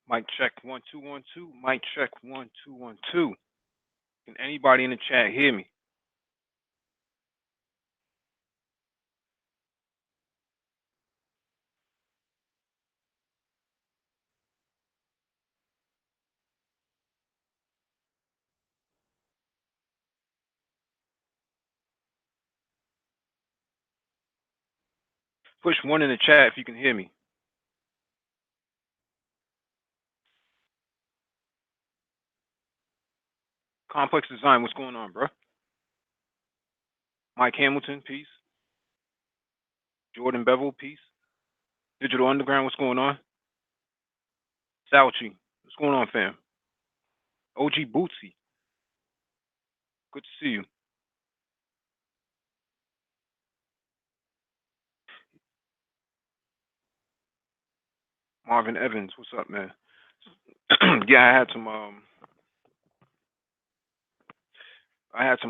Mic check 1 2 1 2. Mic check 1 2 1 2. Can anybody in the chat hear me? Push one in the chat if you can hear me. Complex Design, what's going on, bro? Mike Hamilton, peace. Jordan Bevel, peace. Digital Underground, what's going on? Salchi, what's going on, fam? OG Bootsy, good to see you. Marvin Evans, what's up, man? Yeah, I had some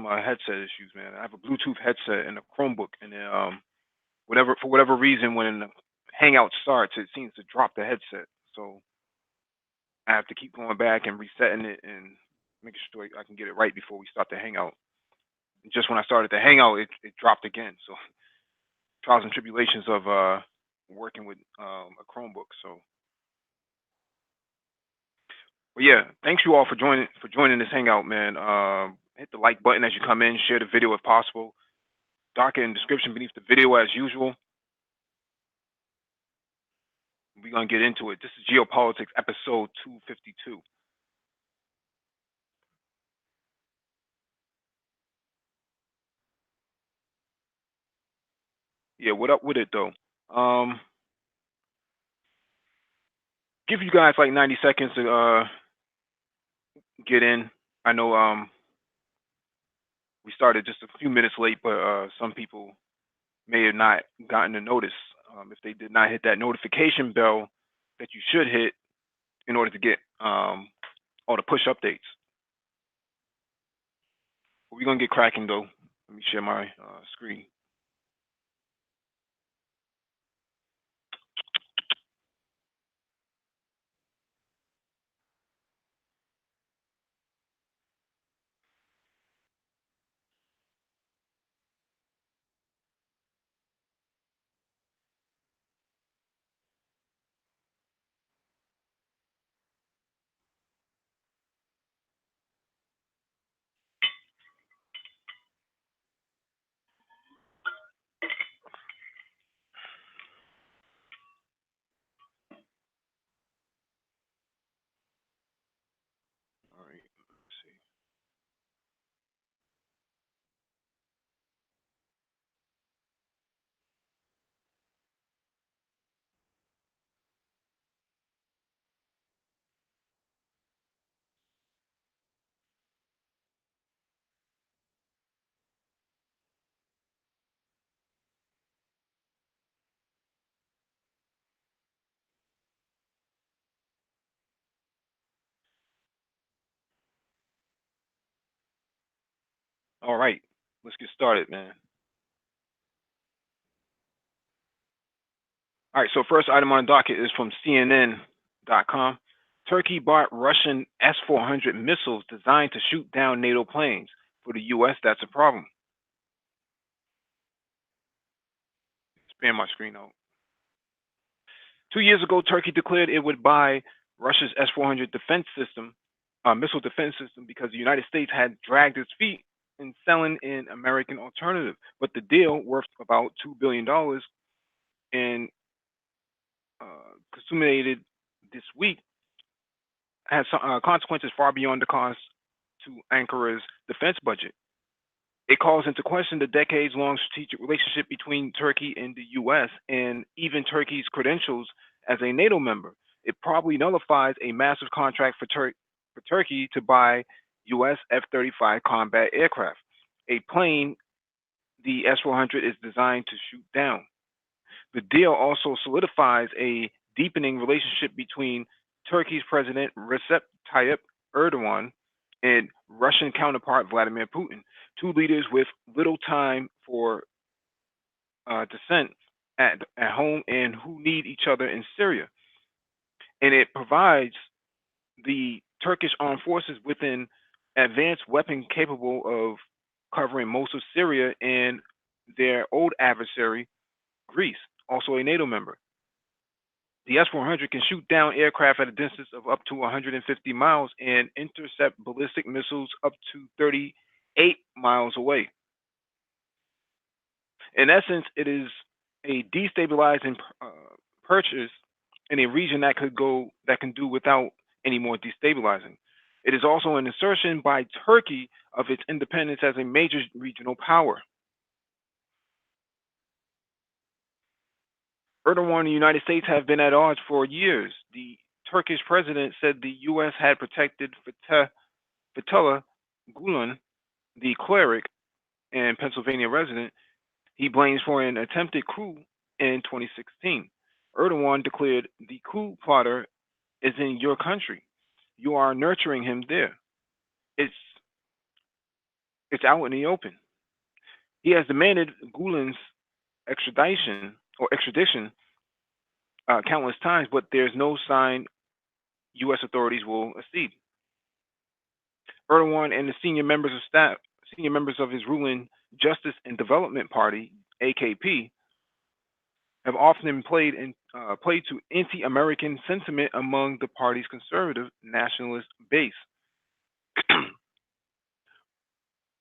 headset issues, man. I have a Bluetooth headset and a Chromebook, and then, for whatever reason, when the Hangout starts, it seems to drop the headset. So I have to keep going back and resetting it and making sure I can get it right before we start the Hangout. Just when I started the Hangout, it dropped again. So trials and tribulations of working with a Chromebook. So, but yeah, thanks you all for joining this Hangout, man. Hit the like button as you come in. Share the video if possible. Docket and description beneath the video as usual. We're gonna get into it. This is Geopolitics, episode 252. Yeah, what up with it though? Give you guys like 90 seconds to get in. I know we started just a few minutes late, but some people may have not gotten a notice. If they did not hit that notification bell that you should hit in order to get all the push updates. But we're gonna get cracking though. Let me share my screen. All right, let's see. All right, let's get started, man. All right, so first item on the docket is from CNN.com. Turkey bought Russian S-400 missiles designed to shoot down NATO planes. For the U.S., that's a problem. Expand my screen out. 2 years ago, Turkey declared it would buy Russia's S-400 defense system, missile defense system, because the United States had dragged its feet in selling an American alternative. But the deal, worth about $2 billion, and consummated this week, has consequences far beyond the cost to Ankara's defense budget. It calls into question the decades-long strategic relationship between Turkey and the U.S. and even Turkey's credentials as a NATO member. It probably nullifies a massive contract for Turkey to buy U.S. F-35 combat aircraft, a plane the S-400 is designed to shoot down. The deal also solidifies a deepening relationship between Turkey's President Recep Tayyip Erdogan and Russian counterpart Vladimir Putin, two leaders with little time for dissent at home and who need each other in Syria. And it provides the Turkish armed forces with an advanced weapon capable of covering most of Syria and their old adversary, Greece, also a NATO member. The S-400 can shoot down aircraft at a distance of up to 150 miles and intercept ballistic missiles up to 38 miles away. In essence, it is a destabilizing purchase in a region that can do without any more destabilizing. It is also an assertion by Turkey of its independence as a major regional power. Erdogan and the United States have been at odds for years. The Turkish president said the U.S. had protected Fethullah Gulen, the cleric and Pennsylvania resident he blames for an attempted coup in 2016. Erdogan declared the coup plotter is in your country. You are nurturing him there. It's it's out in the open. He has demanded Gulen's extradition countless times, but there's no sign U.S. authorities will accede. Erdogan and the senior members of his ruling Justice and Development Party (AKP) have often played to anti-American sentiment among the party's conservative nationalist base.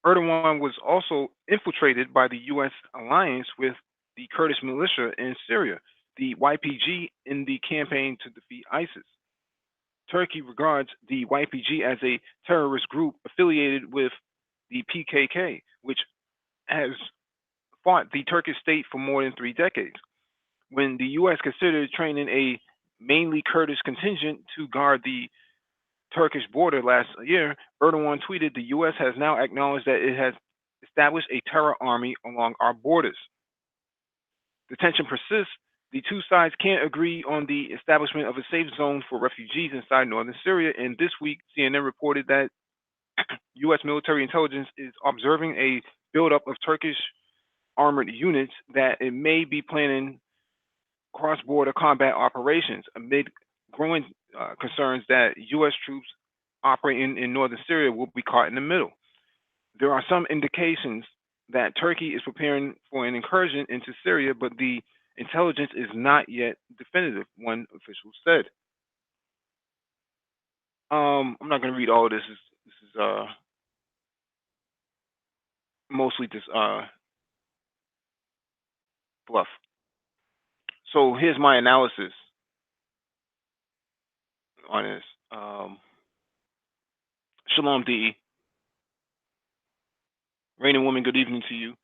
Erdogan was also infiltrated by the U.S. alliance with the Kurdish militia in Syria, the YPG, in the campaign to defeat ISIS. Turkey regards the YPG as a terrorist group affiliated with the PKK, which has fought the Turkish state for more than 3 decades. When the U.S. considered training a mainly Kurdish contingent to guard the Turkish border last year, Erdogan tweeted, "The U.S. has now acknowledged that it has established a terror army along our borders." The tension persists. The two sides can't agree on the establishment of a safe zone for refugees inside northern Syria, and this week CNN reported that U.S. military intelligence is observing a buildup of Turkish armored units that it may be planning cross-border combat operations amid growing concerns that U.S. troops operating in northern Syria will be caught in the middle. There are some indications that Turkey is preparing for an incursion into Syria, but the intelligence is not yet definitive, one official said. I'm not going to read all of this. This is mostly just fluff. So here's my analysis on this. Shalom, DE. Reigning woman, good evening to you.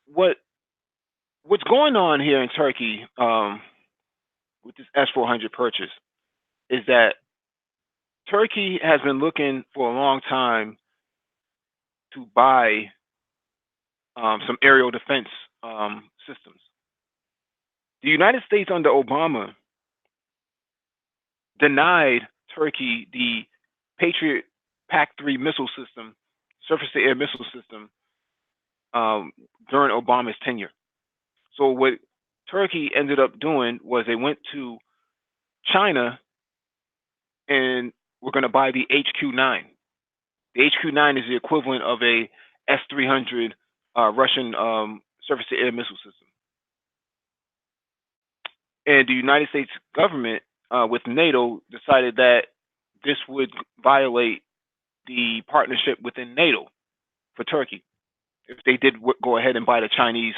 What's going on here in Turkey with this S-400 purchase is that Turkey has been looking for a long time to buy some aerial defense systems. The United States under Obama denied Turkey the Patriot PAC-3 missile system, surface-to-air missile system, during Obama's tenure. So what Turkey ended up doing was they went to China and we're going to buy the HQ-9. The HQ-9 is the equivalent of a S-300 Russian surface-to-air missile system. And the United States government, with NATO, decided that this would violate the partnership within NATO for Turkey if they did go ahead and buy the Chinese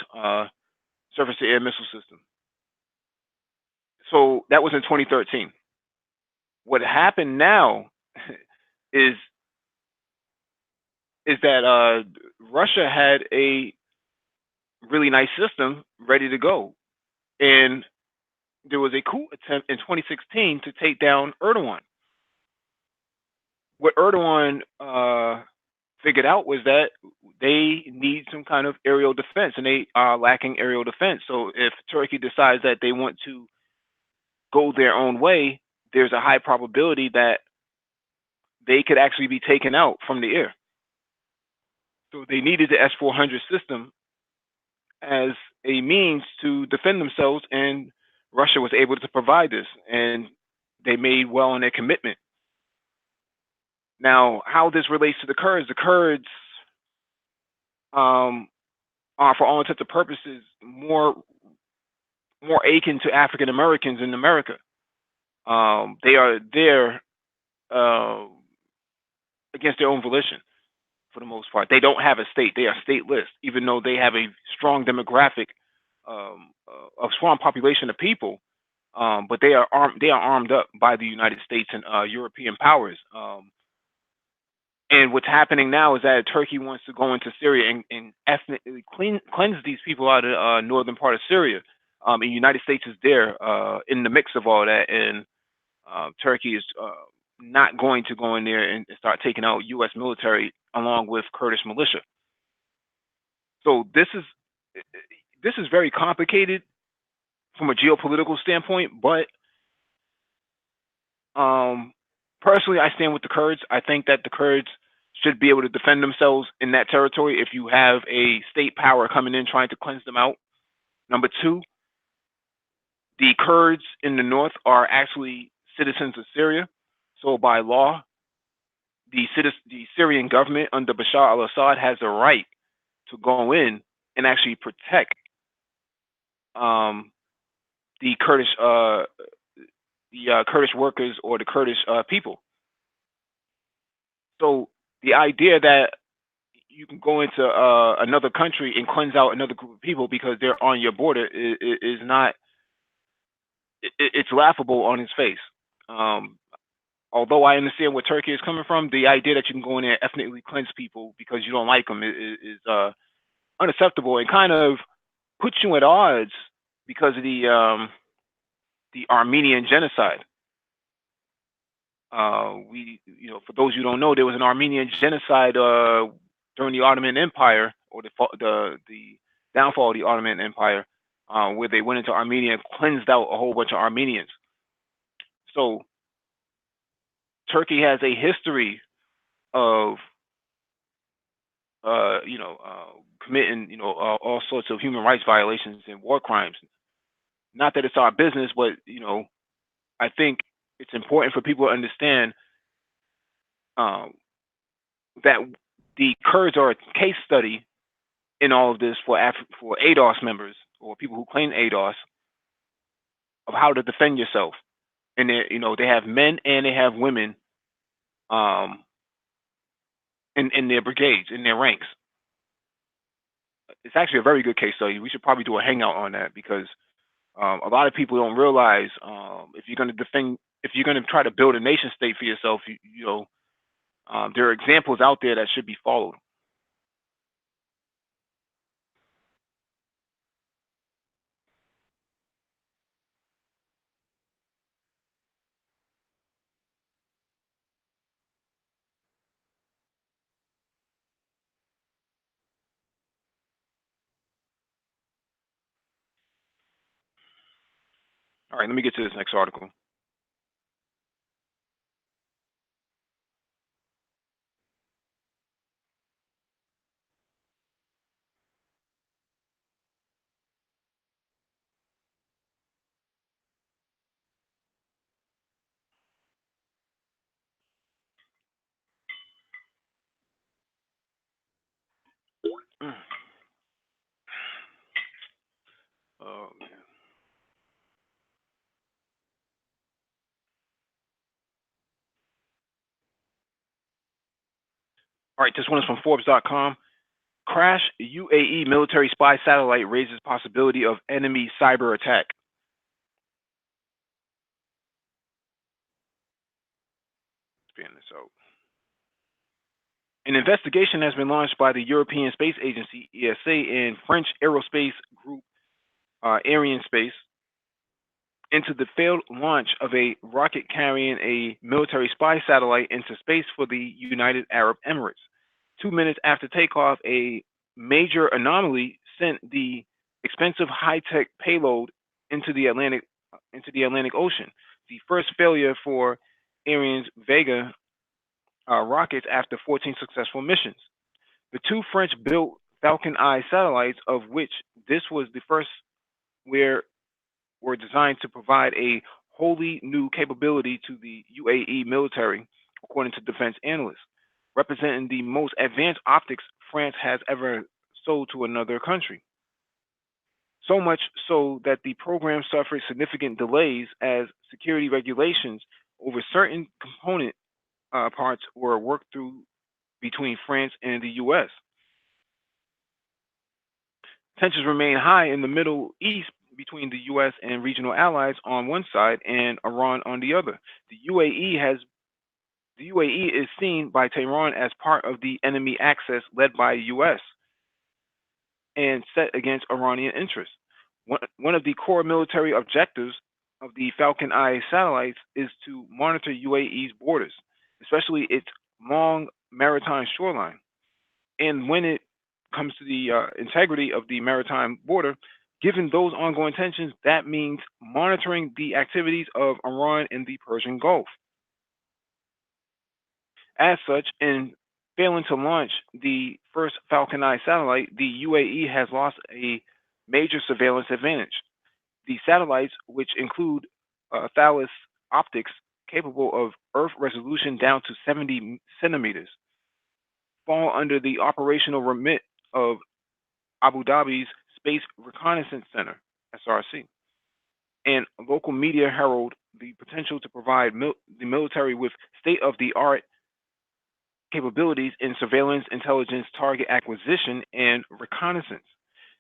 surface-to-air missile system. So that was in 2013. What happened now is that Russia had a really nice system ready to go, and there was a coup attempt in 2016 to take down Erdogan. What Erdogan figured out was that they need some kind of aerial defense, and they are lacking aerial defense. So if Turkey decides that they want to go their own way, there's a high probability that they could actually be taken out from the air. So they needed the S-400 system as a means to defend themselves, and Russia was able to provide this, and they made well on their commitment. Now, how this relates to the Kurds um, are, for all intents and purposes, more akin to African Americans in America. They are there uh, against their own volition for the most part. They don't have a state; they are stateless, even though they have a strong demographic, a strong population of people. But they are armed. They are armed up by the United States and European powers. And what's happening now is that Turkey wants to go into Syria and ethnically cleanse these people out of the northern part of Syria. And the United States is there in the mix of all that, and Turkey is not going to go in there and start taking out U.S. military along with Kurdish militia. So this is very complicated from a geopolitical standpoint, but personally, I stand with the Kurds. I think that the Kurds should be able to defend themselves in that territory if you have a state power coming in trying to cleanse them out. Number two, the Kurds in the north are actually citizens of Syria. So by law, the Syrian government under Bashar al-Assad has a right to go in and actually protect um, the Kurdish workers or the Kurdish people. So the idea that you can go into another country and cleanse out another group of people because they're on your border is not. It's laughable on its face. Um, Although I understand where Turkey is coming from, the idea that you can go in there and ethnically cleanse people because you don't like them is unacceptable and kind of puts you at odds because of the Armenian genocide. For those who don't know, there was an Armenian genocide during the Ottoman Empire, or the downfall of the Ottoman Empire, where they went into Armenia and cleansed out a whole bunch of Armenians. So Turkey has a history of committing all sorts of human rights violations and war crimes. Not that it's our business, but I think it's important for people to understand um, that the Kurds are a case study in all of this for ADOS members or people who claim ADOS of how to defend yourself. And they have men and they have women um, in their brigades, in their ranks. It's actually a very good case study. We should probably do a hangout on that because a lot of people don't realize if you're going to defend, if you're going to try to build a nation state for yourself, there are examples out there that should be followed. All right, let me get to this next article. Oh man. All right, this one is from Forbes.com. Crash UAE military spy satellite raises possibility of enemy cyber attack. Expand this out. An investigation has been launched by the European Space Agency (ESA) and French aerospace group Arianespace into the failed launch of a rocket carrying a military spy satellite into space for the United Arab Emirates. 2 minutes after takeoff, a major anomaly sent the expensive high-tech payload into the Atlantic Ocean. The first failure for Ariane's Vega rockets after 14 successful missions. The two French-built Falcon Eye satellites, of which this was the first, were designed to provide a wholly new capability to the UAE military according to defense analysts, representing the most advanced optics France has ever sold to another country. So much so that the program suffered significant delays as security regulations over certain component parts were worked through between France and the U.S. Tensions remain high in the Middle East between the U.S. and regional allies on one side and Iran on the other. The UAE has the UAE is seen by Tehran as part of the enemy axis led by U.S. and set against Iranian interests. One of the core military objectives of the Falcon Eye satellites is to monitor UAE's borders, especially its long maritime shoreline. And when it comes to the integrity of the maritime border, given those ongoing tensions, that means monitoring the activities of Iran in the Persian Gulf. As such, in failing to launch the first Falcon 9 satellite, the UAE has lost a major surveillance advantage. The satellites, which include Thales optics capable of Earth resolution down to 70 centimeters, fall under the operational remit of Abu Dhabi's Space Reconnaissance Center, SRC. And local media herald the potential to provide the military with state of the art capabilities in surveillance, intelligence, target acquisition, and reconnaissance.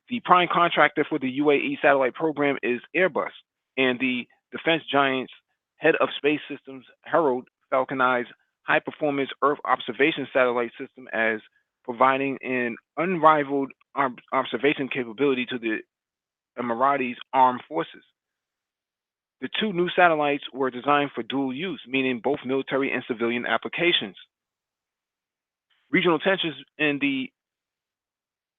The prime contractor for the UAE satellite program is Airbus, and the defense giant's head of space systems herald Falcon Eye's high performance Earth observation satellite system as providing an unrivaled observation capability to the Emiratis armed forces. The two new satellites were designed for dual use, meaning both military and civilian applications. Regional tensions and the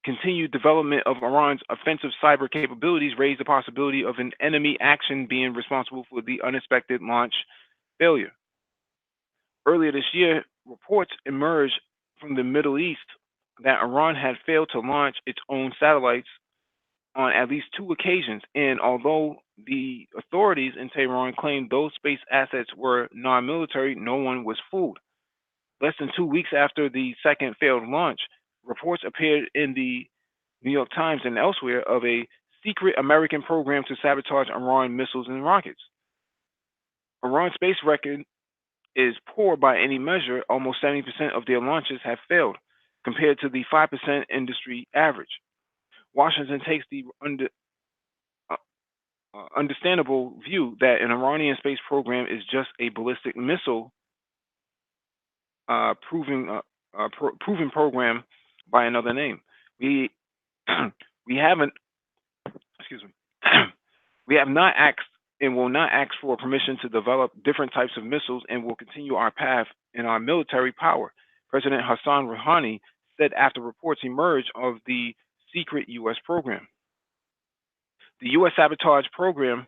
continued development of Iran's offensive cyber capabilities raise the possibility of an enemy action being responsible for the unexpected launch failure. Earlier this year, reports emerged from the Middle East that Iran had failed to launch its own satellites on at least two occasions, and although the authorities in Tehran claimed those space assets were non military, no one was fooled. Less than 2 weeks after the second failed launch, reports appeared in the New York Times and elsewhere of a secret American program to sabotage Iran missiles and rockets. Iran's space record is poor by any measure. Almost 70% of their launches have failed, compared to the 5% industry average. Washington takes the uh, understandable view that an Iranian space program is just a ballistic missile proven program by another name. We we haven't, excuse me, we have not asked and will not ask for permission to develop different types of missiles and will continue our path in our military power. President Hassan Rouhani said after reports emerged of the secret U.S. program. The U.S. sabotage program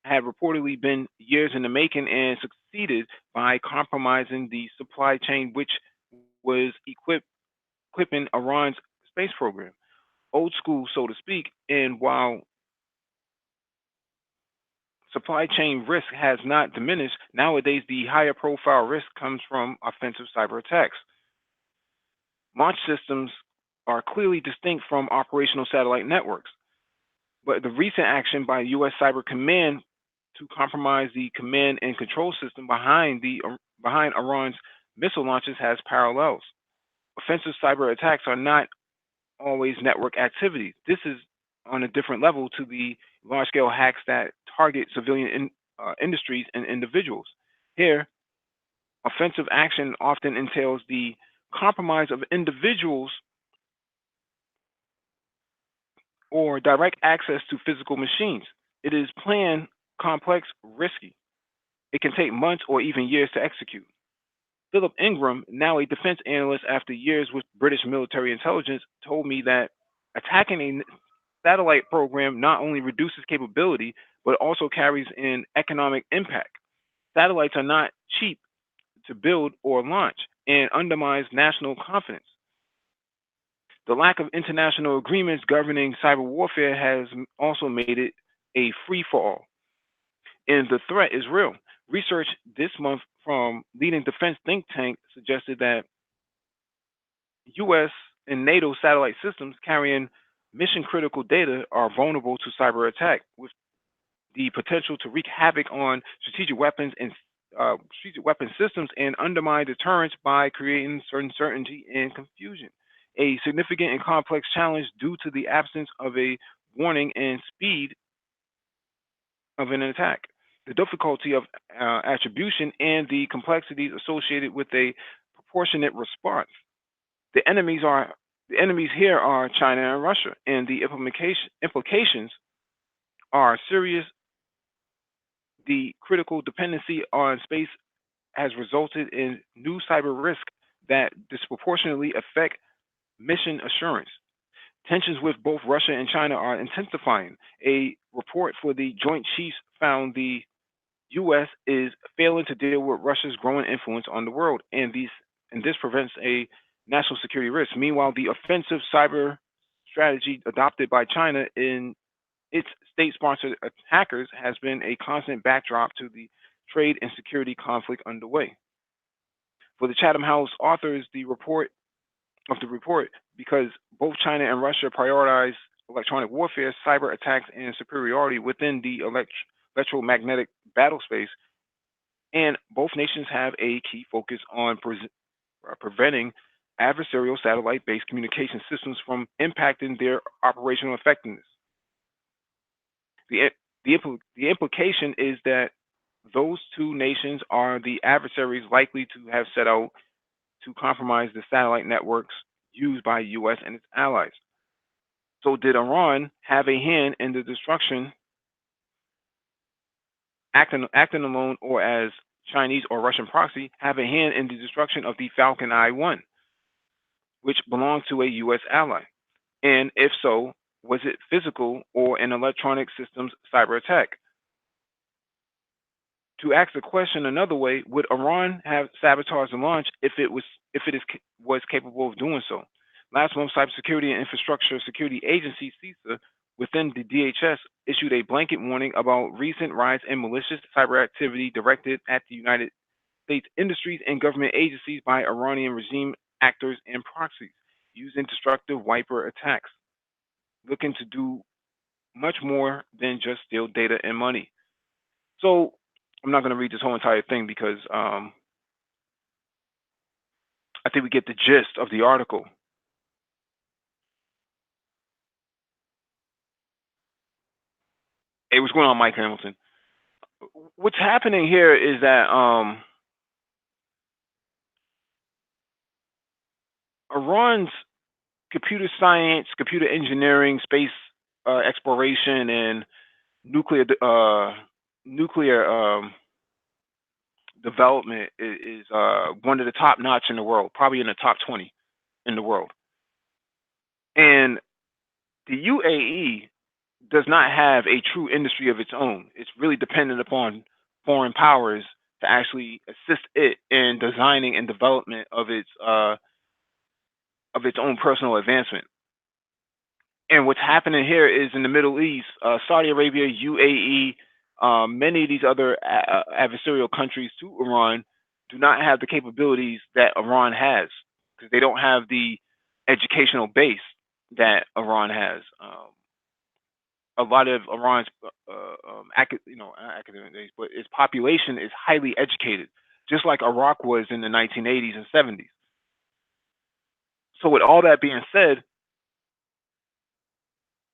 had reportedly been years in the making and succeeded by compromising the supply chain, which was equipping Iran's space program. Old school, so to speak, and while supply chain risk has not diminished, nowadays the higher profile risk comes from offensive cyber attacks. Launch systems are clearly distinct from operational satellite networks, but the recent action by U.S. Cyber Command to compromise the command and control system behind Iran's missile launches has parallels. Offensive cyber attacks are not always network activities. This is on a different level to the large-scale hacks that target civilian industries and individuals. Here, offensive action often entails the compromise of individuals or direct access to physical machines. It is planned, complex, risky. It can take months or even years to execute. Philip Ingram, now a defense analyst after years with British military intelligence, told me that attacking a satellite program not only reduces capability, but also carries an economic impact. Satellites are not cheap to build or launch and undermines national confidence. The lack of international agreements governing cyber warfare has also made it a free for all. And the threat is real. Research this month from leading defense think tank suggested that U.S. and NATO satellite systems carrying mission critical data are vulnerable to cyber attack, with the potential to wreak havoc on strategic weapon systems and undermine deterrence by creating uncertainty and confusion. A significant and complex challenge due to the absence of a warning and speed of an attack, the difficulty of attribution, and the complexities associated with a proportionate response. The enemies are the enemies here are China and Russia, and the implications are serious. The critical dependency on space has resulted in new cyber risk that disproportionately affect mission assurance. Tensions with both Russia and China are intensifying. A report for the Joint Chiefs found the U.S. is failing to deal with Russia's growing influence on the world, and this prevents a national security risk. Meanwhile, the offensive cyber strategy adopted by China in its state-sponsored attackers has been a constant backdrop to the trade and security conflict underway. For the Chatham House authors, the report, because both China and Russia prioritize electronic warfare, cyber attacks, and superiority within the electromagnetic battle space, and both nations have a key focus on preventing adversarial satellite-based communication systems from impacting their operational effectiveness. The, the implication is that those two nations are the adversaries likely to have set out to compromise the satellite networks used by U.S. and its allies. So did Iran have a hand in the destruction, acting alone or as Chinese or Russian proxy, have a hand in the destruction of the Falcon I-1, which belonged to a U.S. ally? And if so, was it physical or an electronic systems cyber attack? To ask the question another way, would Iran have sabotaged the launch if was capable of doing so? Last month, Cybersecurity and Infrastructure Security Agency (CISA) within the DHS issued a blanket warning about recent rise in malicious cyber activity directed at the United States industries and government agencies by Iranian regime actors and proxies using destructive wiper attacks, looking to do much more than just steal data and money. So I'm not going to read this whole entire thing because I think we get the gist of the article. Hey, what's going on, Mike Hamilton? What's happening here is that Iran's computer science, computer engineering, space exploration, and nuclear development is one of the top notch in the world, probably in the top 20 in the world. And the UAE does not have a true industry of its own. It's really dependent upon foreign powers to actually assist it in designing and development of its own personal advancement. And what's happening here is in the Middle East, Saudi Arabia, UAE, many of these other adversarial countries to Iran do not have the capabilities that Iran has because they don't have the educational base that Iran has. A lot of Iran's, academic base, but its population is highly educated, just like Iraq was in the 1980s and 70s. So, with all that being said,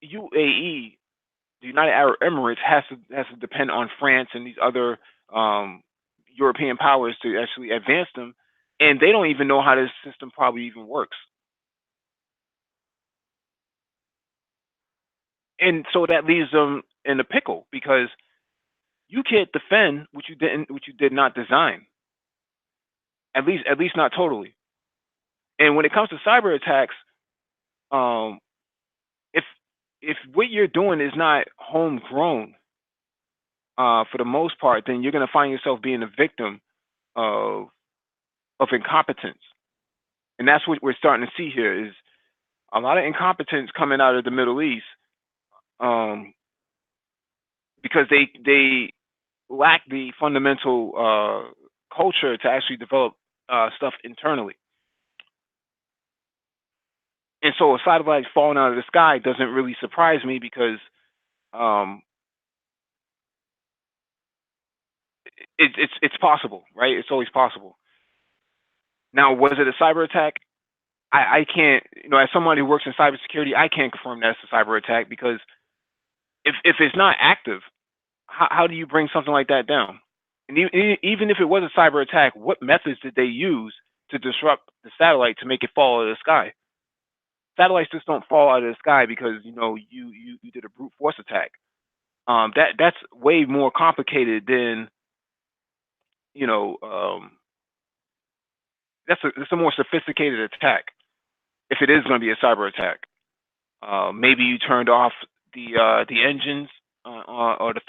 UAE, the United Arab Emirates, has to depend on France and these other European powers to actually advance them, and they don't even know how this system probably even works. And so that leaves them in a pickle because you can't defend what you did not design. At least not totally. And when it comes to cyber attacks, um, if if what you're doing is not homegrown, for the most part, then you're going to find yourself being a victim of incompetence, and that's what we're starting to see here is a lot of incompetence coming out of the Middle East, um, because they lack the fundamental culture to actually develop stuff internally. And so a satellite falling out of the sky doesn't really surprise me because um, it's possible, right? It's always possible. Now, was it a cyber attack? I can't, as someone who works in cybersecurity, I can't confirm that's a cyber attack because if it's not active, how do you bring something like that down? And even if it was a cyber attack, what methods did they use to disrupt the satellite to make it fall out of the sky? Satellites just don't fall out of the sky because you did a brute force attack. That's way more complicated than you know. That's a more sophisticated attack if it is going to be a cyber attack. Maybe you turned off the engines or the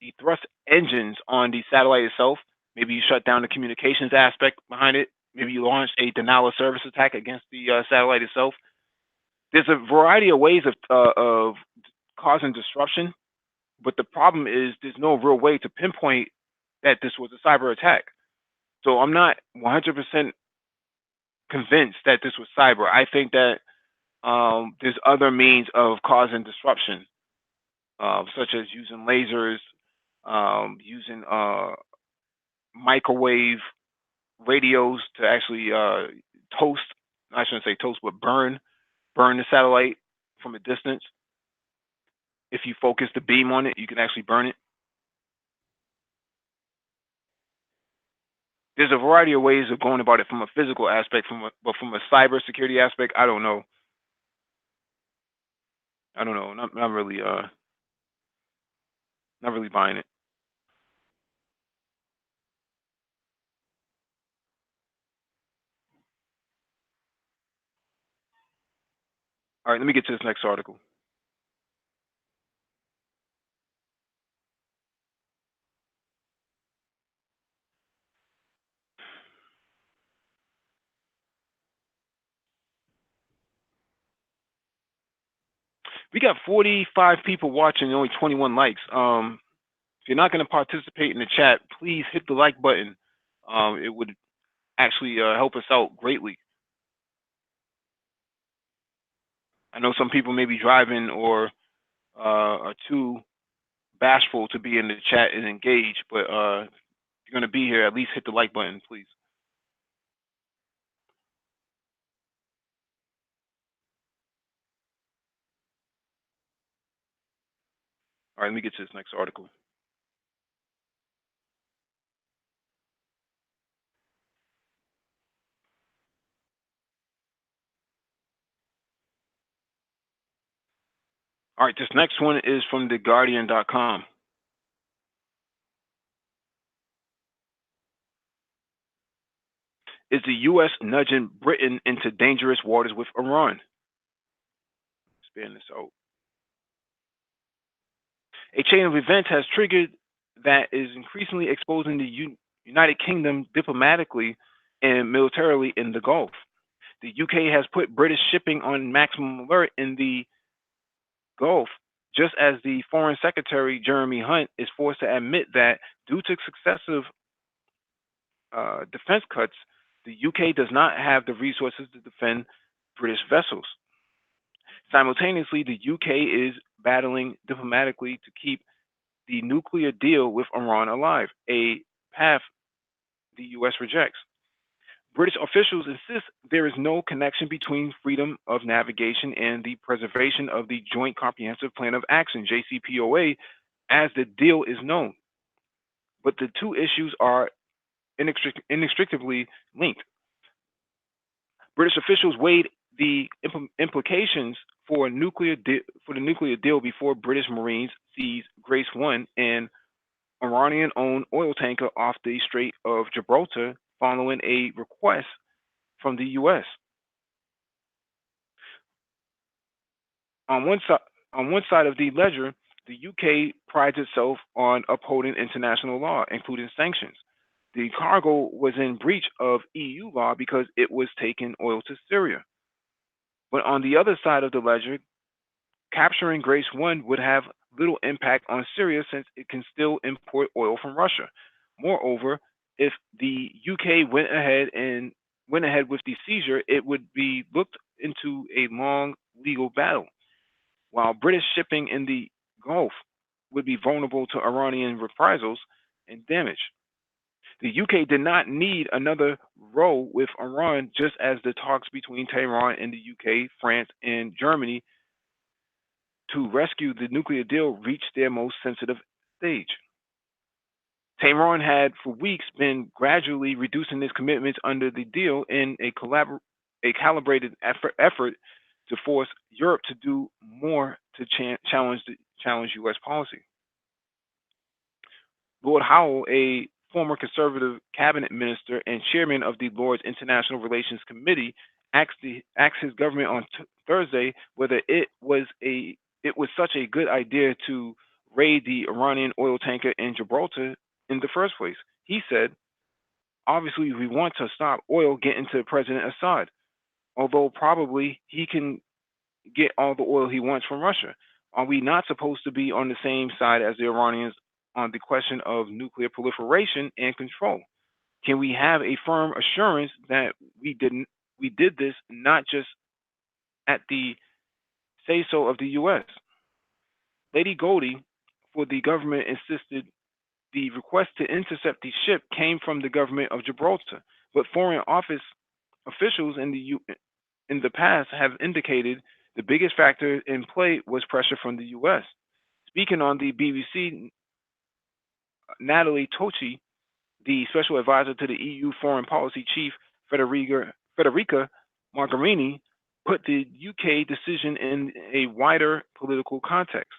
the thrust engines on the satellite itself. Maybe you shut down the communications aspect behind it. Maybe you launched a denial of service attack against the satellite itself. There's a variety of ways of causing disruption, but the problem is there's no real way to pinpoint that this was a cyber attack. So I'm not 100% convinced that this was cyber. I think that there's other means of causing disruption, such as using lasers, using microwave radios to actually toast. I shouldn't say toast, but burn the satellite from a distance. If you focus the beam on it, you can actually burn it. There's a variety of ways of going about it from a physical aspect, but from a cyber security aspect, I don't know. I don't know. Not really buying it. All right, let me get to this next article. We got 45 people watching and only 21 likes. If you're not going to participate in the chat, please hit the like button. It would actually help us out greatly. I know some people may be driving or are too bashful to be in the chat and engage, but if you're going to be here, at least hit the like button, please. All right, let me get to this next article. All right, this next one is from TheGuardian.com. Is the U.S. nudging Britain into dangerous waters with Iran? Expand this out. A chain of events has triggered that is increasingly exposing the United Kingdom diplomatically and militarily in the Gulf. The UK has put British shipping on maximum alert in the Gulf, just as the Foreign Secretary Jeremy Hunt is forced to admit that due to successive defense cuts, the UK does not have the resources to defend British vessels. Simultaneously, the UK is battling diplomatically to keep the nuclear deal with Iran alive, a path the US rejects. British officials insist there is no connection between freedom of navigation and the preservation of the Joint Comprehensive Plan of Action, JCPOA, as the deal is known. But the two issues are inextricably linked. British officials weighed the implications for the nuclear deal before British Marines seized Grace 1 and Iranian-owned oil tanker off the Strait of Gibraltar following a request from the U.S. On one side of the ledger, the UK prides itself on upholding international law, including sanctions. The cargo was in breach of EU law because it was taking oil to Syria. But on the other side of the ledger, capturing Grace 1 would have little impact on Syria since it can still import oil from Russia. Moreover, if the UK went ahead with the seizure, it would be looked into a long legal battle, while British shipping in the Gulf would be vulnerable to Iranian reprisals and damage. The UK did not need another row with Iran, just as the talks between Tehran and the UK, France, and Germany to rescue the nuclear deal reached their most sensitive stage. Tehran had for weeks been gradually reducing its commitments under the deal in a calibrated effort to force Europe to do more to challenge U.S. policy. Lord Howell, a former conservative cabinet minister and chairman of the Lord's International Relations Committee, asked his government on Thursday whether it was such a good idea to raid the Iranian oil tanker in Gibraltar in the first place. He said, "Obviously, we want to stop oil getting to President Assad, although probably he can get all the oil he wants from Russia. Are we not supposed to be on the same side as the Iranians on the question of nuclear proliferation and control? Can we have a firm assurance that we did this not just at the say so of the US?" Lady Goldie for the government insisted the request to intercept the ship came from the government of Gibraltar, but foreign office officials in the past have indicated the biggest factor in play was pressure from the US. Speaking on the BBC, Natalie Tochi, the special advisor to the EU foreign policy chief Federica Mogherini, put the UK decision in a wider political context.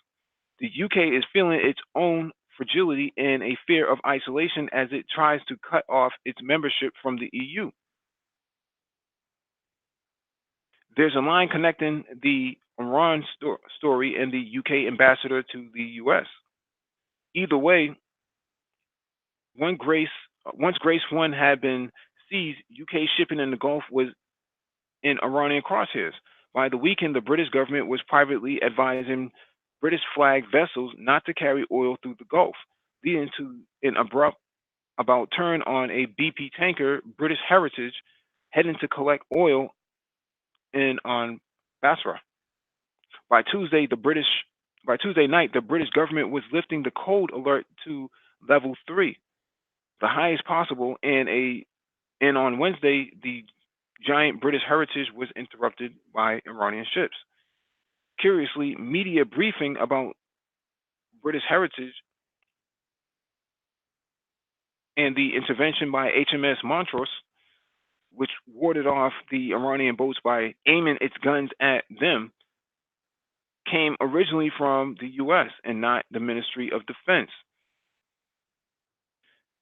The UK is feeling its own fragility and a fear of isolation as it tries to cut off its membership from the EU. There's a line connecting the Iran story and the UK ambassador to the US. Either way, one Grace, once Grace 1 had been seized, UK shipping in the Gulf was in Iranian crosshairs. By the weekend, the British government was privately advising British flagged vessels not to carry oil through the Gulf, leading to an abrupt about turn on a BP tanker, British Heritage, heading to collect oil in on Basra. By Tuesday night, the British government was lifting the cold alert to level 3, the highest possible, and on Wednesday, the giant British Heritage was interrupted by Iranian ships. Curiously, media briefing about British Heritage and the intervention by HMS Montrose, which warded off the Iranian boats by aiming its guns at them, came originally from the US and not the Ministry of Defense.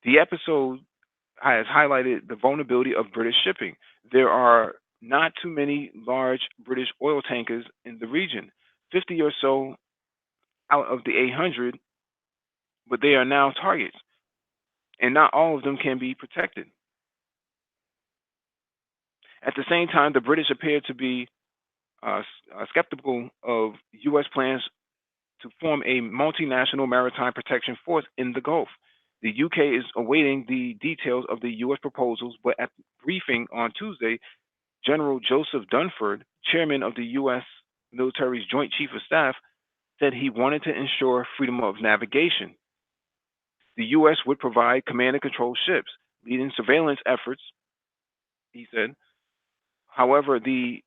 The episode has highlighted the vulnerability of British shipping. There are not too many large British oil tankers in the region, 50 or so out of the 800, but they are now targets, and not all of them can be protected. At the same time, the British appear to be skeptical of U.S. plans to form a multinational maritime protection force in the Gulf. The UK is awaiting the details of the U.S. proposals, but at the briefing on Tuesday, General Joseph Dunford, chairman of the U.S. military's Joint Chief of Staff, said he wanted to ensure freedom of navigation. The U.S. would provide command and control ships, leading surveillance efforts, he said. However, the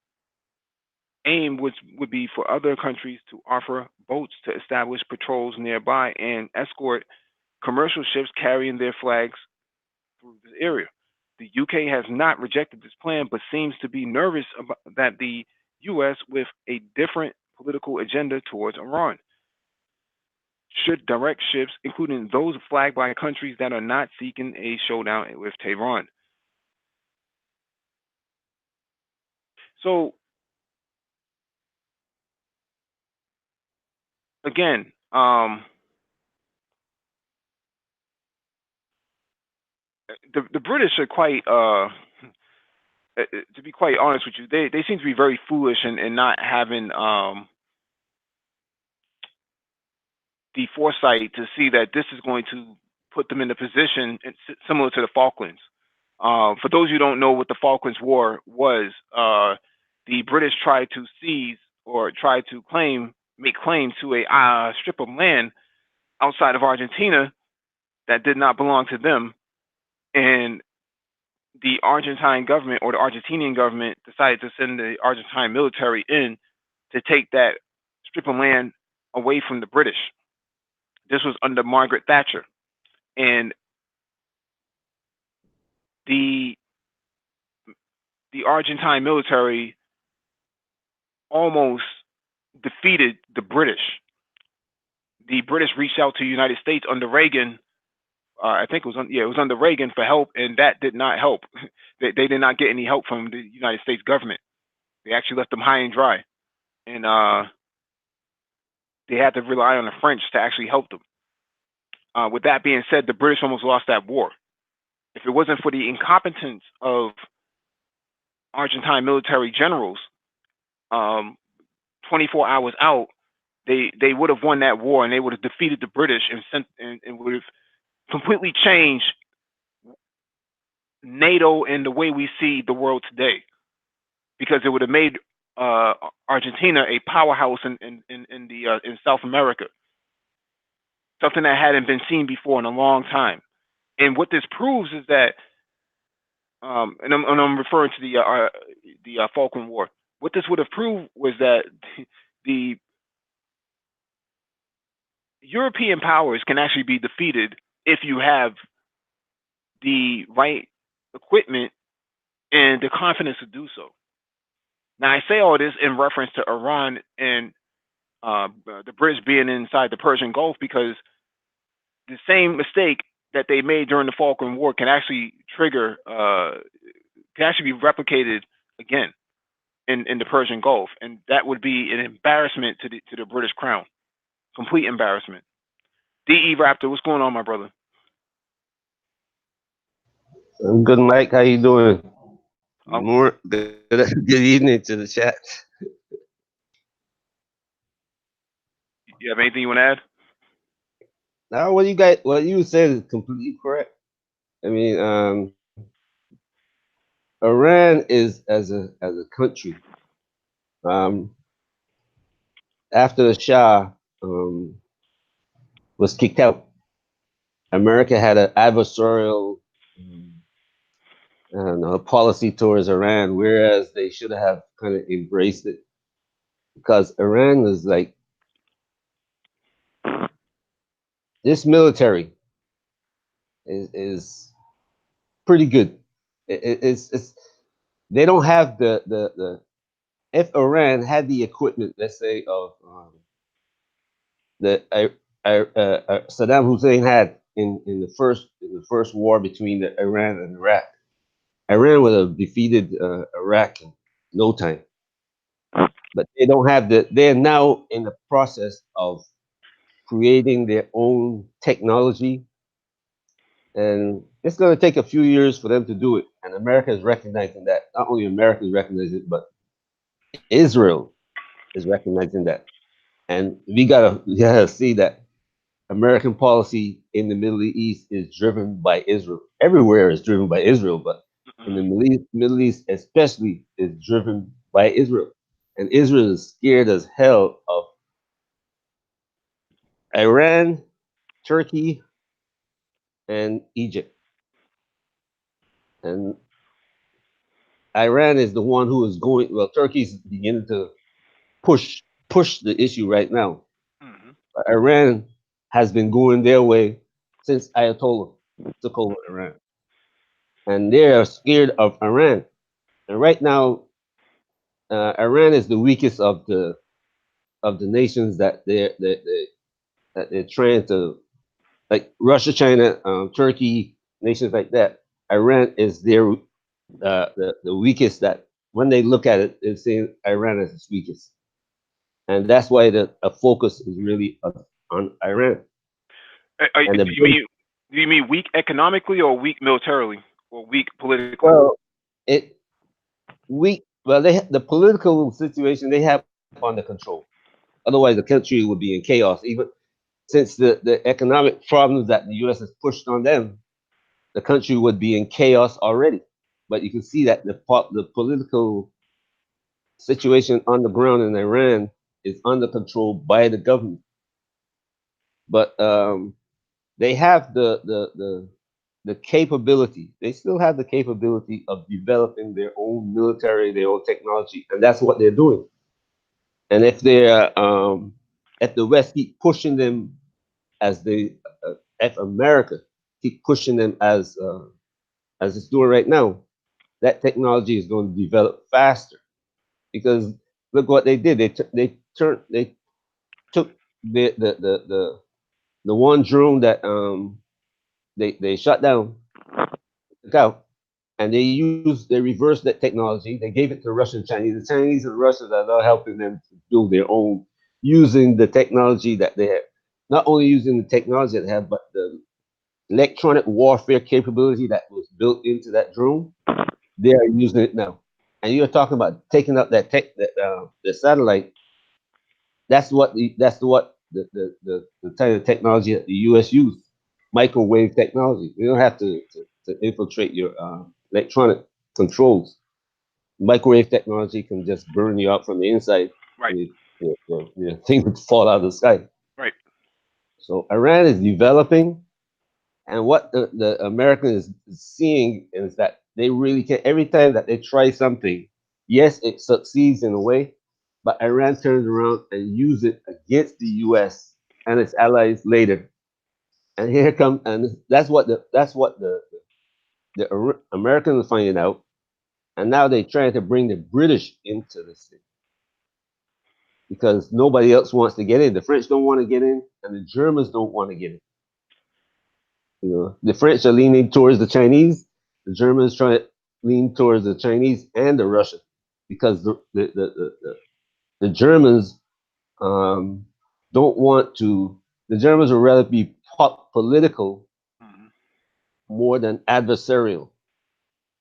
aim would be for other countries to offer boats to establish patrols nearby and escort commercial ships carrying their flags through the area. The UK has not rejected this plan, but seems to be nervous about that the US, with a different political agenda towards Iran, should direct ships, including those flagged by countries that are not seeking a showdown with Tehran. So again, the British are quite, to be quite honest with you, they seem to be very foolish in not having the foresight to see that this is going to put them in a position similar to the Falklands. For those who don't know what the Falklands War was, the British tried to seize or tried to make claim to a strip of land outside of Argentina that did not belong to them, and the Argentine government or the Argentinian government decided to send the Argentine military in to take that strip of land away from the British. This was under Margaret Thatcher, and the the Argentine military almost defeated the British. The British reached out to the United States under Reagan. I think it was under Reagan for help, and that did not help. They did not get any help from the United States government. They actually left them high and dry, and they had to rely on the French to actually help them. With that being said, the British almost lost that war. If it wasn't for the incompetence of Argentine military generals, 24 hours out, they would have won that war, and they would have defeated the British and would have completely changed NATO and the way we see the world today, because it would have made Argentina a powerhouse in South America, something that hadn't been seen before in a long time. And what this proves is that, and I'm referring to the Falkland War. What this would have proved was that the European powers can actually be defeated if you have the right equipment and the confidence to do so. Now, I say all this in reference to Iran and the British being inside the Persian Gulf, because the same mistake that they made during the Falkland War can actually can actually be replicated again in the Persian Gulf, and that would be an embarrassment to the British Crown, complete embarrassment. DE Raptor, what's going on, my brother? I'm good, Mike. How you doing? Oh. Good evening to the chat. You have anything you want to add? Now, what you said is completely correct. I mean, Iran is as a country. Um, After the Shah was kicked out, America had an adversarial policy towards Iran, whereas they should have kind of embraced it, because Iran was like, this military is pretty good. It's they don't have the if Iran had the equipment, let's say, of that Saddam Hussein had in the first war between Iran and Iraq, Iran would have defeated Iraq in no time. But they don't have they're now in the process of creating their own technology, and it's going to take a few years for them to do it. And America is recognizing that. Not only America is recognizing it, but Israel is recognizing that. And we gotta see that American policy in the Middle East is driven by Israel. Everywhere is driven by Israel, but in the Middle East especially is driven by Israel. And Israel is scared as hell of Iran, Turkey, and Egypt. And Iran is the one who is going. Well, Turkey's beginning to push the issue right now. Mm-hmm. But Iran has been going their way since Ayatollah took over Iran, and they are scared of Iran. And right now, Iran is the weakest of the nations that they're trying to, like Russia, China, Turkey, nations like that. Iran is the weakest. That when they look at it, they're saying Iran is its weakest, and that's why the focus is really on Iran. And Do you mean weak economically or weak militarily or weak politically? well, the political situation they have under control. Otherwise, the country would be in chaos. since the economic problems that the U.S. has pushed on them, the country would be in chaos already. But you can see that the political situation on the ground in Iran is under control by the government. But they have the capability. They still have the capability of developing their own military, their own technology, and that's what they're doing. And if the West keep pushing them as they, if America keep pushing them as it's doing right now, that technology is going to develop faster. Because look what they did. They took the one drone that they shut down, took out, and they reversed that technology. They gave it to the Russian Chinese. The Chinese and the Russians are now helping them to build their own using the technology that they have. Not only using the technology that they have, but the electronic warfare capability that was built into that drone. They are using it now. And you're talking about taking up the satellite. That's what the type of technology that the U.S. used, microwave technology. You don't have to infiltrate your electronic controls. Microwave technology can just burn you up from the inside, Right. and things would fall out of the sky. Right. So Iran is developing, and what the American is seeing is that they really can. Every time that they try something, yes, it succeeds in a way, but Iran turns around and use it against the U.S. and its allies later. And here come, and that's what the Americans are finding out, and now they're trying to bring the British into this thing because nobody else wants to get in. The French don't want to get in, and the Germans don't want to get in. The French are leaning towards the Chinese. The Germans try to lean towards the Chinese and the Russian because the Germans um, don't want to. The Germans would rather be political Mhm. more than adversarial.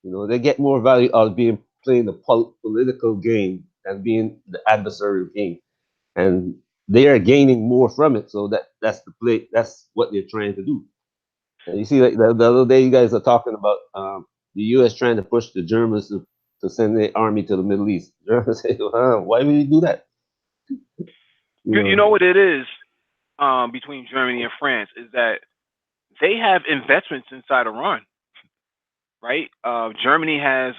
They get more value out of being playing the political game than being the adversarial game, and they are gaining more from it. So that's the play. That's what they're trying to do. And you see, like the other day, you guys are talking about the U.S. trying to push the Germans to send their army to the Middle East. Germans say, "Why would you do that?" You You know, know what it is, between Germany and France is that they have investments inside Iran, right? Germany has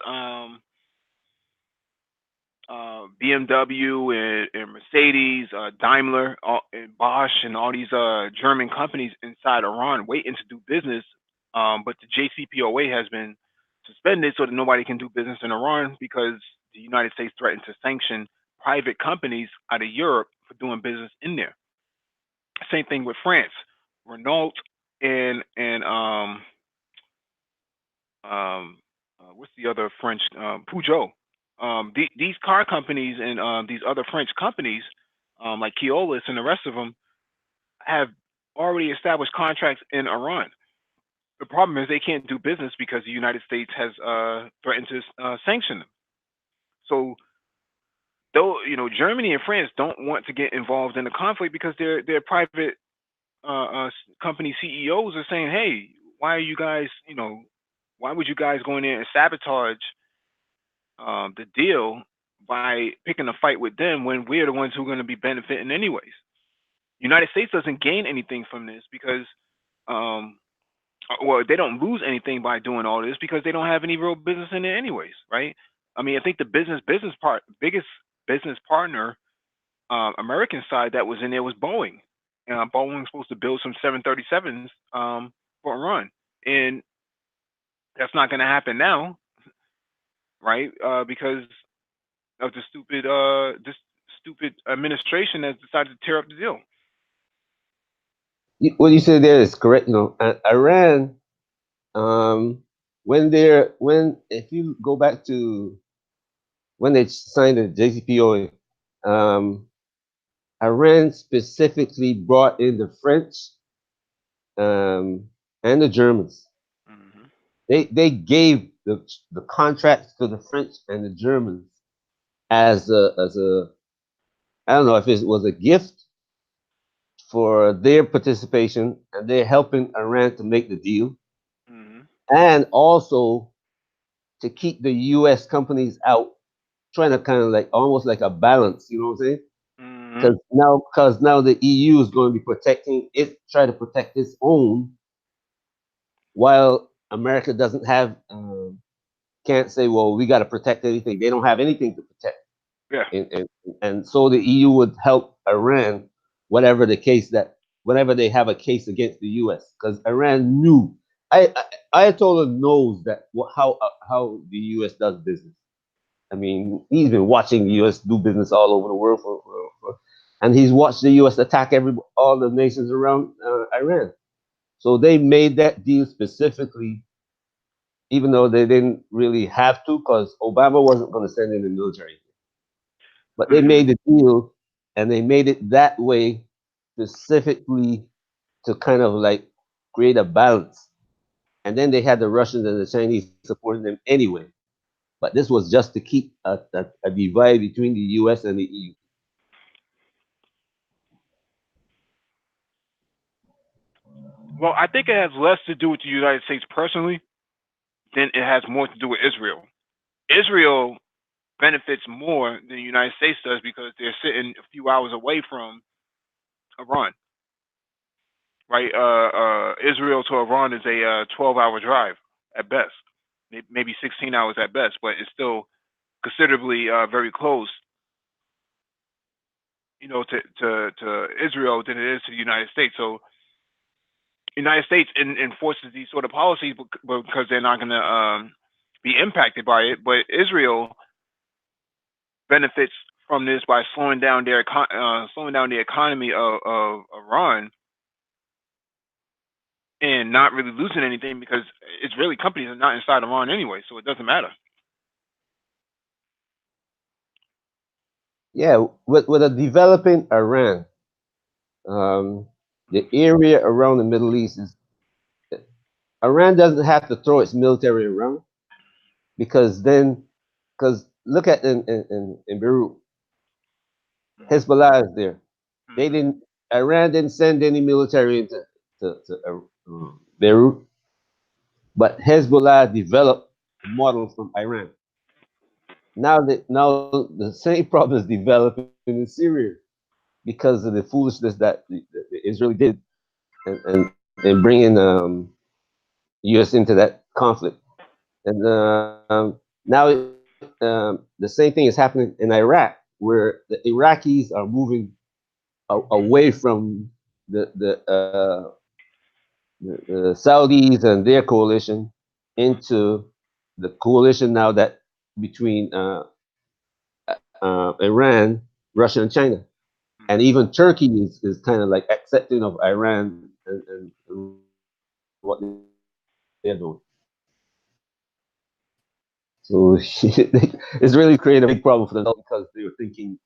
BMW and Mercedes, Daimler, and Bosch, and all these German companies inside Iran waiting to do business. But the JCPOA has been suspended so that nobody can do business in Iran because the United States threatened to sanction private companies out of Europe for doing business in there. Same thing with France. Renault and what's the other French, Peugeot. These car companies and these other French companies, like Keolis and the rest of them, have already established contracts in Iran. The problem is they can't do business because the United States has threatened to sanction them. So, though Germany and France don't want to get involved in the conflict because their private company CEOs are saying, "Hey, why are you guys, why would you guys go in there and sabotage the deal by picking a fight with them when we're the ones who are going to be benefiting anyways?" United States doesn't gain anything from this because, um, well, they don't lose anything by doing all this because they don't have any real business in it anyways, right? I mean, I think the biggest business partner, American side that was in there was Boeing. Boeing was supposed to build some 737s for Iran, and that's not going to happen now, right? Because of this stupid administration that decided to tear up the deal. what you said there is correct. Iran, um, when if you go back to when they signed the JCPOA, um, Iran specifically brought in the French and the Germans. Hmm. They gave the contracts to the French and the Germans as a I don't know if it was a gift for their participation, and they're helping Iran to make the deal, Mhm. and also to keep the U.S. companies out, trying to kind of like almost like a balance. You know what I'm saying? Mhm. Because now the EU is going to be protecting it, try to protect its own, while America doesn't have can't say, well, we got to protect anything. They don't have anything to protect, Yeah. and so the EU would help Iran, whatever the case that whenever they have a case against the U.S. because Iran knew. Ayatollah knows that how the U.S. does business. I mean, he's been watching the U.S. do business all over the world and he's watched the U.S. attack all the nations around Iran. So they made that deal specifically, even though they didn't really have to, because Obama wasn't going to send in the military. But they Mhm. made the deal, and they made it that way specifically to kind of like create a balance. And then they had the Russians and the Chinese supporting them anyway. But this was just to keep a divide between the U.S. and the EU. Well, I think it has less to do with the United States personally than it has more to do with Israel. Israel benefits more than the United States does because they're sitting a few hours away from Iran, right? Israel to Iran is a 12-hour drive at best, maybe 16 hours at best, but it's still considerably very close, to Israel than it is to the United States. So the United States enforces these sort of policies because they're not going to be impacted by it, but Israel benefits from this by slowing down the economy of Iran and not really losing anything because Israeli companies are not inside Iran anyway, so it doesn't matter. Yeah, with a developing Iran, um, the area around the Middle East is Iran doesn't have to throw its military around because then, because look at in Beirut, Hmm. Hezbollah is there. They Hmm. didn't. Iran didn't send any military into Beirut, but Hezbollah developed a model from Iran. Now the same problem is developing in Syria because of the foolishness that the Israeli did and bringing U.S. into that conflict. And the same thing is happening in Iraq, where the Iraqis are moving away from the the, uh, the Saudis and their coalition into the coalition now that between Iran, Russia, and China, and Hmm. even Turkey is kind of like accepting of Iran and what they're doing. So it's really created a big problem for themselves because they were thinking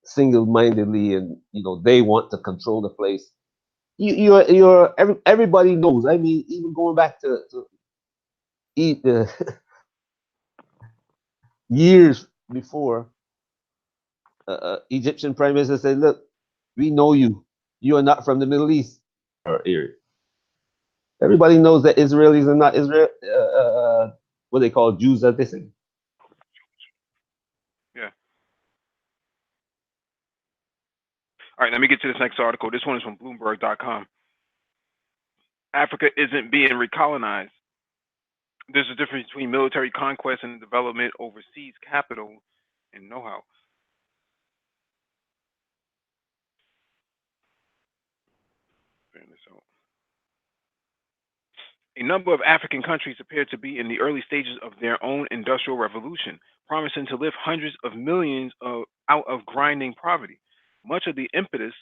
single-mindedly, and they want to control the place. Everybody knows. I mean, even going back to eat years before, Egyptian prime minister said, "Look, we know you. You are not from the Middle East or area." Everybody knows that Israelis are not Israel. What they call Jews, as they say. Yeah. All right, let me get to this next article. This one is from Bloomberg.com. Africa isn't being recolonized. There's a difference between military conquest and development overseas capital and know-how. Figuring this out. A number of African countries appear to be in the early stages of their own industrial revolution, promising to lift hundreds of millions out of grinding poverty. Much of the impetus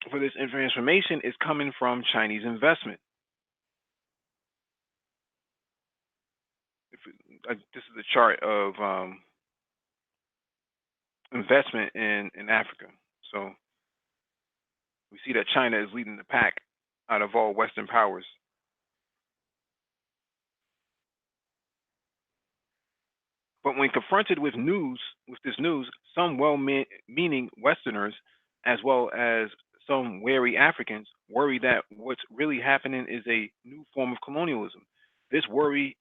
for this transformation is coming from Chinese investment. This is a chart of investment in Africa. So we see that China is leading the pack out of all Western powers. But when confronted with this news, some well-meaning Westerners, as well as some wary Africans worry that what's really happening is a new form of colonialism. This worry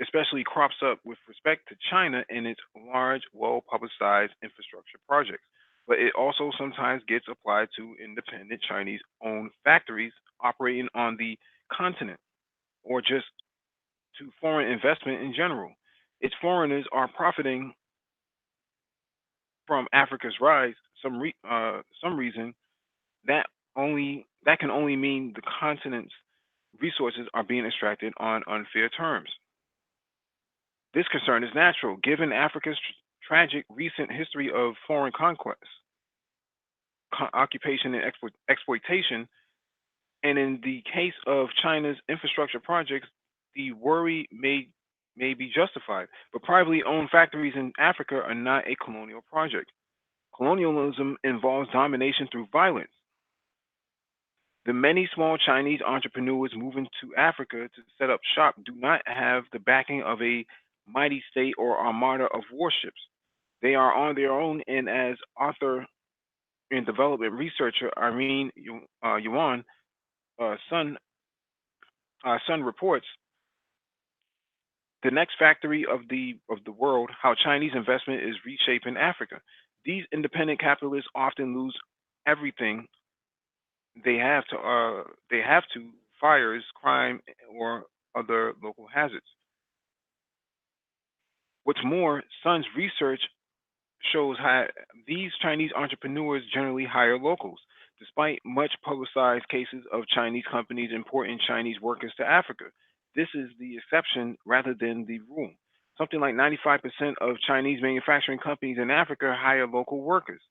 especially crops up with respect to China and its large, well publicized infrastructure projects. But it also sometimes gets applied to independent Chinese owned factories operating on the continent or just to foreign investment in general. Its foreigners are profiting from Africa's rise. Some reason that can only mean the continent's resources are being extracted on unfair terms. This concern is natural, given Africa's tragic recent history of foreign conquest, occupation, and exploitation. And in the case of China's infrastructure projects, the worry may be justified. But privately owned factories in Africa are not a colonial project. Colonialism involves domination through violence. The many small Chinese entrepreneurs moving to Africa to set up shop do not have the backing of a mighty state or armada of warships. They are on their own, and as author and development researcher Irene Yuan Sun reports, the next factory of the world, how Chinese investment is reshaping Africa. These independent capitalists often lose everything they have to fires, crime, or other local hazards. What's more, Sun's research shows how these Chinese entrepreneurs generally hire locals, despite much publicized cases of Chinese companies importing Chinese workers to Africa. This is the exception rather than the rule. Something like 95% of Chinese manufacturing companies in Africa hire local workers.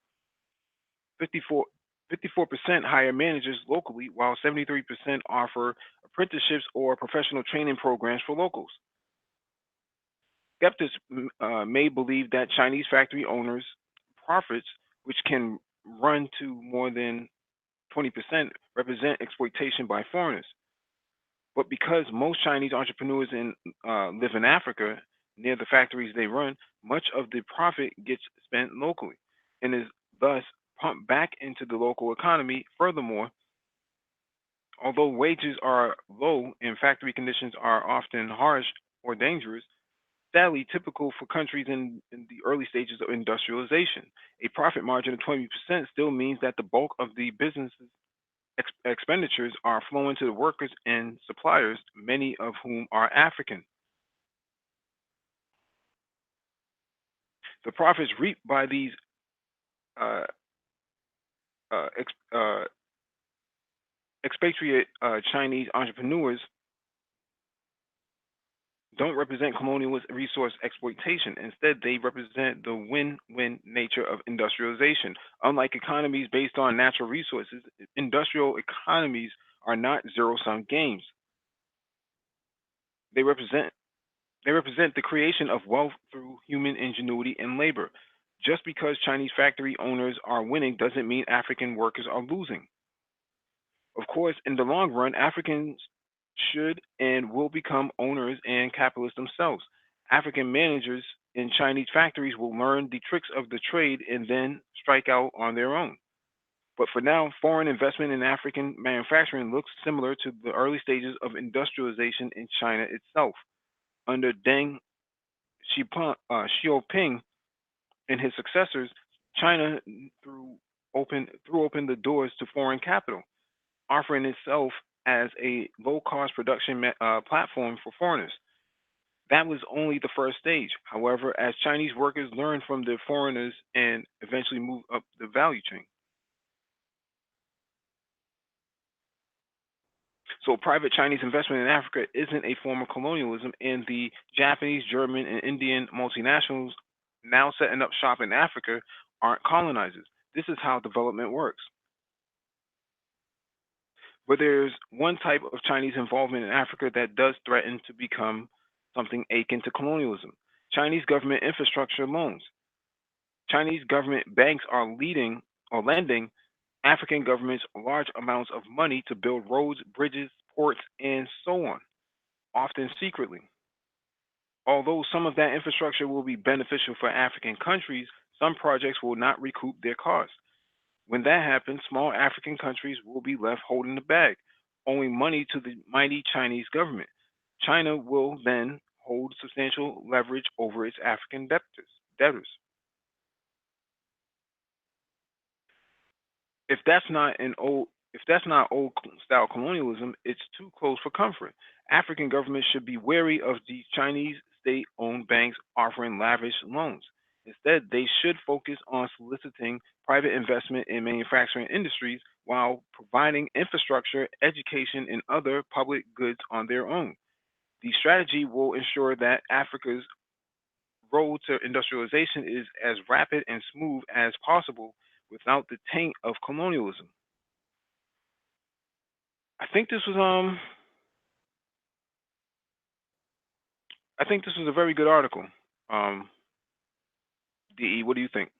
54, 54% hire managers locally, while 73% offer apprenticeships or professional training programs for locals. Skeptics may believe that Chinese factory owners' profits, which can run to more than 20%, represent exploitation by foreigners. But because most Chinese entrepreneurs live in Africa near the factories they run, much of the profit gets spent locally and is thus pumped back into the local economy. Furthermore, although wages are low and factory conditions are often harsh or dangerous, sadly typical for countries in the early stages of industrialization. A profit margin of 20% still means that the bulk of the business's expenditures are flowing to the workers and suppliers, many of whom are African. The profits reaped by these uh, uh, ex, uh, expatriate Chinese entrepreneurs don't represent colonialist resource exploitation. Instead, they represent the win win nature of industrialization. Unlike economies based on natural resources, industrial economies are not zero sum games. They represent they represent the creation of wealth through human ingenuity and labor. Just because Chinese factory owners are winning doesn't mean African workers are losing. Of course, in the long run, Africans should and will become owners and capitalists themselves. African managers in Chinese factories will learn the tricks of the trade and then strike out on their own. But for now, foreign investment in African manufacturing looks similar to the early stages of industrialization in China itself. Under Deng Xiaoping and his successors, China threw open the doors to foreign capital, offering itself as a low cost production platform for foreigners. That was only the first stage. However, as Chinese workers learned from the foreigners and eventually moved up the value chain. So, private Chinese investment in Africa isn't a form of colonialism, and the Japanese, German, and Indian multinationals now setting up shop in Africa aren't colonizers. This is how development works. But there's one type of Chinese involvement in Africa that does threaten to become something akin to colonialism: Chinese government infrastructure loans. Chinese government banks are leading or lending African governments large amounts of money to build roads, bridges, ports, and so on, often secretly. Although some of that infrastructure will be beneficial for African countries, some projects will not recoup their costs. When that happens, small African countries will be left holding the bag, owing money to the mighty Chinese government. China will then hold substantial leverage over its African debtors. If that's not an old if that's not old style colonialism, it's too close for comfort. African governments should be wary of these Chinese state-owned banks offering lavish loans. Instead, they should focus on soliciting private investment in manufacturing industries while providing infrastructure, education, and other public goods on their own. The strategy will ensure that Africa's road to industrialization is as rapid and smooth as possible without the taint of colonialism. I think this was I think this was a very good article. Um DE, what do you think?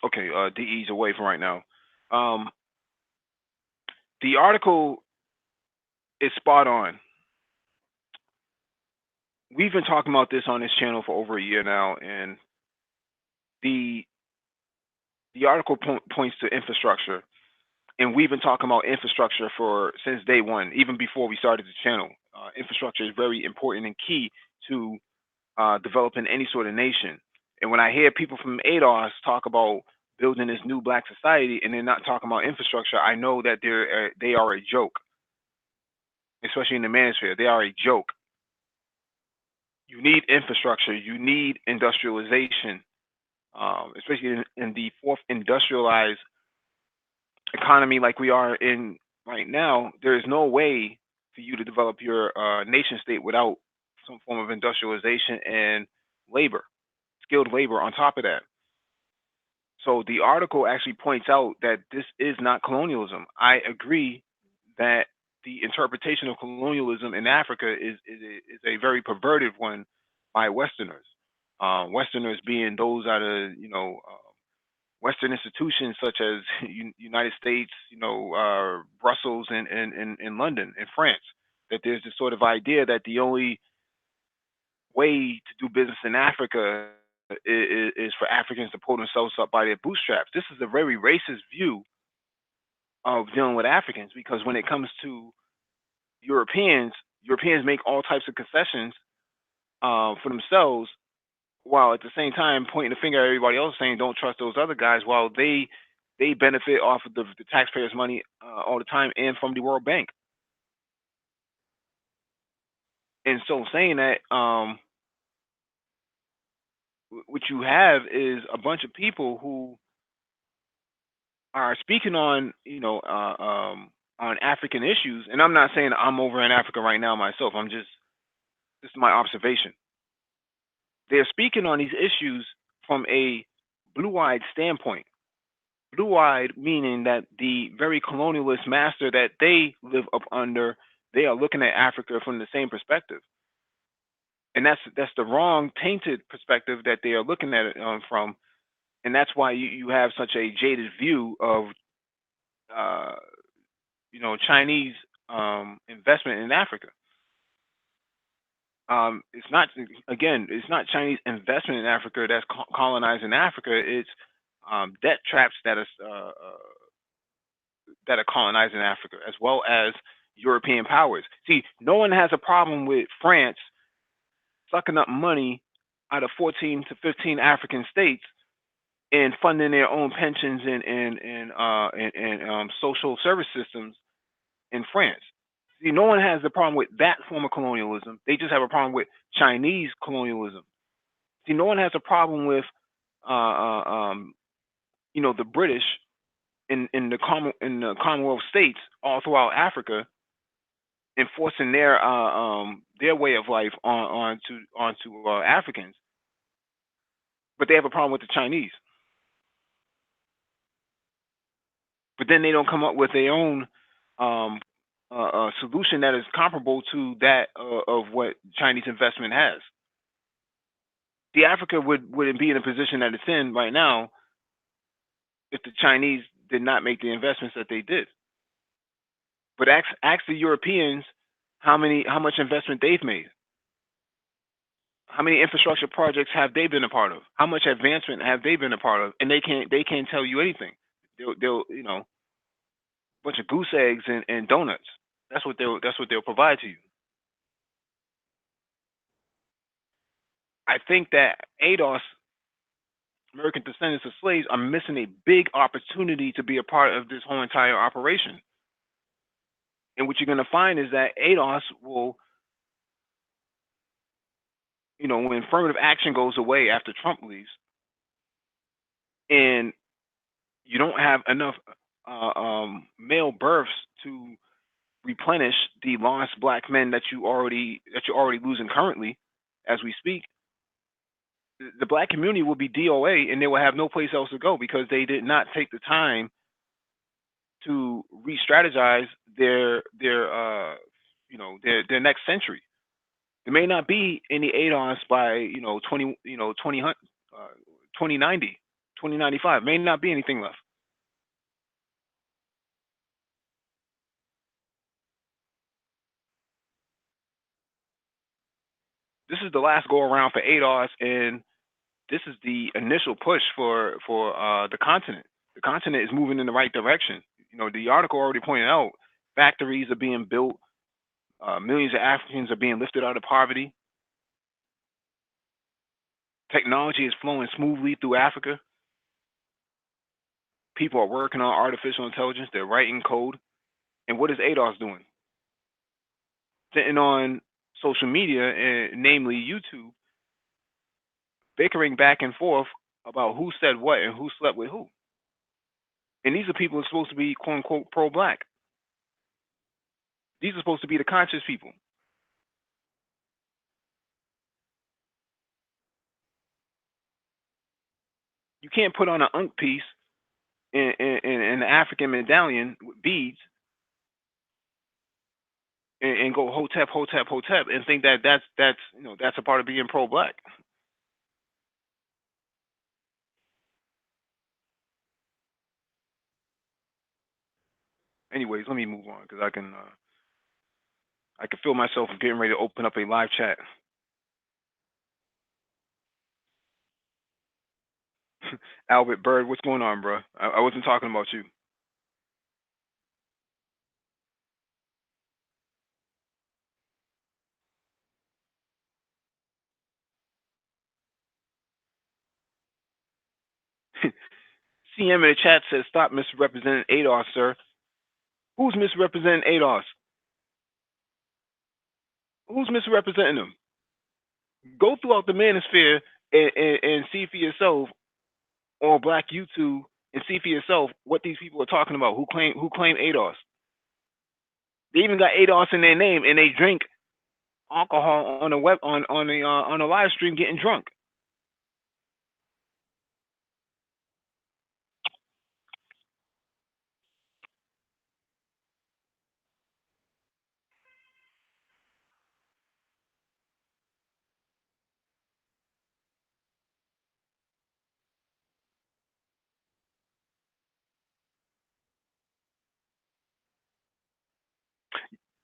Okay, DE's away from right now. Um the article is spot on. We've been talking about this on this channel for over a year now, and the the article points to infrastructure, and we've been talking about infrastructure for since day one, even before we started the channel. Infrastructure is very important and key to developing any sort of nation. And when I hear people from ADOS talk about building this new black society and they're not talking about infrastructure, I know that they are a joke, especially in the manosphere. They are a joke. You need infrastructure. You need industrialization, especially in the fourth industrialized economy like we are in right now. There is no way for you to develop your nation state without some form of industrialization and labor, skilled labor on top of that. So the article actually points out that this is not colonialism. I agree that the interpretation of colonialism in Africa is a very perverted one by Westerners. Westerners being those out of Western institutions such as United States, Brussels and London and France. That there's this sort of idea that the only way to do business in Africa is for Africans to pull themselves up by their bootstraps. This is a very racist view of dealing with Africans because when it comes to Europeans, Europeans make all types of concessions for themselves, while at the same time pointing the finger at everybody else, saying don't trust those other guys, while they benefit off of the taxpayers' money all the time and from the World Bank. And so saying that, what you have is a bunch of people who are speaking on on African issues, and I'm not saying I'm over in Africa right now myself. I'm just this is my observation. They're speaking on these issues from a blue-eyed standpoint. Blue-eyed meaning that the very colonialist master that they live up under, they are looking at Africa from the same perspective, and that's the wrong, tainted perspective that they are looking at it from, and that's why you have such a jaded view of uh, Chinese investment in Africa. It's not again, it's not Chinese investment in Africa that's colonizing Africa. It's debt traps that are colonizing Africa, as well as European powers. See, no one has a problem with France sucking up money out of 14 to 15 African states and funding their own pensions and social service systems in France. See, no one has a problem with that form of colonialism. They just have a problem with Chinese colonialism. See, no one has a problem with, uh, uh, um, the British in the Commonwealth states all throughout Africa enforcing their way of life onto Africans, but they have a problem with the Chinese. But then they don't come up with their own um, solution that is comparable to that of what Chinese investment has. The Africa wouldn't be in the position that it's in right now if the Chinese did not make the investments that they did. But ask the Europeans how much investment they've made. How many infrastructure projects have they been a part of? How much advancement have they been a part of? And they can't tell you anything. They'll bunch of goose eggs and donuts. That's what they'll provide to you. I think that ADOS, American descendants of slaves, are missing a big opportunity to be a part of this whole entire operation. And what you're going to find is that ADOS will, when affirmative action goes away after Trump leaves, and you don't have enough male births to replenish the lost black men that you're already losing currently, as we speak, the black community will be DOA, and they will have no place else to go because they did not take the time to re-strategize their next century. There may not be any ADOS by 2090, 2095. May not be anything left. This is the last go around for ADOS, and this is the initial push for the continent. The continent is moving in the right direction. The article already pointed out factories are being built, millions of Africans are being lifted out of poverty. Technology is flowing smoothly through Africa. People are working on artificial intelligence. They're writing code. And what is ADOS doing? Sitting on social media, and namely YouTube, bickering back and forth about who said what and who slept with who. And these are people who are supposed to be quote unquote pro black. These are supposed to be the conscious people. You can't put on an unk piece in an African medallion with beads and go hotep, hotep, hotep, and think that that's a part of being pro black. Anyways, let me move on because I can feel myself getting ready to open up a live chat. Albert Bird, what's going on, bro? I wasn't talking about you. CM in the chat says, "Stop misrepresenting ADOS, sir." Who's misrepresenting ADOS? Who's misrepresenting them? Go throughout the manosphere and see for yourself on Black YouTube and see for yourself what these people are talking about. Who claim ADOS? They even got ADOS in their name, and they drink alcohol on the web on a live stream, getting drunk.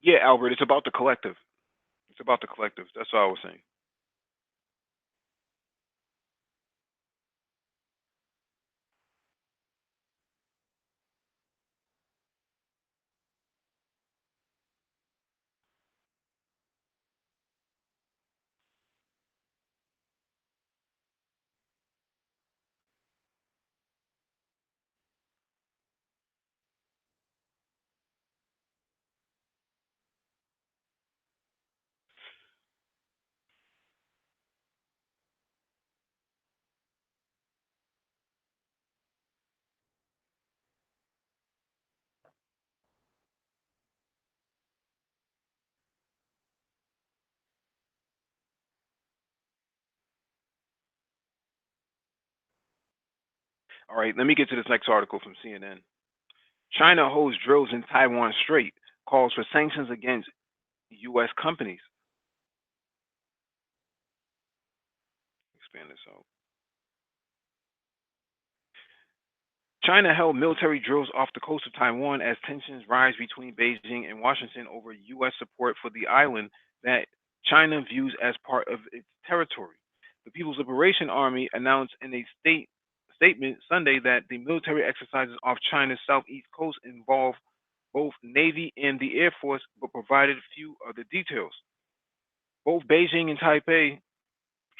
Yeah, Albert, it's about the collective. It's about the collective. That's what I was saying. All right, let me get to this next article from CNN. China holds drills in Taiwan Strait, calls for sanctions against U.S. companies. Expand this out. China held military drills off the coast of Taiwan as tensions rise between Beijing and Washington over U.S. support for the island that China views as part of its territory. The People's Liberation Army announced in a statement Sunday that the military exercises off China's southeast coast involve both Navy and the Air Force, but provided few other details. Both Beijing and Taipei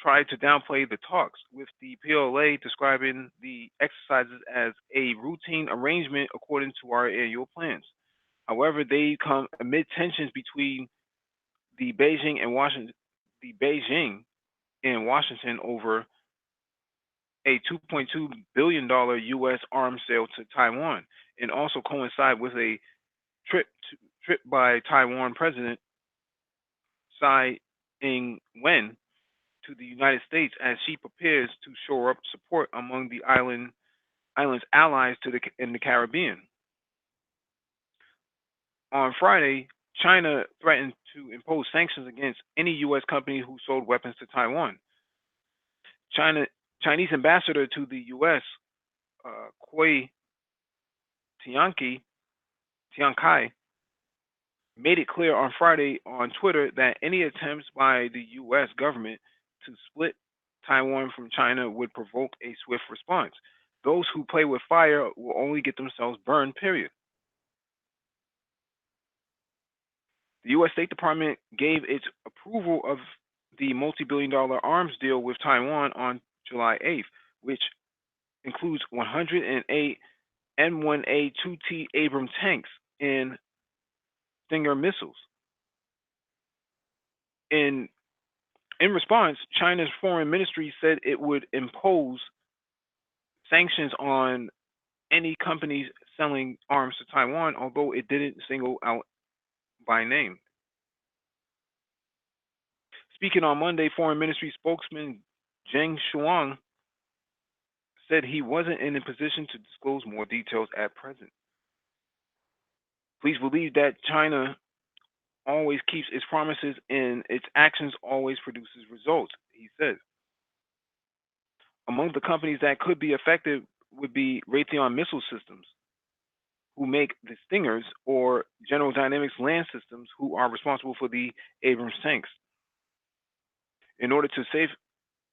tried to downplay the talks, with the PLA describing the exercises as a routine arrangement according to our annual plans. However, they come amid tensions between the Beijing and Washington, the Beijing and Washington over a $2.2 billion U.S. arms sale to Taiwan, and also coincide with a trip trip by Taiwan President Tsai Ing-wen to the United States as she prepares to shore up support among the island's allies in the Caribbean. On Friday, China threatened to impose sanctions against any U.S. company who sold weapons to Taiwan. China Chinese ambassador to the U.S. Kui Tianqi Tiankai made it clear on Friday on Twitter that any attempts by the U.S. government to split Taiwan from China would provoke a swift response. Those who play with fire will only get themselves burned, period. The U.S. State Department gave its approval of the multi-billion-dollar arms deal with Taiwan on July 8th, which includes 108 M1A2T Abrams tanks and Stinger missiles. In In response, China's foreign ministry said it would impose sanctions on any companies selling arms to Taiwan, although it didn't single out by name. Speaking on Monday, Foreign Ministry spokesman Zheng Shuang said he wasn't in a position to disclose more details at present. Please believe that China always keeps its promises and its actions always produces results, he said. Among the companies that could be affected would be Raytheon Missile Systems, who make the Stingers, or General Dynamics Land Systems, who are responsible for the Abrams tanks. In order to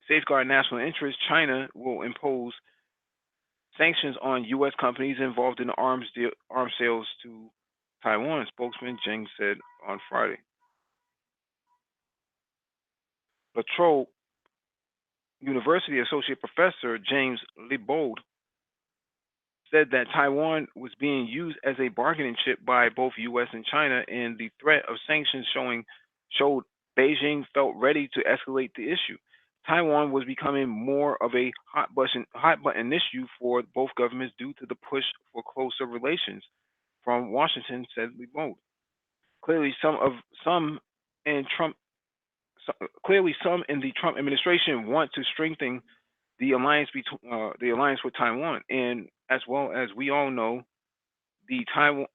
safeguard national interests, China will impose sanctions on U.S. companies involved in arms sales to Taiwan, spokesman Zheng said on Friday. Latrobe University Associate Professor James Liebold said that Taiwan was being used as a bargaining chip by both U.S. and China, and the threat of sanctions showed Beijing felt ready to escalate the issue. Taiwan was becoming more of a hot button issue for both governments due to the push for closer relations from Washington, said Liebold. Clearly, some in Trump clearly some in the Trump administration want to strengthen the alliance with Taiwan, and as well as we all know, the Taiwan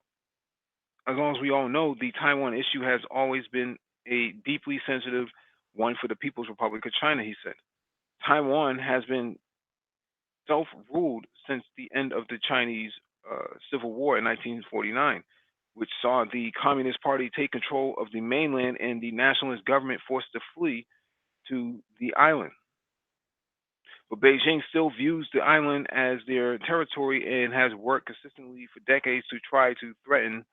as long as we all know, the Taiwan issue has always been a deeply sensitive one for the People's Republic of China, he said. Taiwan has been self-ruled since the end of the Chinese Civil War in 1949, which saw the Communist Party take control of the mainland and the nationalist government forced to flee to the island. But Beijing still views the island as their territory and has worked consistently for decades to try to threaten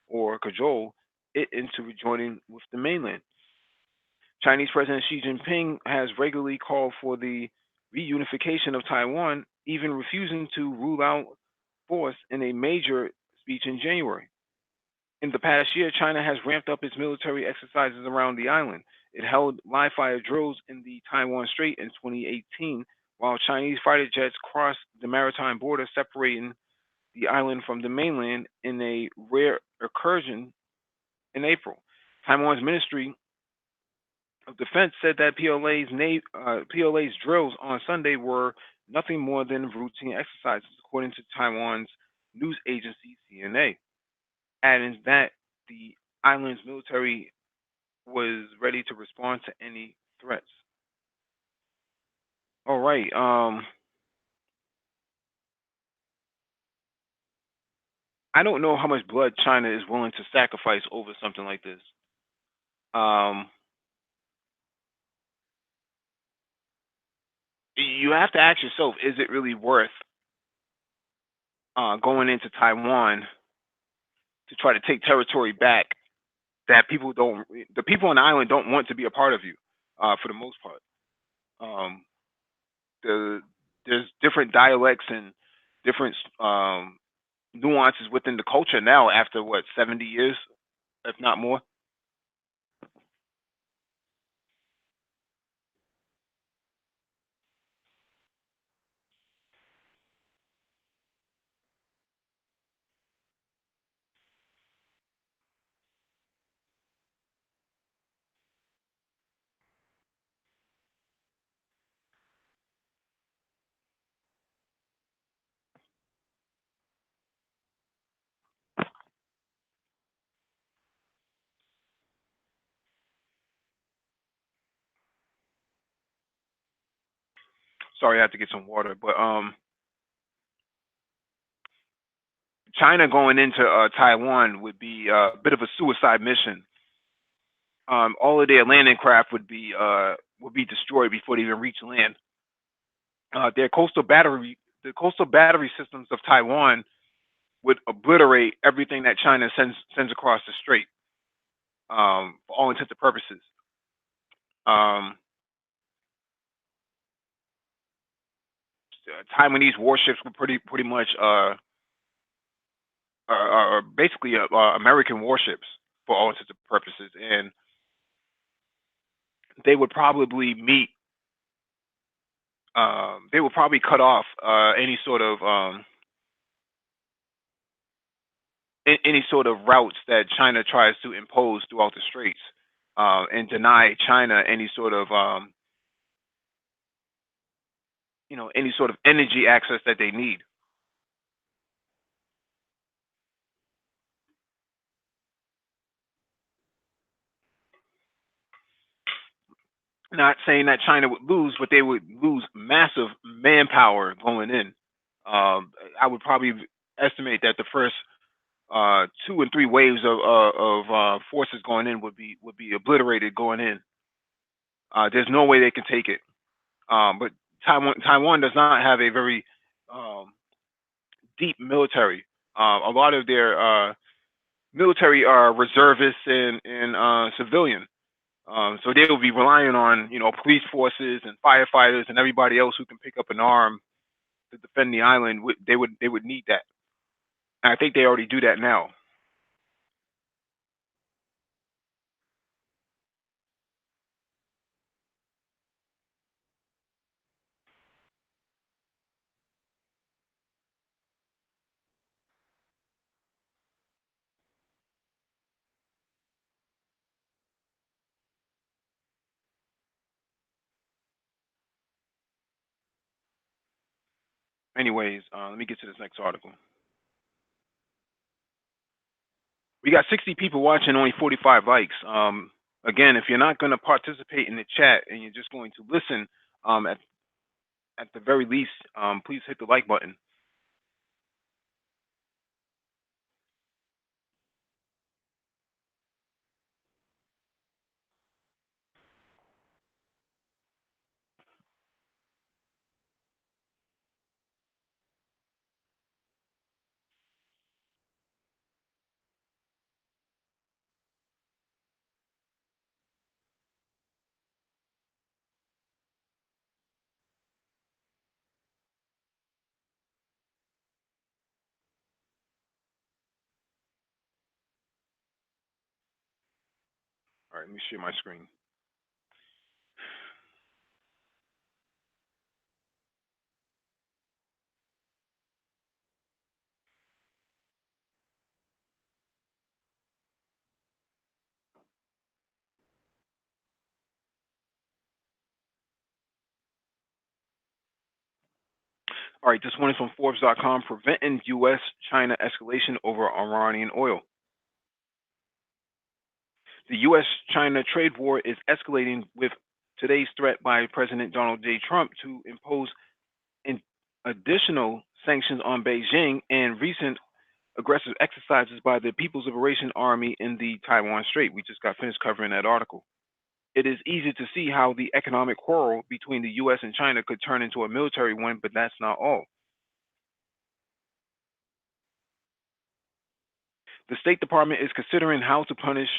or cajole it into rejoining with the mainland. Chinese President Xi Jinping has regularly called for the reunification of Taiwan, even refusing to rule out force in a major speech in January. In the past year, China has ramped up its military exercises around the island. It held live fire drills in the Taiwan Strait in 2018, while Chinese fighter jets crossed the maritime border separating the island from the mainland in a rare incursion in April. Taiwan's Ministry of Defense said that PLA's drills on Sunday were nothing more than routine exercises, according to Taiwan's news agency CNA, adding that the island's military was ready to respond to any threats. All right. I don't know how much blood China is willing to sacrifice over something like this. Um, you have to ask yourself, is it really worth going into Taiwan to try to take territory back that the people on the island don't want to be a part of you, for the most part. Um, the, there's different dialects and different nuances within the culture now after what 70 years, if not more. Sorry, I had to get some water, but China going into Taiwan would be a bit of a suicide mission. All of their landing craft would be destroyed before they even reach land. Their the coastal battery systems of Taiwan would obliterate everything that China sends across the strait, for all intents and purposes. Um, Taiwanese warships were pretty much are basically American warships for all intents and purposes, and they would probably meet. They would probably cut off any sort of routes that China tries to impose throughout the straits, and deny China any sort of energy access that they need. Not saying that China would lose, but they would lose massive manpower going in. I would probably estimate that the first 2 and 3 waves of forces going in would be obliterated going in. There's no way they can take it. But Taiwan does not have a very um, deep military. A lot of their military are reservists and civilian. So they will be relying on police forces and firefighters and everybody else who can pick up an arm to defend the island. They would need that. And I think they already do that now. Anyways, let me get to this next article. We got 60 people watching, only 45 likes. Again, if you're not going to participate in the chat and you're just going to listen, at the very least, please hit the like button. All right, let me share my screen. All right, this one is from Forbes.com, preventing U.S.-China escalation over Iranian oil. The U.S.-China trade war is escalating with today's threat by President Donald J. Trump to impose additional sanctions on Beijing and recent aggressive exercises by the People's Liberation Army in the Taiwan Strait. We just got finished covering that article. It is easy to see how the economic quarrel between the U.S. and China could turn into a military one, but that's not all. The State Department is considering how to punish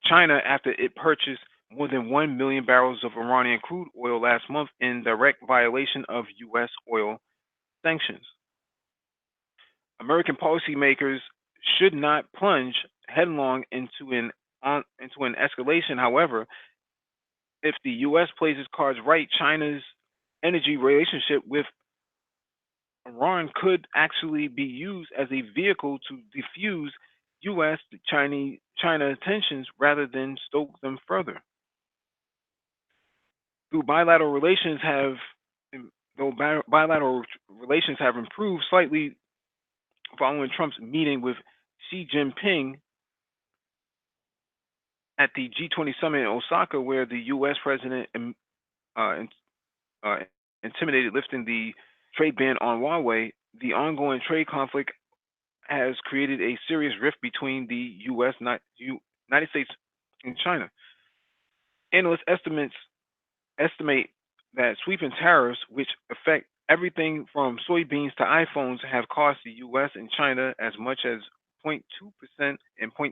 China after it purchased more than 1 million barrels of Iranian crude oil last month in direct violation of U.S. oil sanctions. American policymakers should not plunge headlong into an escalation. However, if the U.S. plays its cards right, China's energy relationship with Iran could actually be used as a vehicle to diffuse U.S. China tensions rather than stoke them further. Though bilateral relations have bilateral relations have improved slightly following Trump's meeting with Xi Jinping at the G20 summit in Osaka, where the U.S. president uh, uh, intimidated lifting the trade ban on Huawei, the ongoing trade conflict has created a serious rift between the U.S., United States, and China. Analyst estimate that sweeping tariffs, which affect everything from soybeans to iPhones, have cost the U.S. and China as much as 0.2% and 0.6%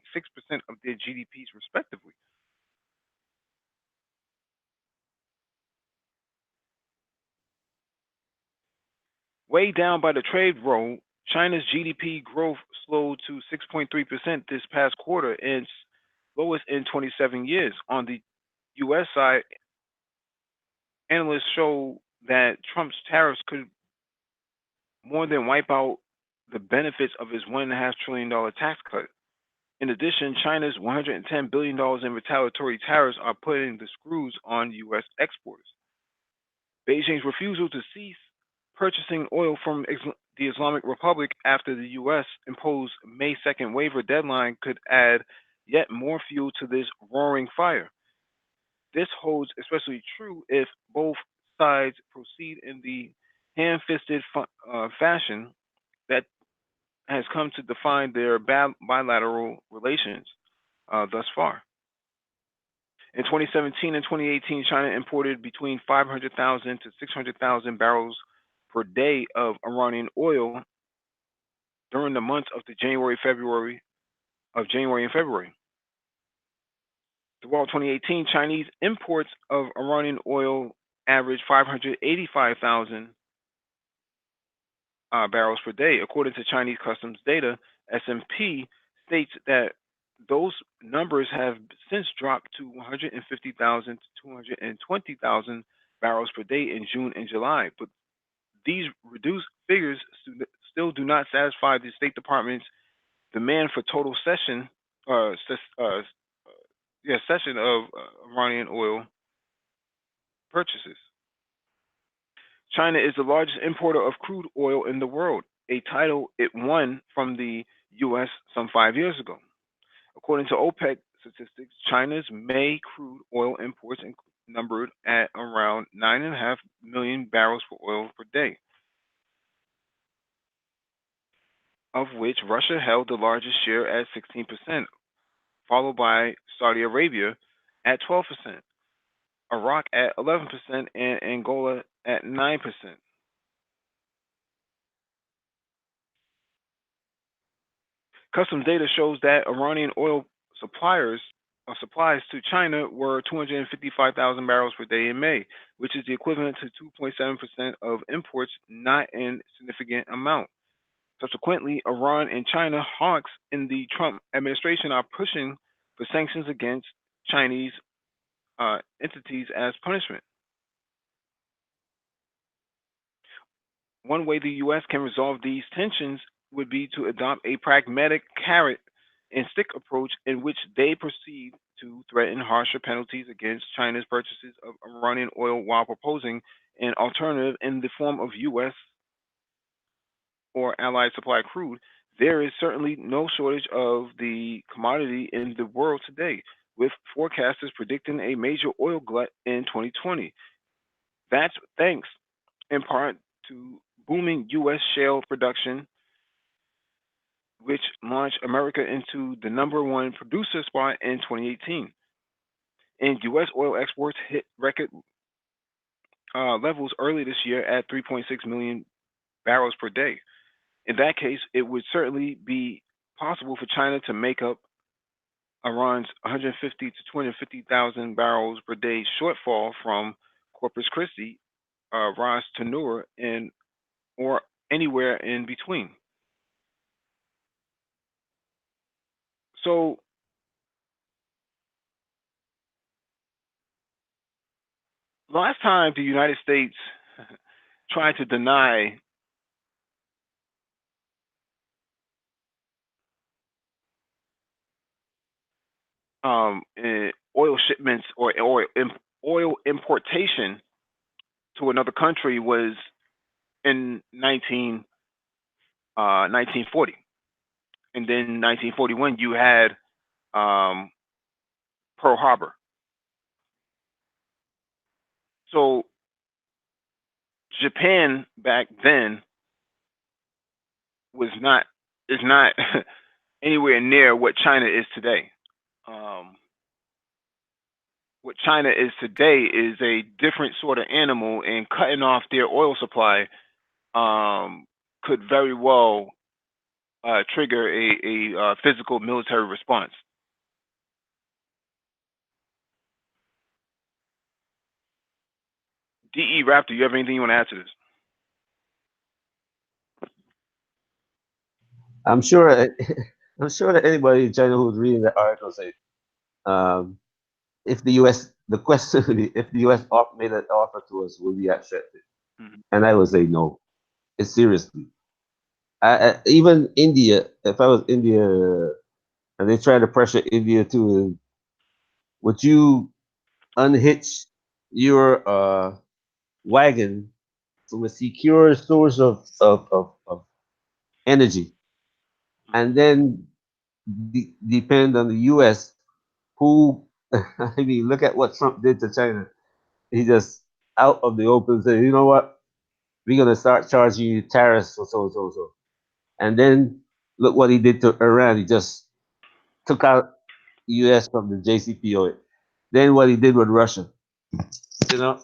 of their GDPs, respectively. Way down by the trade roll, China's GDP growth slowed to 6.3% this past quarter, its lowest in 27 years. On the U.S. side, analysts show that Trump's tariffs could more than wipe out the benefits of his $1.5 trillion tax cut. In addition, China's $110 billion in retaliatory tariffs are putting the screws on U.S. exporters. Beijing's refusal to cease purchasing oil from the Islamic Republic after the U.S. imposed May 2nd waiver deadline could add yet more fuel to this roaring fire. This holds especially true if both sides proceed in the ham fisted fashion that has come to define their bilateral relations thus far. In 2017 and 2018, China imported between 500,000 to 600,000 barrels per day of Iranian oil during the months of January and February. Throughout 2018, Chinese imports of Iranian oil averaged 585,000 barrels per day. According to Chinese customs data, S&P states that those numbers have since dropped to 150,000 to 220,000 barrels per day in June and July. But these reduced figures still do not satisfy the State Department's demand for total cession of Iranian oil purchases. China is the largest importer of crude oil in the world, a title it won from the U.S. some 5 years ago. According to OPEC statistics, China's May crude oil imports numbered at around 9.5 million barrels of oil per day, of which Russia held the largest share at 16%, followed by Saudi Arabia at 12%, Iraq at 11%, and Angola at 9%. Customs data shows that Iranian oil supplies to China were 255,000 barrels per day in May, which is the equivalent to 2.7% of imports, not a significant amount. Subsequently, Iran and China hawks in the Trump administration are pushing for sanctions against Chinese entities as punishment. One way the U.S. can resolve these tensions would be to adopt a pragmatic carrot and stick approach in which they proceed to threaten harsher penalties against China's purchases of Iranian oil while proposing an alternative in the form of U.S. or allied supply crude. There is certainly no shortage of the commodity in the world today, with forecasters predicting a major oil glut in 2020. That's thanks in part to booming U.S. shale production, which launched America into the number one producer spot in 2018. And U.S. oil exports hit record levels early this year at 3.6 million barrels per day. In that case, it would certainly be possible for China to make up Iran's 150 to 250,000 barrels per day shortfall from Corpus Christi, Ras Tanura, and or anywhere in between. So last time the United States tried to deny oil shipments or oil importation to another country was in 1940, and then 1941 you had um, Pearl Harbor. So Japan back then was not is not anywhere near what China is today. Um, what China is today is a different sort of animal, and cutting off their oil supply could very well trigger a physical military response. DE Raptor, you have anything you want to add to this? I'm sure. I'm sure that anybody in China who's reading that article say, um, if the U.S. the question would be, if the U.S. made an offer to us, will we accept it? Mm-hmm. And I would say no. It's seriously. Even India, if I was India and they try to pressure India to, would you unhitch your wagon from a secure source of energy and then depend on the US, who, I mean, look at what Trump did to China. He just out of the open said, you know what, we're going to start charging you tariffs for so, so, so. And then look what he did to Iran. He just took out US from the JCPOA. Then what he did with Russia. You know,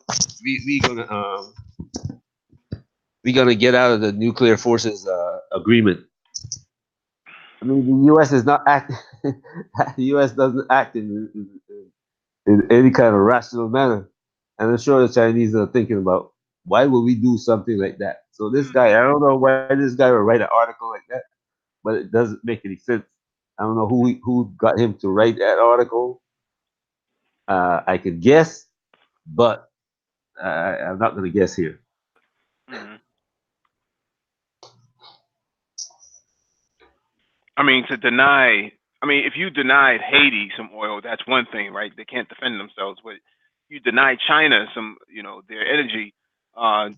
we gonna get out of the nuclear forces agreement. I mean, the U.S. is not act. The U.S. doesn't act in any kind of rational manner, and I'm sure the Chinese are thinking about why would we do something like that. So this guy, I don't know why this guy would write an article like that, but it doesn't make any sense. I don't know who got him to write that article. I could guess, but I'm not gonna guess here. Mm-hmm. I mean, to deny, I mean, if you denied Haiti some oil, that's one thing, right? They can't defend themselves. But you deny China some, their energy, uh,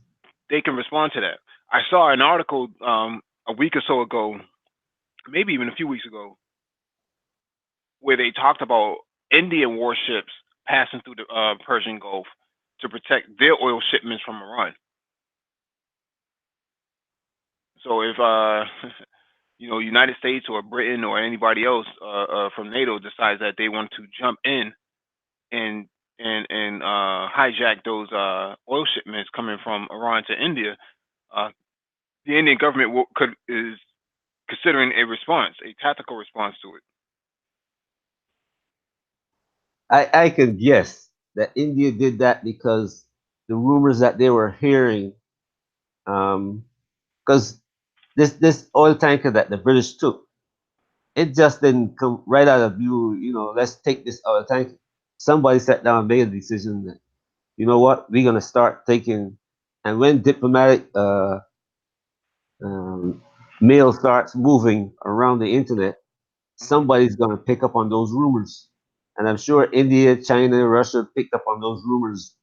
they can respond to that. I saw an article a week or so ago, maybe even a few weeks ago, where they talked about Indian warships passing through the Persian Gulf to protect their oil shipments from Iran. So if United States or Britain or anybody else from NATO decides that they want to jump in and hijack those oil shipments coming from Iran to India, uh, the Indian government is considering a response, a tactical response to it. I could guess that India did that because the rumors that they were hearing, because this oil tanker that the British took, it just didn't come right out of you. You know, let's take this oil tanker. Somebody sat down and made a decision that, you know what, we're gonna start taking, and when diplomatic um, mail starts moving around the internet, Hmm. somebody's gonna pick up on those rumors, and I'm sure India, China, Russia picked up on those rumors,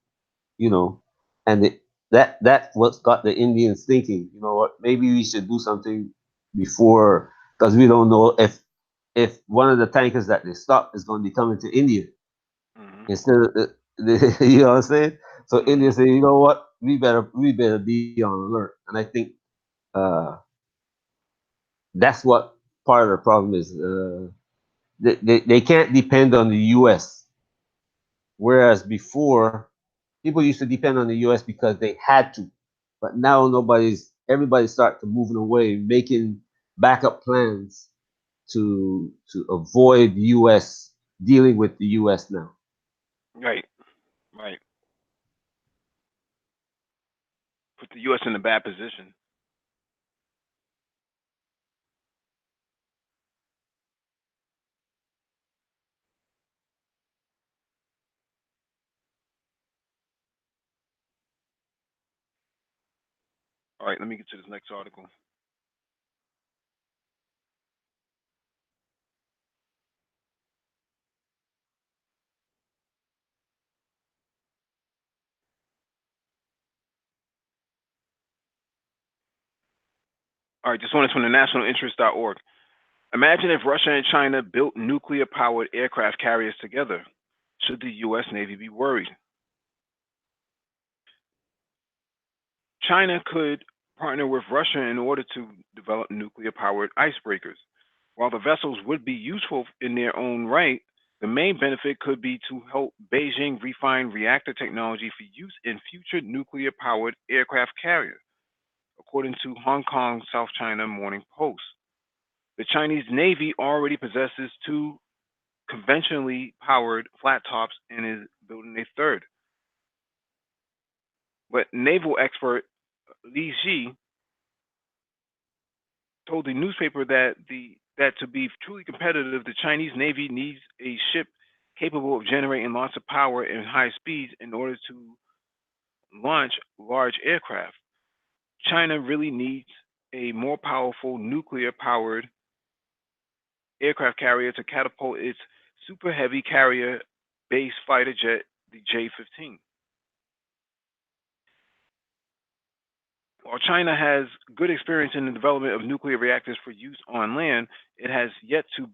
you know, and that what's got the Indians thinking, you know what, maybe we should do something before, because we don't know if one of the tankers that they stop is going to be coming to India Hmm. instead of you know what I'm saying. So Hmm. India say, you know what, we better be on alert, and I think uh, that's what. part of the problem is they can't depend on the U.S. Whereas before, people used to depend on the U.S. because they had to, but now everybody's starting to moving away, making backup plans to avoid the U.S. dealing with the U.S. now. Right, right. Put the U.S. in a bad position. All right, let me get to this next article. All right, this one is from the nationalinterest.org. Imagine if Russia and China built nuclear powered aircraft carriers together. Should the U.S. Navy be worried? China could partner with Russia in order to develop nuclear powered icebreakers. While the vessels would be useful in their own right, the main benefit could be to help Beijing refine reactor technology for use in future nuclear powered aircraft carriers, according to Hong Kong South China Morning Post. The Chinese Navy already possesses two conventionally powered flat tops and is building a third. But naval expert Li Xi told the newspaper that to be truly competitive, the Chinese Navy needs a ship capable of generating lots of power and high speeds in order to launch large aircraft. China really needs a more powerful nuclear powered aircraft carrier to catapult its super heavy carrier based fighter jet, the J 15. While China has good experience in the development of nuclear reactors for use on land, it has yet to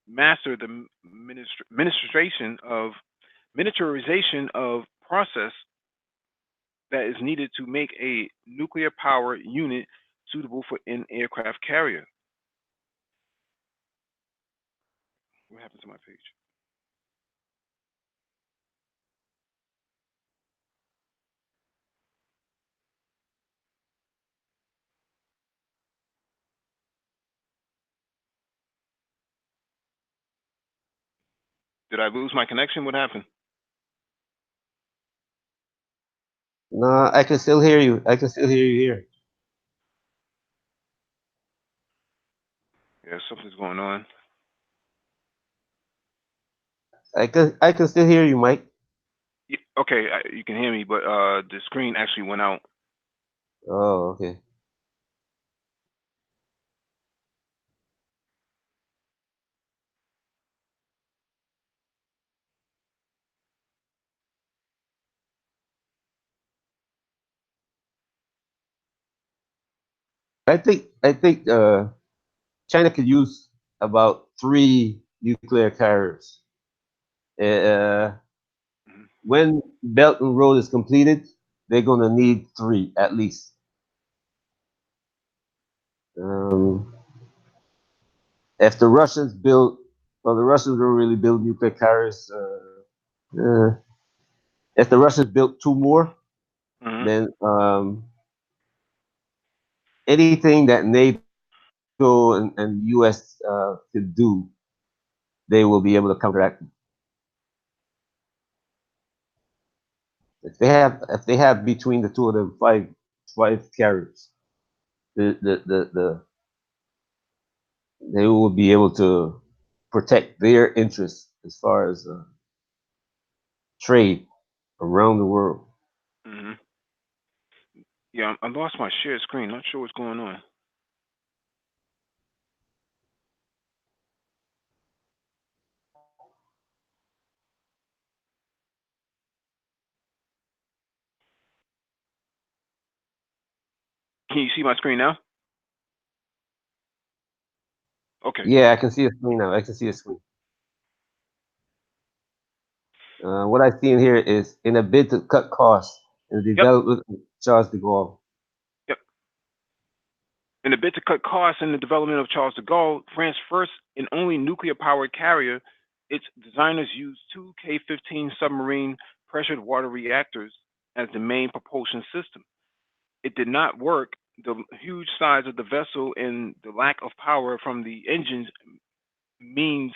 master the miniaturization of process that is needed to make a nuclear power unit suitable for an aircraft carrier. What happened to my page? Did I lose my connection? What happened? No, I can still hear you. I can still hear you here. Yeah, something's going on. I can still hear you, Mike. Yeah, okay, you can hear me, but the screen actually went out. Oh, okay. I think China could use about three nuclear carriers. Uh, Mhm. when Belt and Road is completed, they're gonna need three at least. Um, if the Russians build, well, the Russians don't really build nuclear carriers. If the Russians built two more, Mhm. then anything that NATO and US could do, they will be able to counteract. If they have between the two of them five carriers, the they will be able to protect their interests as far as trade around the world. Mhm. Yeah, I lost my shared screen. Not sure what's going on. Can you see my screen now? Okay. Yeah, I can see a screen now. I can see a screen. What I see in here is in a bid to cut costs in the Yep. development of Charles de Gaulle. Yep. In a bid to cut costs in the development of Charles de Gaulle, France's first and only nuclear-powered carrier, its designers used two K-15 submarine pressured water reactors as the main propulsion system. It did not work. The huge size of the vessel and the lack of power from the engines means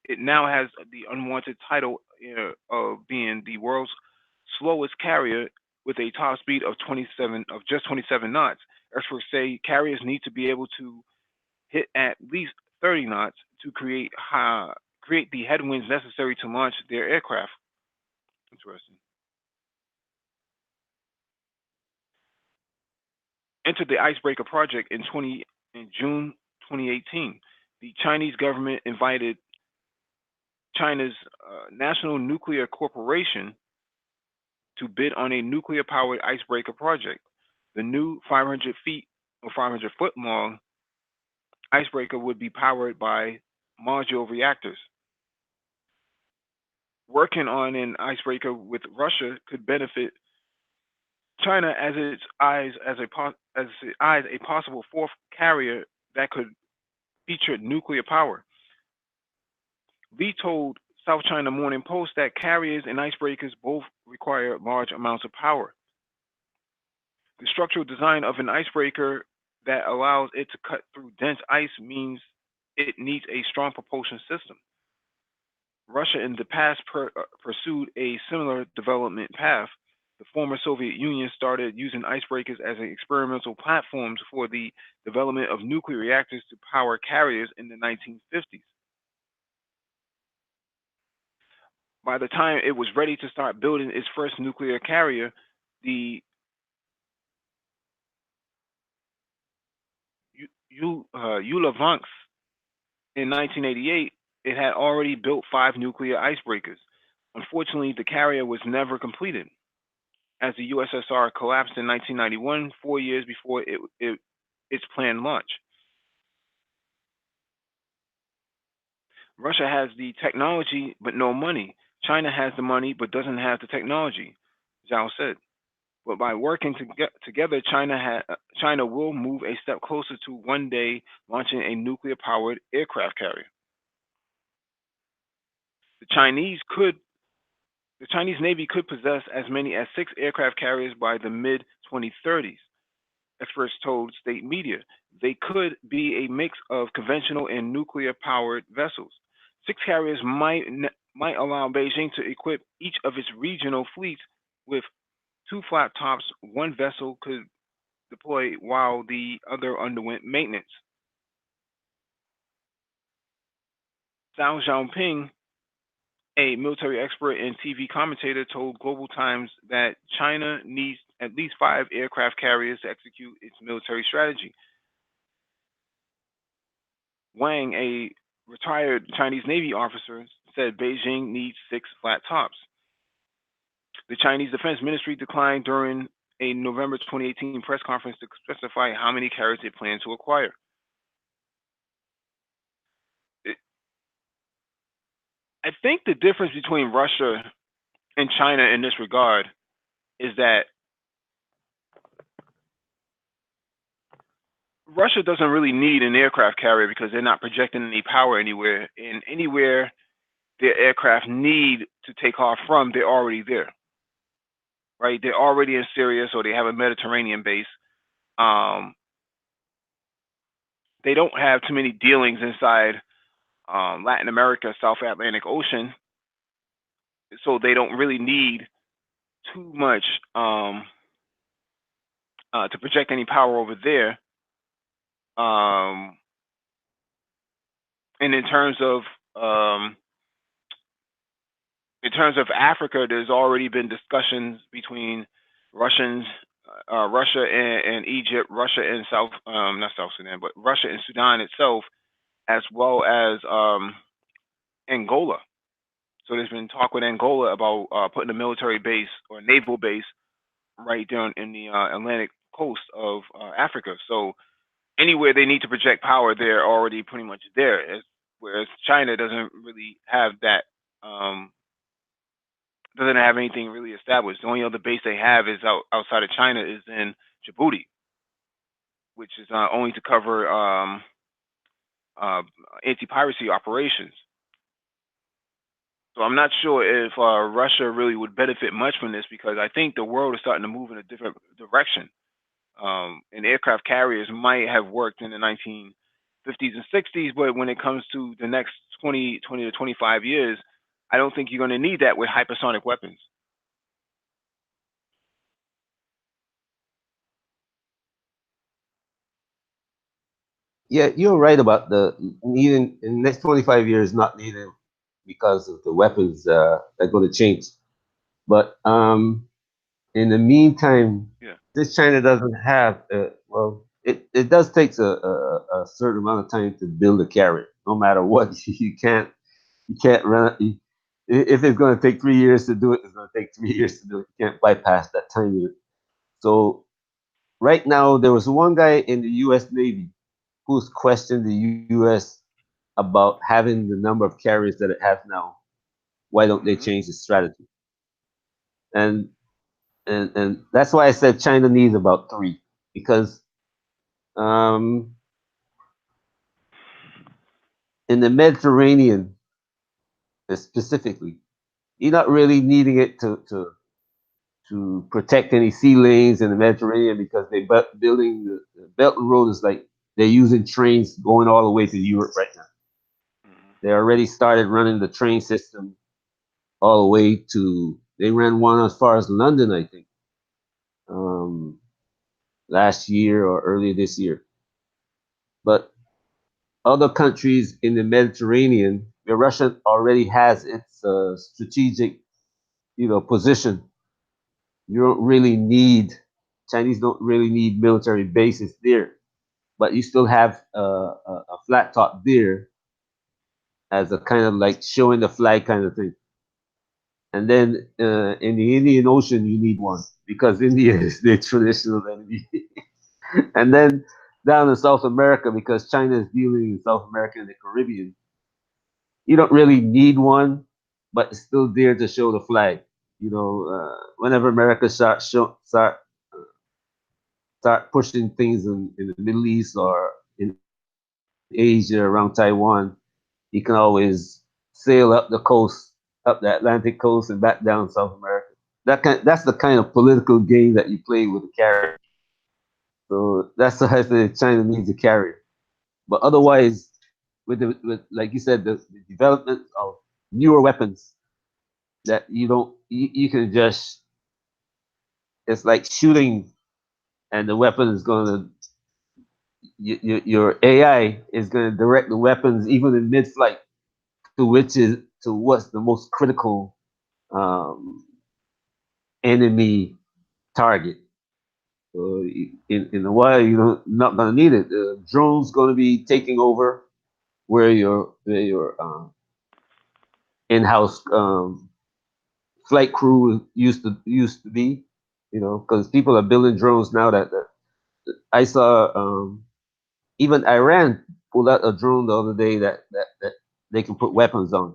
it now has the unwanted title of being the world's slowest carrier with a top speed of just 27 knots. Experts say carriers need to be able to hit at least 30 knots to create the headwinds necessary to launch their aircraft. Interesting. Entered the icebreaker project in June 2018. The Chinese government invited China's National Nuclear Corporation to bid on a nuclear-powered icebreaker project. The new 500 feet or 500-foot long icebreaker would be powered by modular reactors. Working on an icebreaker with Russia could benefit China as it eyes a possible fourth carrier that could feature nuclear power. Lee told South China Morning Post that carriers and icebreakers both require large amounts of power. The structural design of an icebreaker that allows it to cut through dense ice means it needs a strong propulsion system. Russia in the past pursued a similar development path. The former Soviet Union started using icebreakers as experimental platforms for the development of nuclear reactors to power carriers in the 1950s. By the time it was ready to start building its first nuclear carrier, the Yulavonks in 1988, it had already built 5 nuclear icebreakers. Unfortunately, the carrier was never completed, as the USSR collapsed in 1991, 4 years before its planned launch. Russia has the technology but no money. China has the money but doesn't have the technology, Zhao said. But by working together, China will move a step closer to one day launching a nuclear-powered aircraft carrier. The Chinese Navy could possess as many as 6 aircraft carriers by the mid-2030s, experts told state media. They could be a mix of conventional and nuclear-powered vessels. 6 carriers might allow Beijing to equip each of its regional fleets with 2 flat tops. One vessel could deploy while the other underwent maintenance. Zhao Xiaoping, a military expert and TV commentator, told Global Times that China needs at least 5 aircraft carriers to execute its military strategy. Wang, a retired Chinese Navy officer, said Beijing needs 6 flat tops. The Chinese Defense Ministry declined during a November 2018 press conference to specify how many carriers it planned to acquire. I think the difference between Russia and China in this regard is that Russia doesn't really need an aircraft carrier because they're not projecting any power anywhere. And anywhere their aircraft need to take off from, they're already there. Right? They're already in Syria, so they have a Mediterranean base. They don't have too many dealings inside Latin America, South Atlantic Ocean, so they don't really need too much to project any power over there. And in terms of Africa, there's already been discussions between Russia and Egypt, Russia and not South Sudan, but Russia and Sudan itself, as well as Angola. So there's been talk with Angola about putting a military base or naval base right down in the Atlantic coast of Africa. So anywhere they need to project power, they're already pretty much there. Whereas China doesn't really have that, doesn't have anything really established. The only other base they have is outside of China is in Djibouti. which is only to cover uh, anti-piracy operations. So I'm not sure if Russia really would benefit much from this because I think the world is starting to move in a different direction. And aircraft carriers might have worked in the 1950s and 60s, but when it comes to the next 20 to 25 years, I don't think you're going to need that with hypersonic weapons. Yeah, you're right about the needing in the next 25 years not needed because of the weapons that are going to change. But in the meantime, Yeah. this China doesn't have well, it does take a certain amount of time to build a carrier. No matter what, you can't run. If it's going to take 3 years to do it, it's going to take 3 years to do it. You can't bypass that time limit. So right now, there was one guy in the U.S. Navy who's questioned the U.S. about having the number of carriers that it has now. Why don't they Hmm. change the strategy? And and that's why I said China needs about three because um, in the Mediterranean specifically, you're not really needing it to protect any sea lanes in the Mediterranean because they building the Belt and Road is like they're using trains going all the way to Europe right now. Hmm. They already started running the train system all the way to. They ran one as far as London, I think, um, last year or earlier this year. But other countries in the Mediterranean, where Russia already has its strategic, position, you don't really need Chinese don't really need military bases there, but you still have a flat top there as a kind of like showing the flag kind of thing. And then in the Indian Ocean, you need one because India is the traditional enemy. And then down in South America, because China is dealing in South America and the Caribbean, you don't really need one, but it's still there to show the flag. Whenever America start pushing things in the Middle East or in Asia around Taiwan, you can always sail up the coast, up the Atlantic coast, and back down South America. That's the kind of political game that you play with a carrier. So that's why I say China needs a carrier. But otherwise, with like you said, the development of newer weapons that you can just it's like shooting, and the weapon is going to your AI is going to direct the weapons even in mid-flight to what's the most critical um, enemy target. So in a while, you're not going to need it. The drone's going to be taking over where your in-house flight crew used to be. Because people are building drones now that I saw. Even Iran pulled out a drone the other day that they can put weapons on,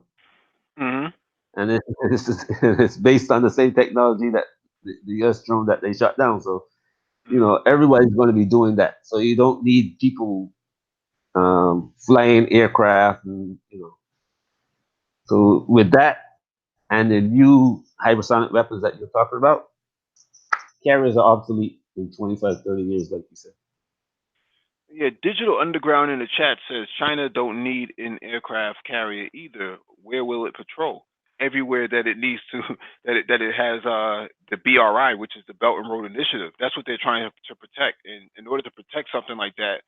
Hmm. and it's based on the same technology that the U.S. drone that they shot down. So Hmm. everybody's going to be doing that. So you don't need people flying aircraft, and so with that and the new hypersonic weapons that you're talking about, carriers are obsolete in 25, 30 years, like you said. Yeah, Digital Underground in the chat says China don't need an aircraft carrier either. Where will it patrol? Everywhere that it needs to, that it has the BRI, which is the Belt and Road Initiative. That's what they're trying to protect. And in order to protect something like that,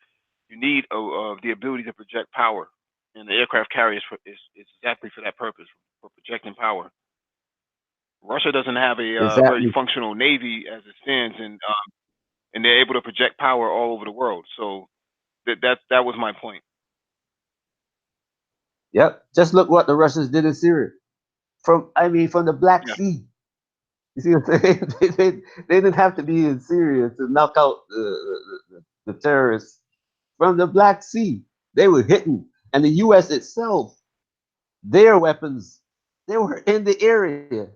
you need the ability to project power. And the aircraft carrier is exactly for that purpose, for projecting power. Russia doesn't have a very Exactly. functional navy as it stands, and they're able to project power all over the world. So that was my point. Yep. Just look what the Russians did in Syria. From the Black Yeah. Sea. You see what I'm saying? They didn't have to be in Syria to knock out the terrorists from the Black Sea. They were hitting, and the U.S. itself, their weapons, they were in the area,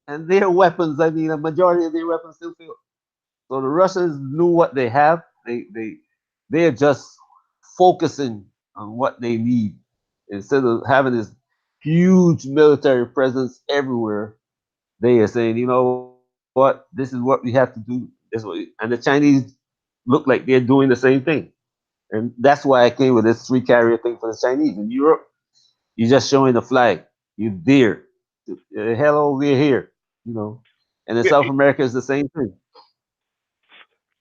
and their weapons. A majority of their weapons still failed. So the Russians knew what they have. They They're just focusing on what they need instead of having this huge military presence everywhere. They are saying, you know what, this is what we have to do. And the Chinese look like they're doing the same thing. And that's why I came with this three carrier thing for the Chinese. In Europe, you're just showing the flag. You're there. Hello, we're here. You know. And in Yeah, South America, it's the same thing.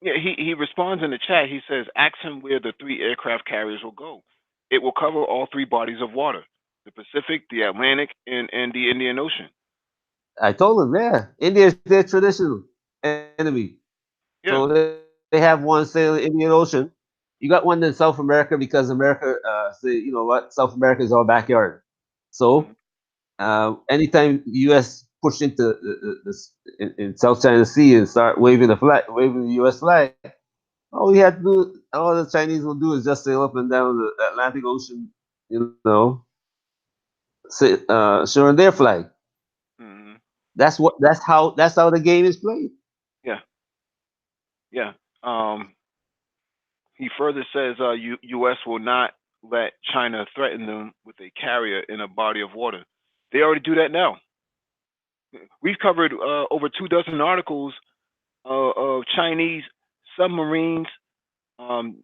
yeah. He responds in the chat. He says, "Ask him where the three aircraft carriers will go. It will cover all three bodies of water: the Pacific, the Atlantic, and the Indian Ocean." I told them, yeah, India is their traditional enemy. So they Yeah. have one sailing in the Indian Ocean. You got one in South America because America say, you know what, South America is our backyard. So Hmm. anytime U.S. push into in South China Sea and start waving the flag, waving the U.S. flag, all we have to do, all the Chinese will do is just sail up and down the Atlantic Ocean, you know, showing their flag. Hmm. That's how the game is played. Yeah. Yeah. Um, he further says, U.S. will not let China threaten them with a carrier in a body of water. They already do that now. We've covered over 2 dozen articles of Chinese submarines, um,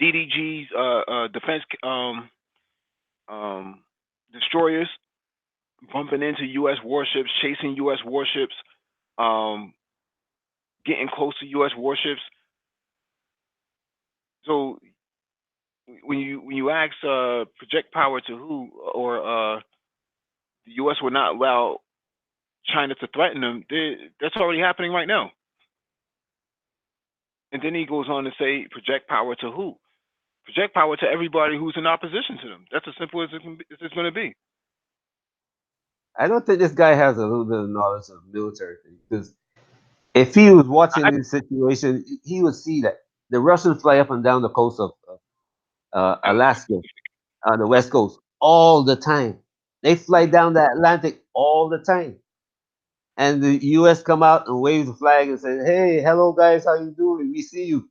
DDGs, defense um, destroyers bumping into U.S. warships, chasing U.S. warships, um, getting close to U.S. warships. So when you ask project power to who, or the U.S. would not allow China to threaten them, that's already happening right now. And then he goes on to say, project power to who? Project power to everybody who's in opposition to them. That's as simple as it's going to be. I don't think this guy has a little bit of knowledge of military things because if he was watching I, this situation, he would see that the Russians fly up and down the coast of I, Alaska on the west coast all the time. They fly mm-hmm, down the Atlantic all the time, and the U.S. come out and wave the flag and say, "Hey, hello guys, how you doing? We see you."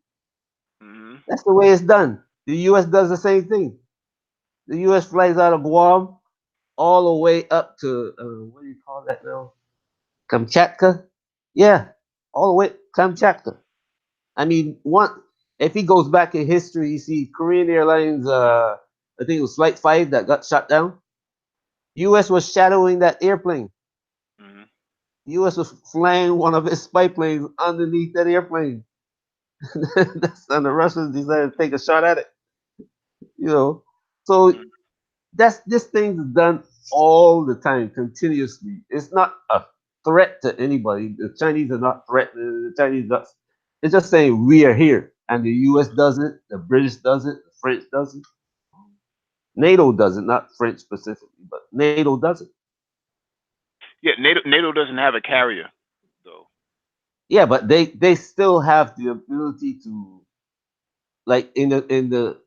mm-hmm, That's the way it's done. The U.S. does the same thing. The U.S. flies out of Guam all the way up to what do you call that now? Kamchatka. Yeah, all the way Kamchatka. I mean, one if he goes back in history, you see Korean Airlines. I think it was Flight 5 that got shut down. U.S. was shadowing that airplane. mm-hmm. U.S. was flying one of its spy planes underneath that airplane. And the Russians decided to take a shot at it. You know, so Mm-hmm. that's this thing is done all the time, continuously. It's not a threat to anybody. The Chinese are not threatening. The Chinese not. It's just saying we are here, and the U.S. does it, the British does it, the French does it, NATO does it, not French specifically, but NATO does it. Yeah, NATO doesn't have a carrier though. Yeah, but they still have the ability to, like in the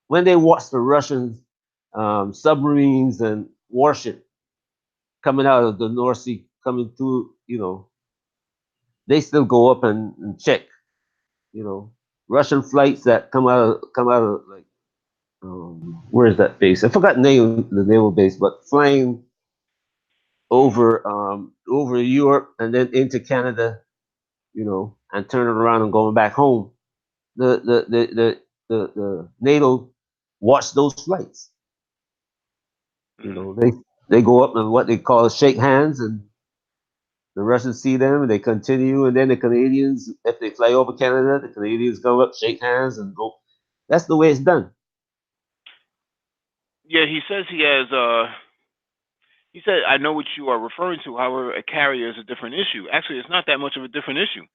when they watch the Russians submarines and warship coming out of the North Sea, coming through, they still go up and check, you know, Russian flights that come out of like where is that base? I forgot the naval base, but flying Mm-hmm. over Europe and then into Canada, and turning around and going back home. The NATO watch those flights. Mm-hmm. They go up and what they call shake hands, and the Russians see them and they continue, and then the Canadians, if they fly over Canada, the Canadians go up, shake hands, and go. That's the way it's done. Yeah, he says he has. He said, "I know what you are referring to. However, a carrier is a different issue. Actually, it's not that much of a different issue.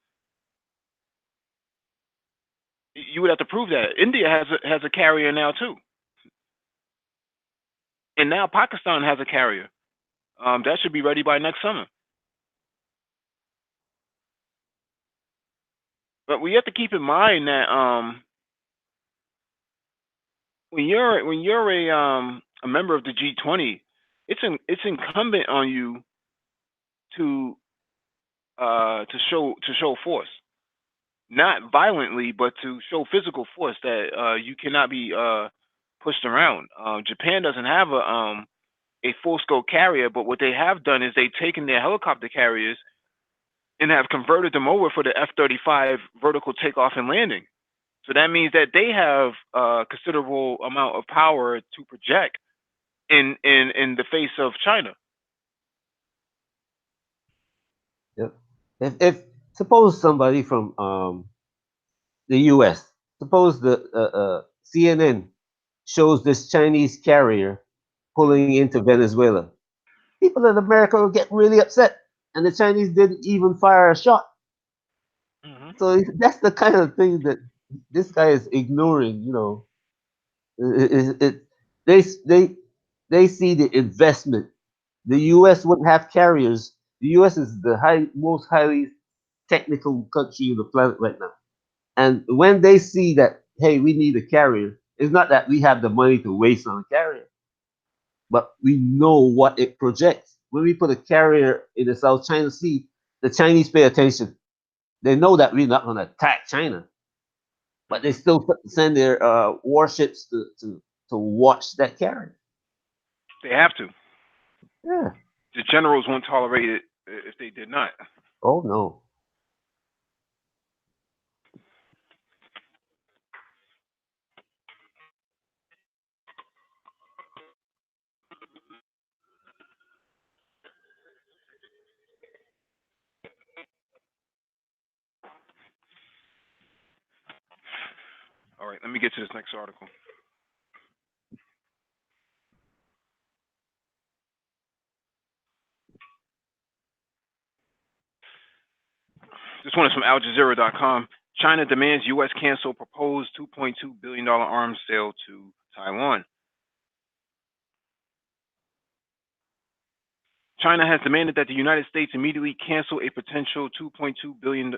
You would have to prove that. India has a carrier now too, and now Pakistan has a carrier. That should be ready by next summer. But we have to keep in mind that when you're a member of the G20, it's incumbent on you to show force. not violently, but to show physical force that you cannot be pushed around. Japan doesn't have a full scope carrier, but what they have done is they've taken their helicopter carriers and have converted them over for the F-35 vertical takeoff and landing. So that means that they have a considerable amount of power to project in the face of China. Yep. If suppose somebody from the U.S. suppose the CNN shows this Chinese carrier pulling into Venezuela, people in America will get really upset, and the Chinese didn't even fire a shot. Hmm. So that's the kind of thing that this guy is ignoring. It they they they see the investment. The U.S. wouldn't have carriers. The U.S. is the most highly technical country on the planet right now. And when they see that, hey, we need a carrier, it's not that we have the money to waste on a carrier, but we know what it projects. When we put a carrier in the South China Sea, the Chinese pay attention. They know that we're not going to attack China, but they Hmm. still send their warships to watch that carrier. They have to. Yeah. The generals won't tolerate it if they did not. Oh no. All right, let me get to this next article. This one is from AlJazeera.com. China demands U.S. cancel proposed $2.2 billion arms sale to Taiwan. China has demanded that the United States immediately cancel a potential $2.2 billion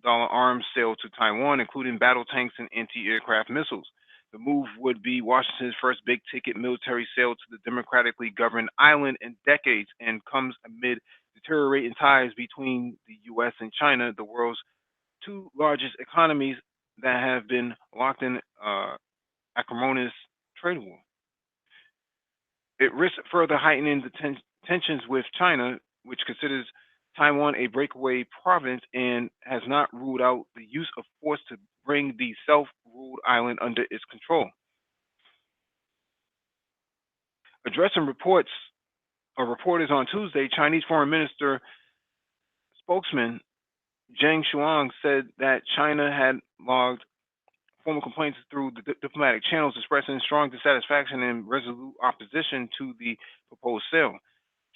arms sale to Taiwan, including battle tanks and anti aircraft missiles. The move would be Washington's first big ticket military sale to the democratically governed island in decades and comes amid deteriorating ties between the U.S. and China, the world's two largest economies that have been locked in acrimonious trade war. It risks further heightening the tensions with China, which considers Taiwan a breakaway province and has not ruled out the use of force to bring the self ruled island under its control. Addressing reporters on Tuesday, Chinese Foreign Minister spokesman Zheng Shuang said that China had logged formal complaints through the diplomatic channels expressing strong dissatisfaction and resolute opposition to the proposed sale.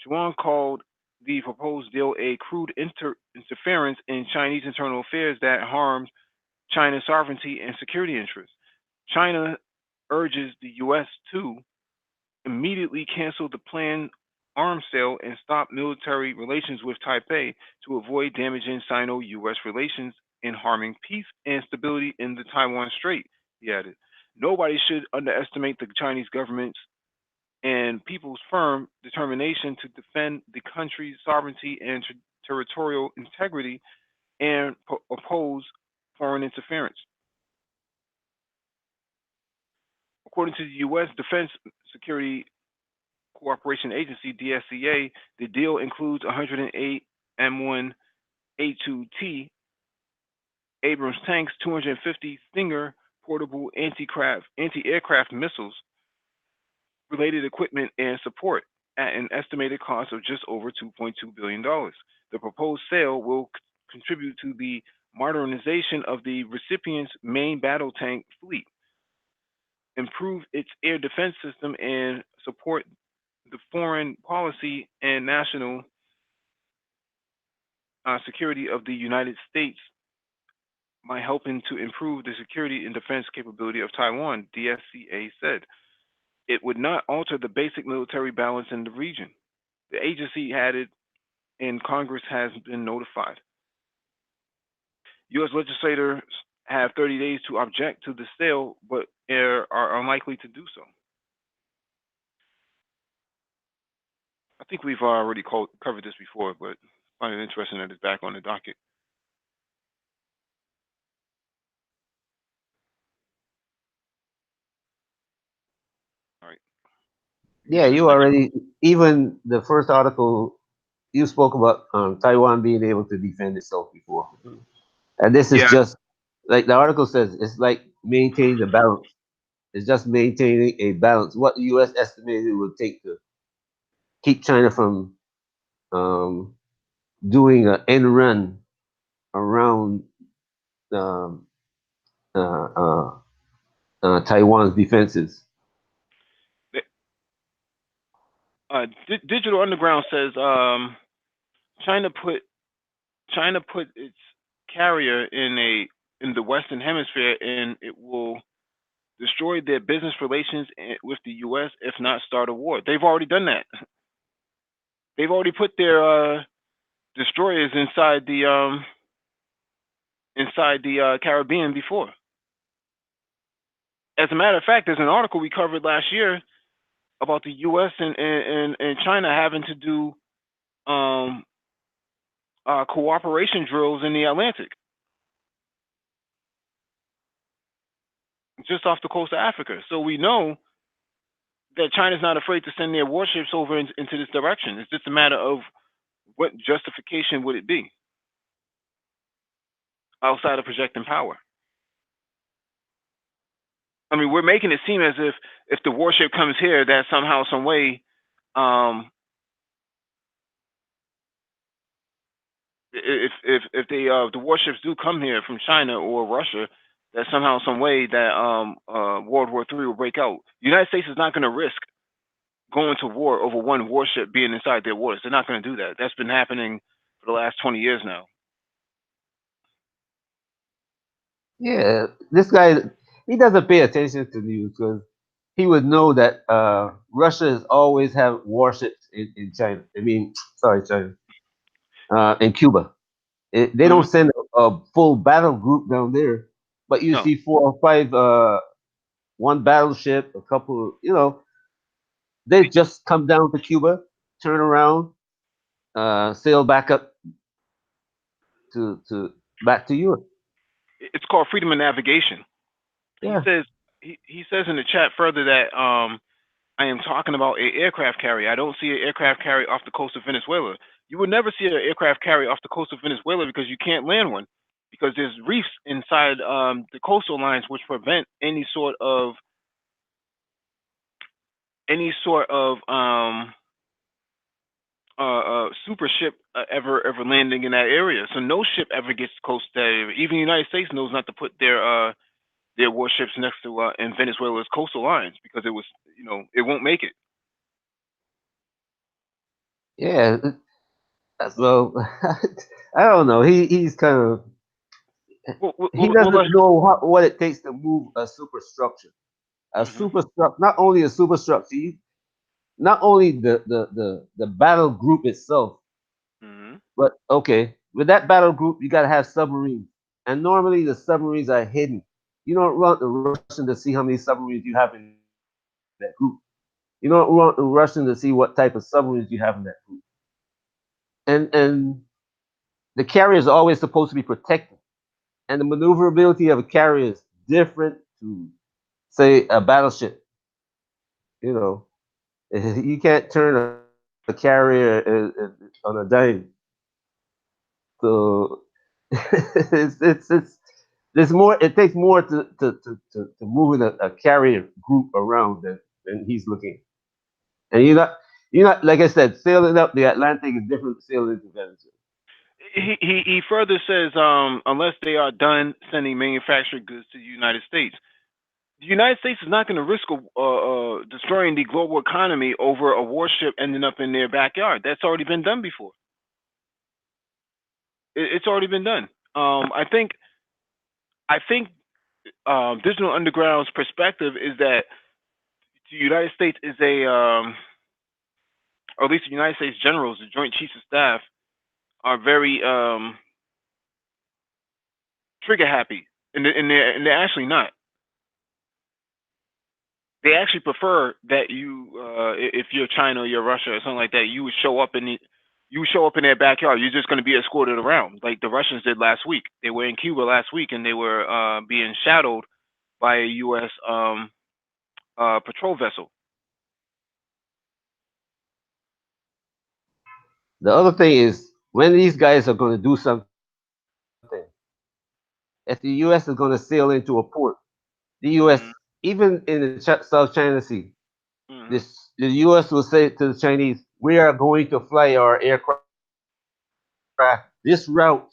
Chuan called the proposed deal a crude interference in Chinese internal affairs that harms China's sovereignty and security interests. China urges the U.S. to immediately cancel the planned arms sale and stop military relations with Taipei to avoid damaging Sino US relations and harming peace and stability in the Taiwan Strait, he added. Nobody should underestimate the Chinese government's and people's firm determination to defend the country's sovereignty and territorial integrity and oppose foreign interference. According to the U.S. Defense Security Cooperation Agency, DSCA, the deal includes 108 M1 A2T Abrams tanks, 250 Stinger portable anti-aircraft missiles, related equipment, and support at an estimated cost of just over $2.2 billion. Dollars. The proposed sale will contribute to the modernization of the recipient's main battle tank fleet, improve its air defense system, and support the foreign policy and national security of the United States by helping to improve the security and defense capability of Taiwan, DSCA said. It would not alter the basic military balance in the region. The agency added, and Congress has been notified. U.S. legislators have 30 days to object to the sale, but are unlikely to do so. I think we've already covered this before, but I find it interesting that it's back on the docket. Yeah, Just you let already, even the first article, you spoke about Taiwan being able to defend itself before. And this is yeah. just, like the article says, it's like maintaining the balance. It's just maintaining a balance. What the U.S. estimated it would take to keep China from um, doing an end run around um, uh, uh, Taiwan's defenses. Digital Underground says China put China put its carrier in the Western Hemisphere, and it will destroy their business relations with the U.S. if not start a war. They've already done that. They've already put their destroyers inside the Caribbean before. As a matter of fact, there's an article we covered last year about the U.S. and China having to do um, cooperation drills in the Atlantic, just off the coast of Africa. So we know that China's not afraid to send their warships over into this direction. It's just a matter of what justification would it be outside of projecting power. I mean, we're making it seem as if the warship comes here, that somehow, some way, um, if the warships do come here from China or Russia, that somehow, some way, that World War III will break out. The United States is not going to risk going to war over one warship being inside their waters. They're not going to do that. That's been happening for the last 20 years now. Yeah, this guy, he doesn't pay attention to news because he would know that Russia has always have warships in China. I mean, sorry, China, in Cuba. They don't Hmm. send a full battle group down there, but you No, see four or five, one battleship, a couple. They it, just come down to Cuba, turn around, sail back up to back to Europe. it's called freedom of navigation. He Yeah, says he says in the chat further that I am talking about a aircraft carrier. I don't see an aircraft carrier off the coast of Venezuela. You would never see an aircraft carrier off the coast of Venezuela because you can't land one because there's reefs inside the coastal lines which prevent any sort of super ship ever landing in that area. So no ship ever gets close to that area. Even the United States knows not to put their warships next to in Venezuela's coastal lines because it won't make it. yeah. So I don't know. He's kind of he Well, doesn't know what it takes to move a superstructure. A hmm superstructure, not only a superstructure, not only the battle group itself, hmm but okay, with that battle group, you got to have submarines, and normally the submarines are hidden. You don't want the Russian to see how many submarines you have in that group. You don't want the Russian to see what type of submarines you have in that group. And the carrier is always supposed to be protected, and the maneuverability of a carrier is different to say a battleship. You know, you can't turn a carrier on a dime. So it's there's more. It takes more to moving a carrier group around than he's looking. And you're not like I said, sailing up the Atlantic is different from sailing into Venezuela. he further says unless they are done sending manufactured goods to the United States, the United States is not going to risk destroying the global economy over a warship ending up in their backyard. That's already been done before. It's already been done. I think Digital Underground's perspective is that the United States is or at least the United States generals, the Joint Chiefs of Staff, are very trigger happy, and they're actually not. They actually prefer that if you're China or you're Russia or something like that, you would show up in their backyard. You're just going to be escorted around, like the Russians did last week. They were in Cuba last week, and they were being shadowed by a U.S. Patrol vessel. The other thing is when these guys are going to do something, if the U.S. is going to sail into a port, the U.S. Mm-hmm. even in the South China Sea, Mm-hmm. the U.S. will say to the Chinese, "We are going to fly our aircraft this route,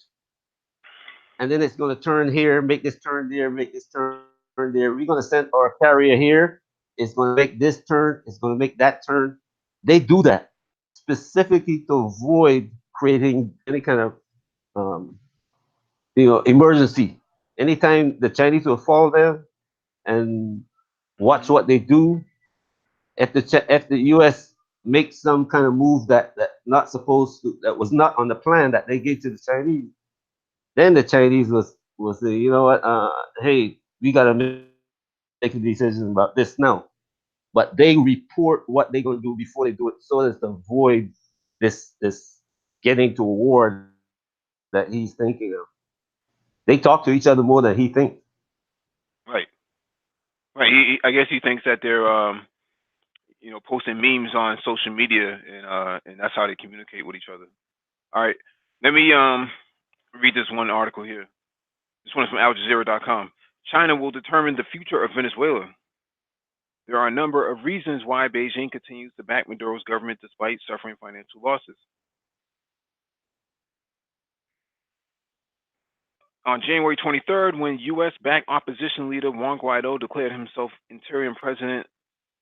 and then it's going to turn here, make this turn there, make this turn there. We're going to send our carrier here. It's going to make this turn. It's going to make that turn." They do that specifically to avoid creating any kind of um, emergency. Anytime the Chinese will fall there and watch Mm-hmm. what they do, if the U.S. makes some kind of move that not supposed to, that was not on the plan that they gave to the Chinese, then the Chinese will say, you know what, hey, we got to make a decision about this now. But they report what they're going to do before they do it, so as to avoid this getting to a war that he's thinking of. They talk to each other more than he thinks. Right. Right. I guess he thinks that they're posting memes on social media and that's how they communicate with each other. All right. Let me read this one article here. This one is from AlJazeera.com. China will determine the future of Venezuela. There are a number of reasons why Beijing continues to back Maduro's government despite suffering financial losses. On January 23rd, when U.S. backed opposition leader Juan Guaido declared himself interim president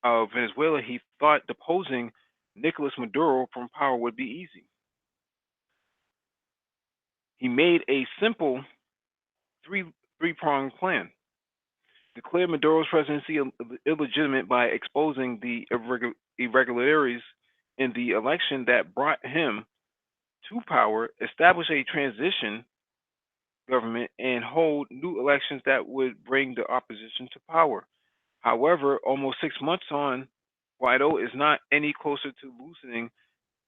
of Venezuela, he thought deposing Nicolas Maduro from power would be easy. He made a simple three pronged plan. Declared Maduro's presidency illegitimate by exposing the irregularities in the election that brought him to power, establish a transition government, and hold new elections that would bring the opposition to power. However, almost 6 months on, Guaido is not any closer to loosening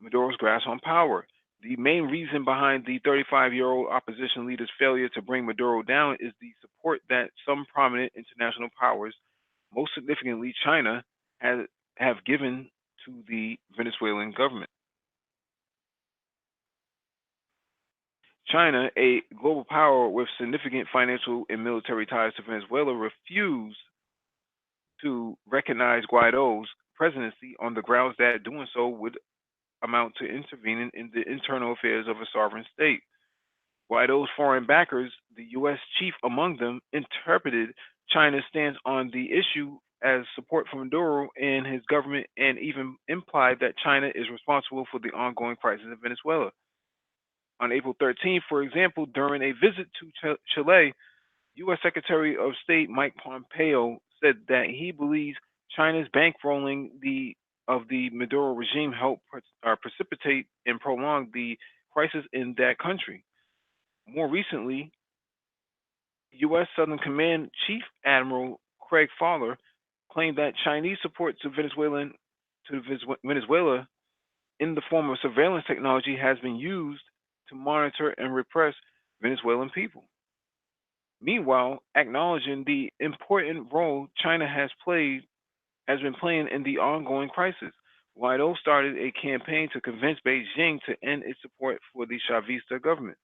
Maduro's grasp on power. The main reason behind the 35-year-old opposition leader's failure to bring Maduro down is the support that some prominent international powers, most significantly China, have given to the Venezuelan government. China, a global power with significant financial and military ties to Venezuela, refused to recognize Guaido's presidency on the grounds that doing so would amount to intervening in the internal affairs of a sovereign state. Guaido's foreign backers, the U.S. chief among them, interpreted China's stance on the issue as support for Maduro and his government and even implied that China is responsible for the ongoing crisis in Venezuela. On April 13th, for example, during a visit to Chile, U.S. Secretary of State Mike Pompeo said that he believes China's bankrolling of the Maduro regime helped precipitate and prolong the crisis in that country. More recently, U.S. Southern Command Chief Admiral Craig Fowler claimed that Chinese support to Venezuela in the form of surveillance technology has been used to monitor and repress Venezuelan people. Meanwhile, acknowledging the important role China has been playing in the ongoing crisis, Guaido started a campaign to convince Beijing to end its support for the Chavista government.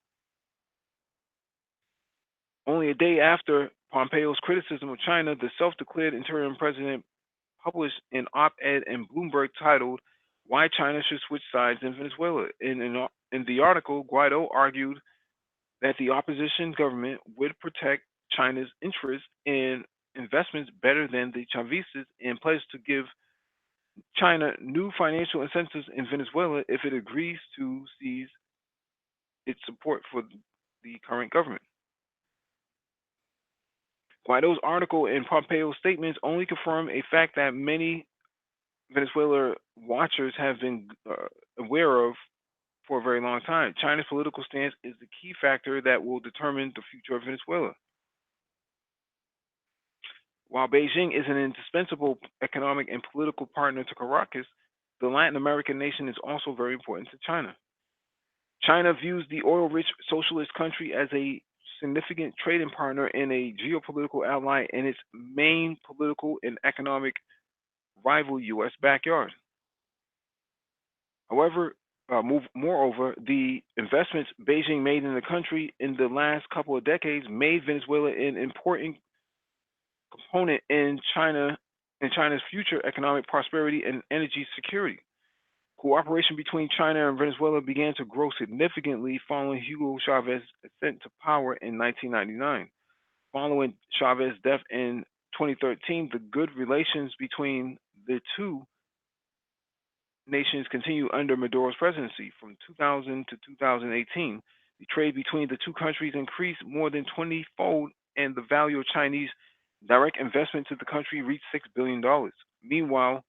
Only a day after Pompeo's criticism of China, the self-declared interim president published an op-ed in Bloomberg titled "Why China Should Switch Sides in Venezuela." In the article, Guaido argued that the opposition government would protect China's interests and investments better than the Chavistas and pledged to give China new financial incentives in Venezuela if it agrees to cease its support for the current government. Guaido's article and Pompeo's statements only confirm a fact that many Venezuela watchers have been aware of for a very long time. China's political stance is the key factor that will determine the future of Venezuela. While Beijing is an indispensable economic and political partner to Caracas, the Latin American nation is also very important to China. China views the oil rich socialist country as a significant trading partner and a geopolitical ally in its main political and economic rival U.S. backyard. However, Moreover, the investments Beijing made in the country in the last couple of decades made Venezuela an important component in China's future economic prosperity and energy security. Cooperation between China and Venezuela began to grow significantly following Hugo Chavez's ascent to power in 1999. Following Chavez's death in 2013, the good relations between the two nations continued under Maduro's presidency. From 2000 to 2018, the trade between the two countries increased more than 20-fold, and the value of Chinese direct investment to the country reached $6 billion. Meanwhile,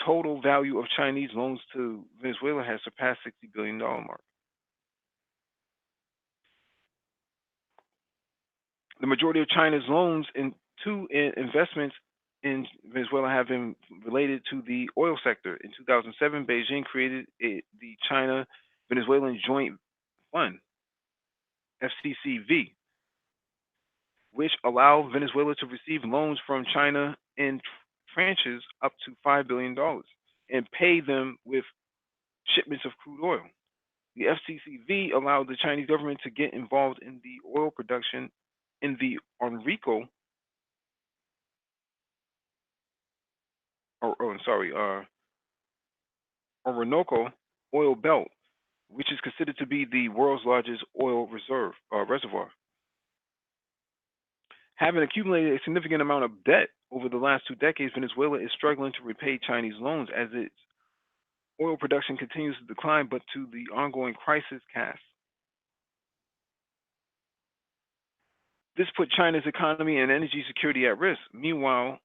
total value of Chinese loans to Venezuela has surpassed $60 billion mark. The majority of China's loans into investments in Venezuela have been related to the oil sector. In 2007, Beijing created the China Venezuelan Joint Fund, FCCV, which allowed Venezuela to receive loans from China in tranches up to $5 billion and pay them with shipments of crude oil. The FCCV allowed the Chinese government to get involved in the oil production in the Enrico, or oh, sorry, Orinoco oil belt, which is considered to be the world's largest oil reservoir. Having accumulated a significant amount of debt over the last 2 decades, Venezuela is struggling to repay Chinese loans as its oil production continues to decline, but to the ongoing crisis casts. This put China's economy and energy security at risk. Meanwhile,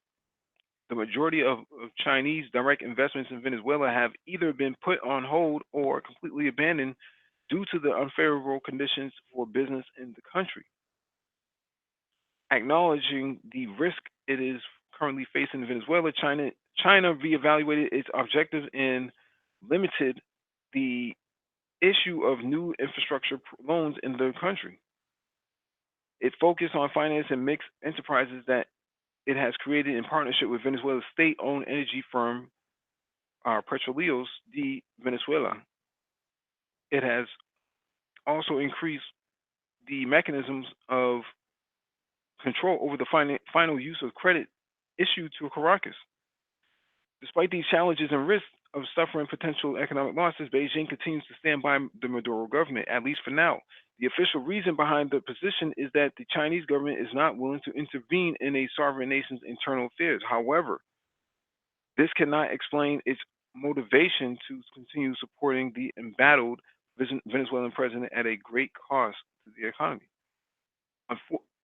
the majority of Chinese direct investments in Venezuela have either been put on hold or completely abandoned due to the unfavorable conditions for business in the country. Acknowledging the risk it is currently facing in Venezuela, China reevaluated its objectives and limited the issue of new infrastructure loans in the country. It focused on financing mixed enterprises that it has created in partnership with Venezuela's state-owned energy firm, Petróleos de Venezuela. It has also increased the mechanisms of control over the final use of credit issued to Caracas. Despite these challenges and risks of suffering potential economic losses, Beijing continues to stand by the Maduro government, at least for now. The official reason behind the position is that the Chinese government is not willing to intervene in a sovereign nation's internal affairs. However, this cannot explain its motivation to continue supporting the embattled Venezuelan president at a great cost to the economy.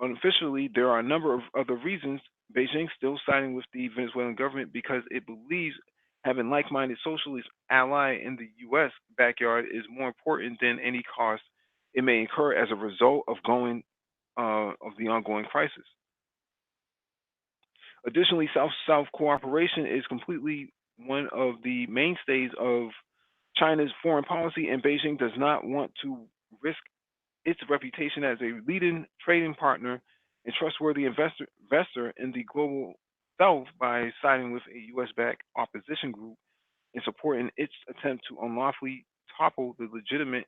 Unofficially, there are a number of other reasons Beijing still siding with the Venezuelan government because it believes having like-minded socialist ally in the U.S. backyard is more important than any cost it may incur as a result of the ongoing crisis. Additionally, South-South cooperation is completely one of the mainstays of China's foreign policy, and Beijing does not want to risk its reputation as a leading trading partner and trustworthy investor in the global south by siding with a U.S. backed opposition group and supporting its attempt to unlawfully topple the legitimate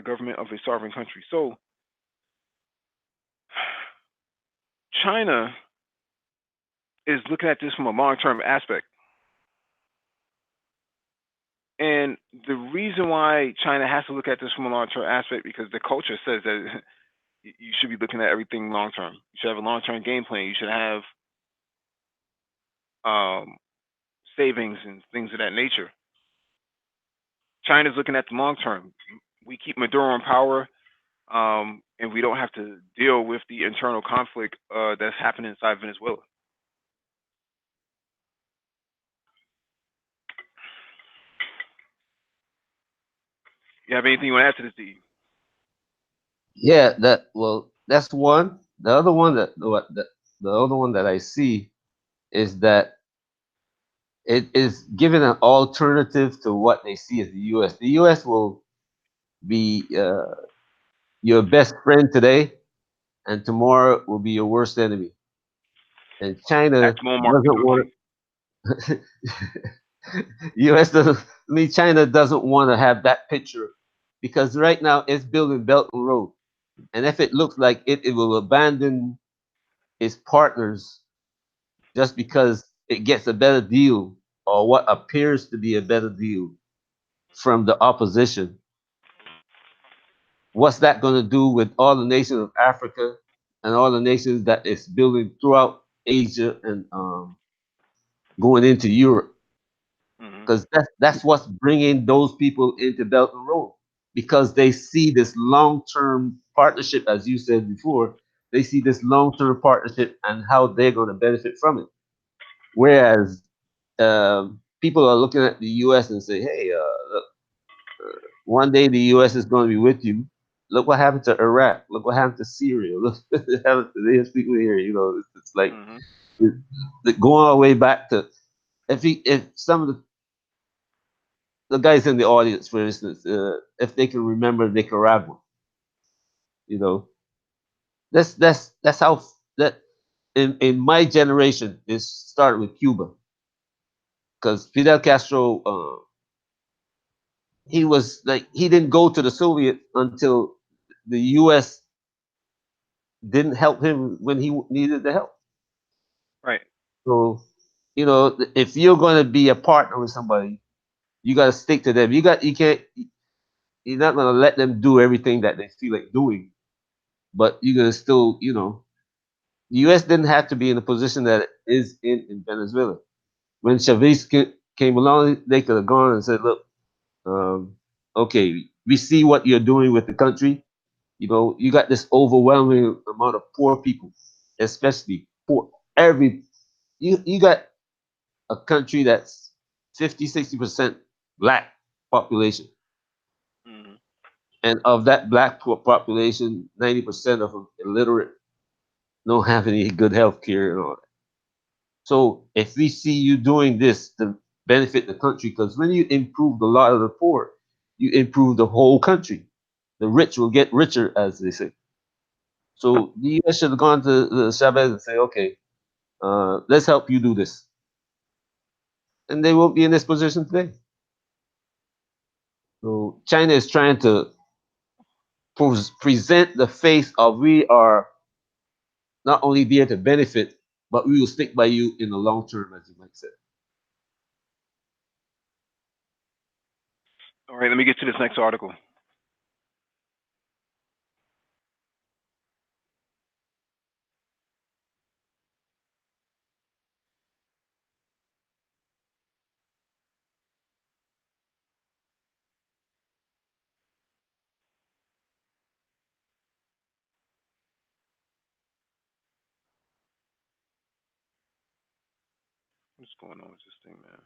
government of a sovereign country. So, China is looking at this from a long term aspect. And the reason why China has to look at this from a long term aspect because the culture says that you should be looking at everything long term. You should have a long term game plan. You should have um, savings and things of that nature. China's looking at the long term. We keep Maduro in power, and we don't have to deal with the internal conflict that's happening inside Venezuela. You have anything you want to add to this, D? Yeah, that's one. The other one the other one that I see is that it is giving an alternative to what they see as the U.S. The U.S. will be your best friend today, and tomorrow will be your worst enemy. And China Maximum market doesn't cookie. want U.S. doesn't. I mean, China doesn't want to have that picture because right now it's building Belt and Road, and if it looks like it will abandon its partners just because it gets a better deal or what appears to be a better deal from the opposition, what's that going to do with all the nations of Africa and all the nations that it's building throughout Asia and going into Europe? Hmm. Because that's what's bringing those people into Belt and Road because they see this long-term partnership, as you said before. They see this long-term partnership and how they're going to benefit from it. Whereas people are looking at the U.S. and say, "Hey, look, one day the U.S. is going to be with you. Look what happened to Iraq. Look what happened to Syria. Look what happened to these people here. You know, it's like Hmm. going all the way back to if some of the guys in the audience, for instance, if they can remember Nicaragua, you know, that's how that in my generation it started with Cuba because Fidel Castro. He was like he didn't go to the Soviet until the U.S. didn't help him when he needed the help. Right. So, you know, if you're going to be a partner with somebody, you got to stick to them. You can't, you're not going to let them do everything that they feel like doing, but you're going to still, you know, the U.S. didn't have to be in the position that it is in Venezuela. When Chavez came along, they could have gone and said, look, um, okay, we see what you're doing with the country. You know, you got this overwhelming amount of poor people, especially poor. You got a country that's 50, 60% black population. Hmm. And of that black population, 90% of them illiterate, don't have any good health care and all that. So if we see you doing this to benefit the country, because when you improve the lot of the poor, you improve the whole country. The rich will get richer, as they say. So the U.S. should have gone to the Chavez and say, okay, let's help you do this. And they won't be in this position today. So China is trying to present the face of we are not only there to benefit, but we will stick by you in the long term, as you might say. All right, let me get to this next article. What's going on with this thing, man?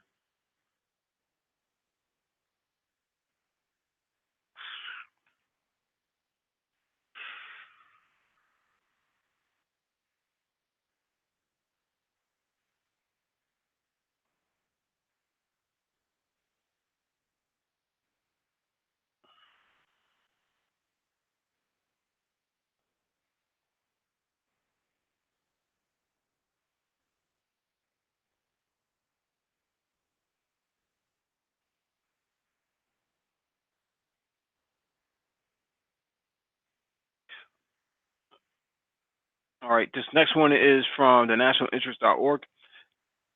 All right, this next one is from the nationalinterest.org.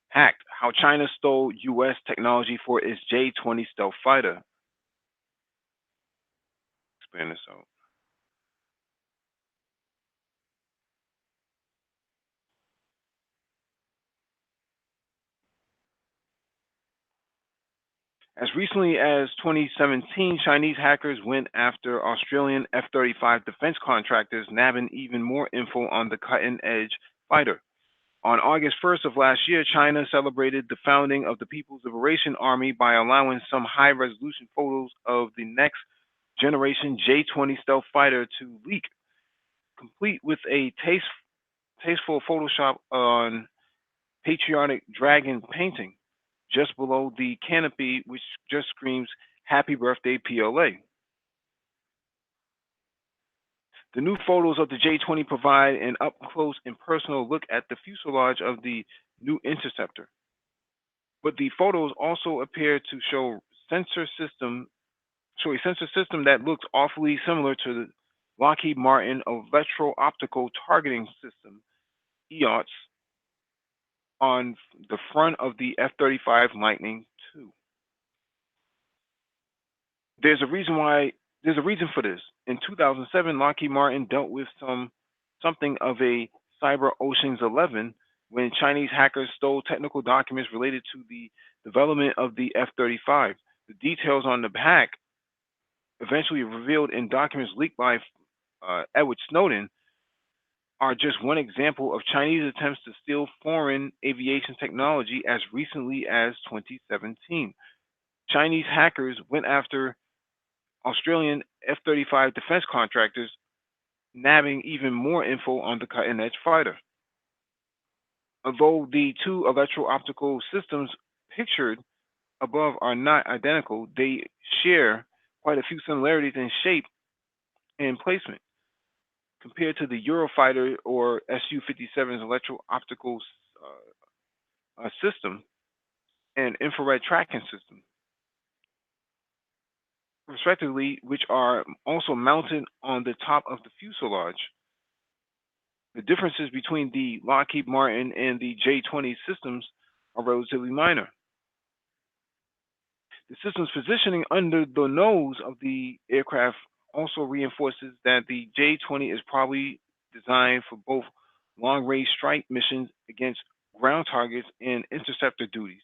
Hacked: How China Stole U.S. Technology for its J-20 Stealth Fighter. Expand this out. As recently as 2017, Chinese hackers went after Australian F-35 defense contractors, nabbing even more info on the cutting-edge fighter. On August 1st of last year, China celebrated the founding of the People's Liberation Army by allowing some high-resolution photos of the next generation J-20 stealth fighter to leak, complete with a tasteful Photoshop on patriotic dragon painting just below the canopy, which just screams "Happy Birthday, PLA." The new photos of the J-20 provide an up close and personal look at the fuselage of the new interceptor. But the photos also appear to sensor system show a sensor system that looks awfully similar to the Lockheed Martin electro-optical targeting system (EOTS) on the front of the F-35 Lightning II. There's a reason why. There's a reason for this. In 2007, Lockheed Martin dealt with something of a cyber Ocean's 11 when Chinese hackers stole technical documents related to the development of the F-35. The details on the hack, eventually revealed in documents leaked by Edward Snowden, are just one example of Chinese attempts to steal foreign aviation technology as recently as 2017. Chinese hackers went after Australian F-35 defense contractors, nabbing even more info on the cutting-edge fighter. Although the two electro-optical systems pictured above are not identical, they share quite a few similarities in shape and placement. Compared to the Eurofighter or Su-57's electro-optical system and infrared tracking system, respectively, which are also mounted on the top of the fuselage. The differences between the Lockheed Martin and the J-20 systems are relatively minor. The system's positioning under the nose of the aircraft also reinforces that the J-20 is probably designed for both long-range strike missions against ground targets and interceptor duties.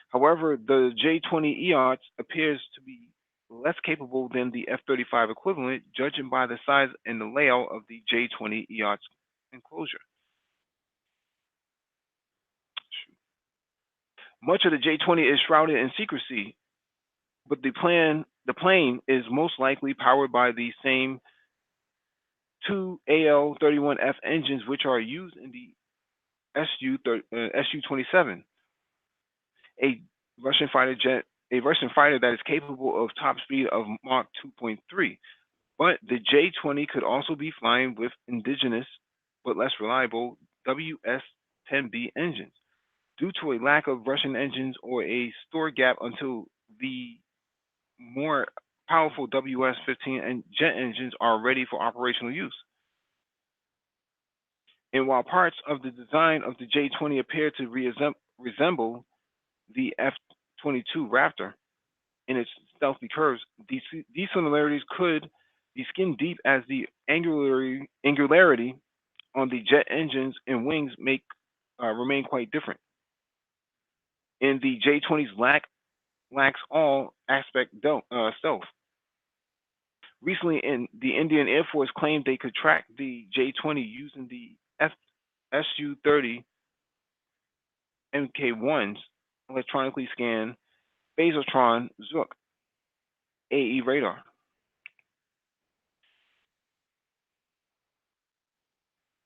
However, the J-20 EOTS appears to be less capable than the F-35 equivalent, judging by the size and the layout of the J-20 EOTS enclosure. Much of the J-20 is shrouded in secrecy, but the plane is most likely powered by the same two AL-31F engines which are used in the Su-27, a Russian fighter that is capable of top speed of Mach 2.3. But the J-20 could also be flying with indigenous but less reliable WS-10B engines. Due to a lack of Russian engines or a store gap until the more powerful WS-15 and jet engines are ready for operational use. And while parts of the design of the J-20 appear to resemble the F-22 Raptor in its stealthy curves, these similarities could be skin deep as the angularity on the jet engines and wings make remain quite different. And the J-20's lacks all aspect stealth. Recently, the Indian Air Force claimed they could track the J-20 using the Su-30 Mk1's electronically scanned Phasotron Zook AE radar.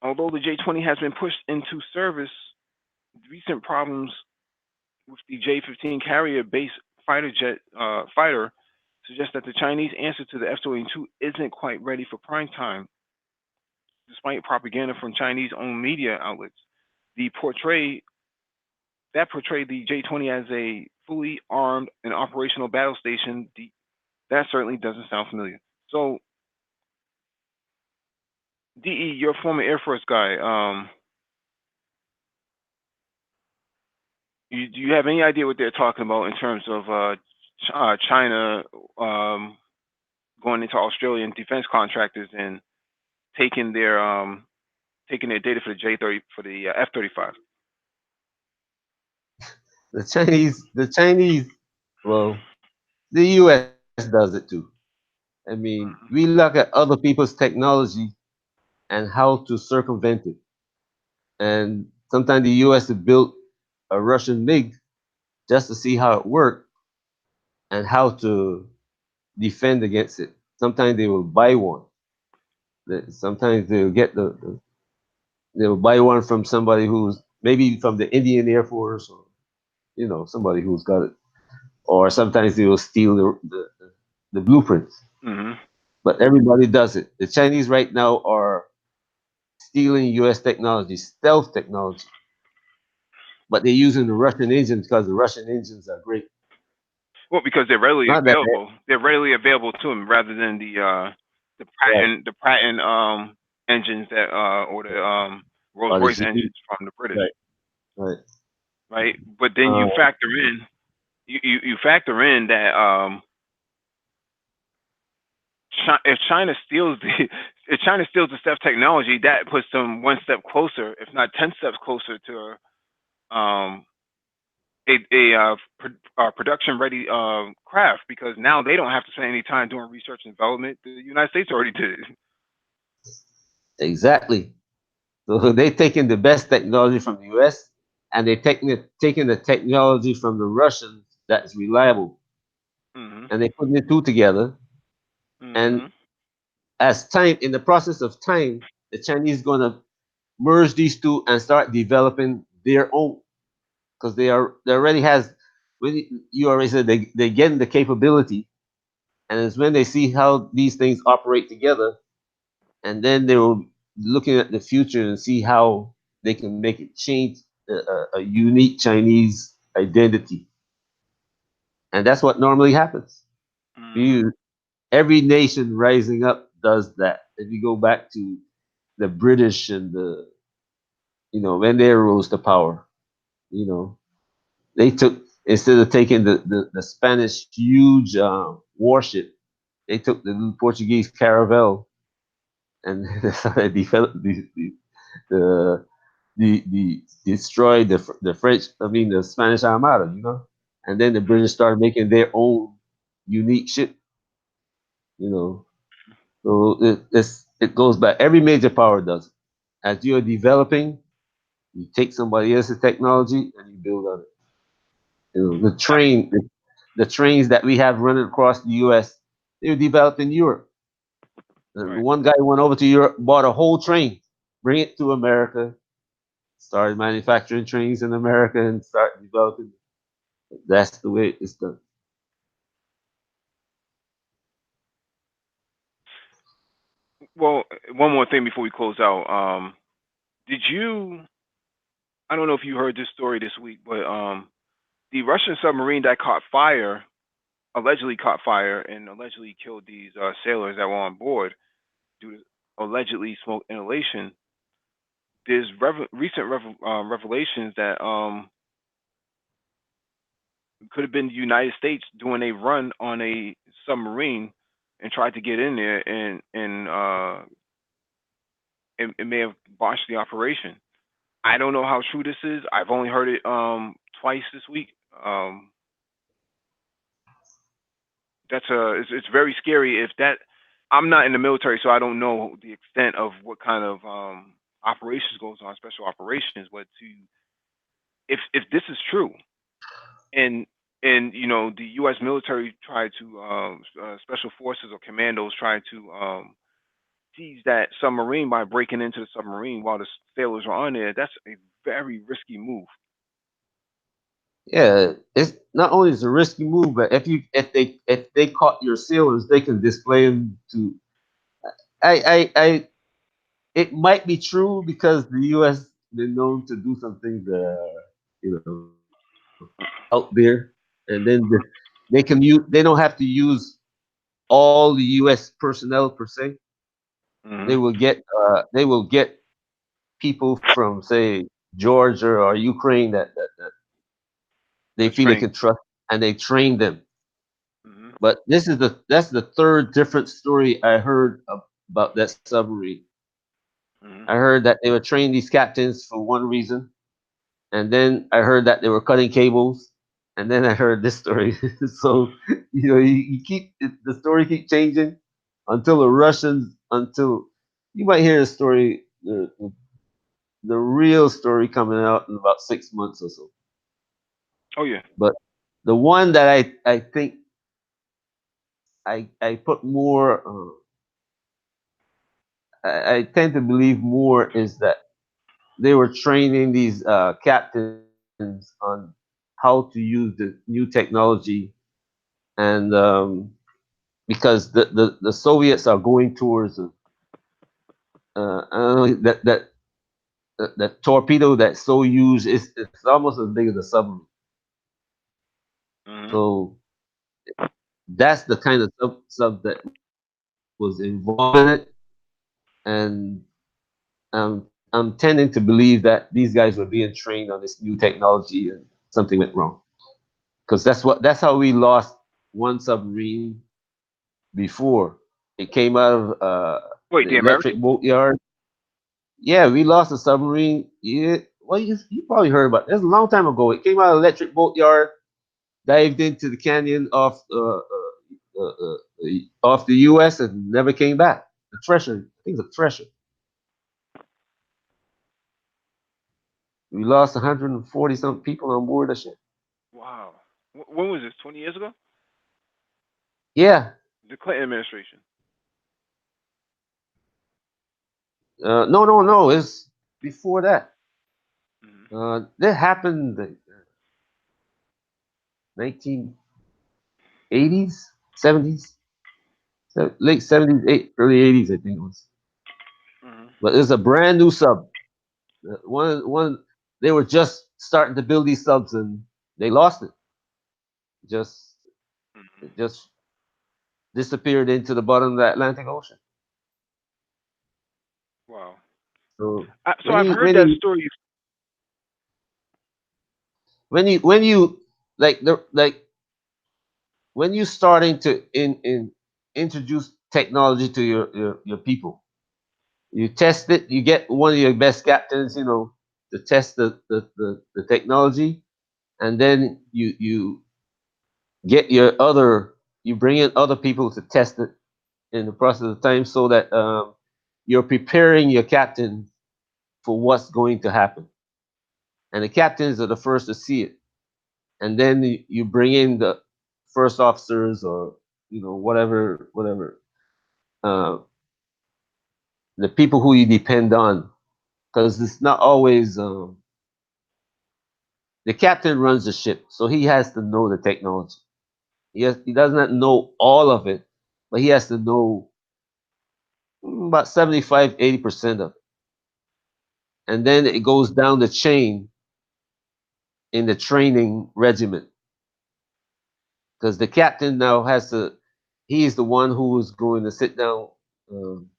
Although the J-20 has been pushed into service, recent problems with the J-15 carrier-based fighter suggest that the Chinese answer to the F-22 isn't quite ready for prime time, despite propaganda from Chinese-owned media outlets. The portray that portrayed the J-20 as a fully armed and operational battle station. That certainly doesn't sound familiar. So, DE, you're a former Air Force guy. Do you have any idea what they're talking about in terms of China going into Australian defense contractors and taking their data for the J-30 for the F-35? The Chinese, well, the U.S. does it too. I mean, we Mhm. look at other people's technology and how to circumvent it. And sometimes the U.S. has built a Russian MiG just to see how it worked and how to defend against it. Sometimes they will buy one. Sometimes they'll buy one from somebody who's maybe from the Indian Air Force, or somebody who's got it. Or sometimes they will steal the blueprints. Mhm. But everybody does it. The Chinese right now are stealing U.S. technology, stealth technology. but they're using the Russian engines because the Russian engines are great. Well, because they're readily Not that available. They're readily available to them rather than right, the Pratt engines that or the Rolls or the Royce GE, engines from the British, right, right. right? But then Uh, you factor in that if China steals the if China steals the stuff technology, that puts them one step closer, if not 10 steps closer to um production ready craft, because now they don't have to spend any time doing research and development. The United States already did it. exactly. So they taking the best technology from the U.S. and they're taking the technology from the Russians that's reliable, Mhm. and they putting the two together. And Mhm. as time in the process of time, the Chinese gonna merge these two and start developing their own because they already has when you already said they getting the capability, and it's when they see how these things operate together, and then they will looking at the future and see how they can make it change a unique Chinese identity, and that's what normally happens. Mhm. You every nation rising up does that. If you go back to the British and the when they rose to power, you know they took instead of taking the Spanish huge warship, they took the Portuguese caravel and they developed the the destroyed the French, I mean the Spanish Armada, and then the Mhm. British started making their own unique ship, you know. So it goes back. Every major power does it. As you're developing, you take somebody else's technology and you build on it. The trains that we have running across the U.S. They were developed in Europe. Right. One guy went over to Europe, bought a whole train, bring it to America, started manufacturing trains in America, and start developing. That's the way it's done. Well, one more thing before we close out. Did you? I don't know if you heard this story this week, but the Russian submarine that caught fire, allegedly caught fire, and allegedly killed these sailors that were on board due to allegedly smoke inhalation. There's recent revelations that could have been the United States doing a run on a submarine and tried to get in there, and it may have botched the operation. I don't know how true this is. I've only heard it twice this week. Um, it's very scary if that. I'm not in the military, so I don't know the extent of what kind of operations goes on, special operations. But to if this is true, and the U.S. military tried to special forces or commandos tried to seize that submarine by breaking into the submarine while the sailors were on there. That's a very risky move. Yeah, it's not only is a risky move, but if they caught your sailors, they can display them to. I it might be true because the U.S. been known to do some things that are out there, and then they can use. They don't have to use all the U.S. personnel per se. Hmm. They will get people from say Georgia or Ukraine that they That's feel they trained. can trust, and they train them. Hmm. But that's the third different story I heard about that submarine. Hmm. I heard that they were training these captains for one reason, and then I heard that they were cutting cables, and then I heard this story. So you keep the story keep changing until you might hear the story, the real story coming out in about 6 months or so. Oh yeah. But the one that I think I put more I tend to believe more is that they were training these captains on how to use the new technology, and because the Soviets are going towards I don't know, that the torpedo that so used is it's almost as big as a submarine. Mm-hmm. So that's the kind of sub that was involved in it, and I'm tending to believe that these guys were being trained on this new technology, and something went wrong. Because that's how we lost one submarine before. It came out of Wait, the the electric American? boat yard. Yeah, we lost a submarine. Yeah, well, you probably heard about it. It's a long time ago. It came out of electric boat yard, dived into the canyon off the U.S. and never came back. A treasure. I think it's a treasure. We lost 140 some people on board the ship. Wow. When was this? 20 years ago? Yeah. The Clinton administration. No, no, no. It's before that. Mm-hmm. That happened 1980s, 70s, late 70s, early 80s, I think it was. Mm-hmm. But it's a brand new sub. One, they were just starting to build these subs and they lost it. Just Mm-hmm. it just disappeared into the bottom of the Atlantic Ocean. Wow. So So when I've you heard when that you story. when you like when you starting to in introduce technology to your people, you test it. You get one of your best captains, to test the technology, and then get your other you bring in other people to test it in the process of time, so that you're preparing your captain for what's going to happen, and the captains are the first to see it, and then you bring in the first officers, or whatever, uh, the people who you depend on, because it's not always the captain runs the ship, so he has to know the technology. He does not know all of it, but he has to know about 75-80% of it, and then it goes down the chain in the training regiment, because the captain now has to. He's the one who is going to sit down, um,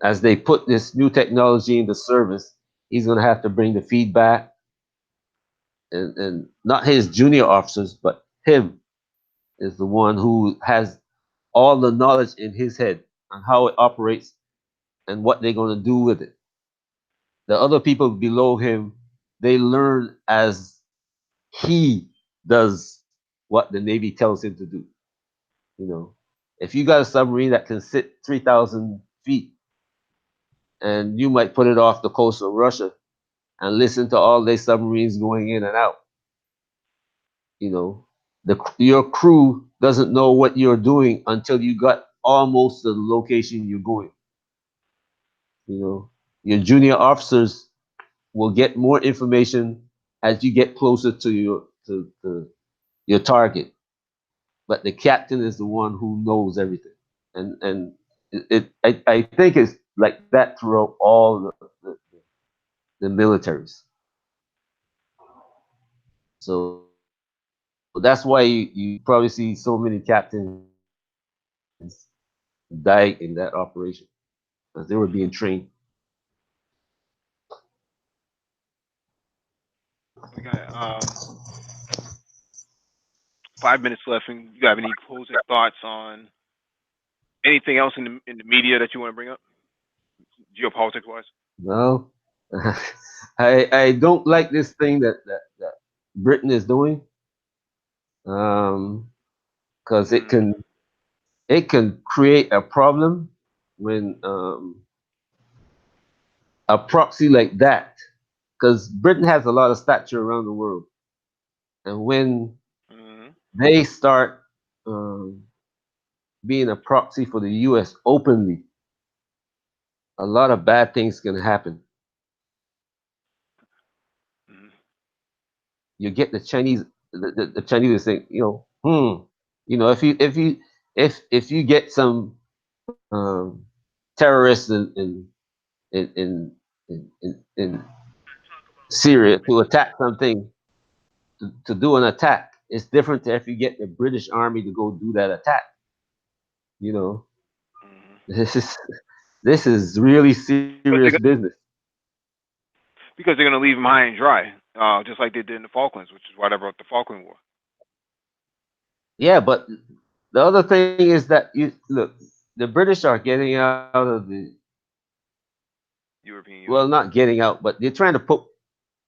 as they put this new technology into service. He's going to have to bring the feedback, and not his junior officers, but him is the one who has all the knowledge in his head on how it operates and what they're going to do with it. The other people below him, they learn as he does what the Navy tells him to do. You know, if you got a submarine that can sit 3,000 feet, and you might put it off the coast of Russia and listen to all their submarines going in and out, you know, your crew doesn't know what you're doing until you got almost to the location you're going. You know, your junior officers will get more information as you get closer to your target, but the captain is the one who knows everything, and I think it's like that throughout all the militaries. So that's why you probably see so many captains die in that operation, because they were being trained. We got 5 minutes left, and you have any closing thoughts on anything else in the media that you want to bring up, geopolitics wise? Well, I don't like this thing that Britain is doing, because Mm, it can create a problem when a proxy like that, because Britain has a lot of stature around the world, and when mm, they start um, being a proxy for the U.S. openly, a lot of bad things can happen. mm. You get the Chinese are saying, if you get some terrorists in in Syria to attack something, to do an attack. It's different if you get the British Army to go do that attack. You know, Hmm. this is this is really serious Because they're, business. because they're going to leave them high and dry, just like they did in the Falklands, which is why they brought the Falkland War. Yeah, but the other thing is that you look, the British are getting out of the European well, Union. not getting out, but they're trying to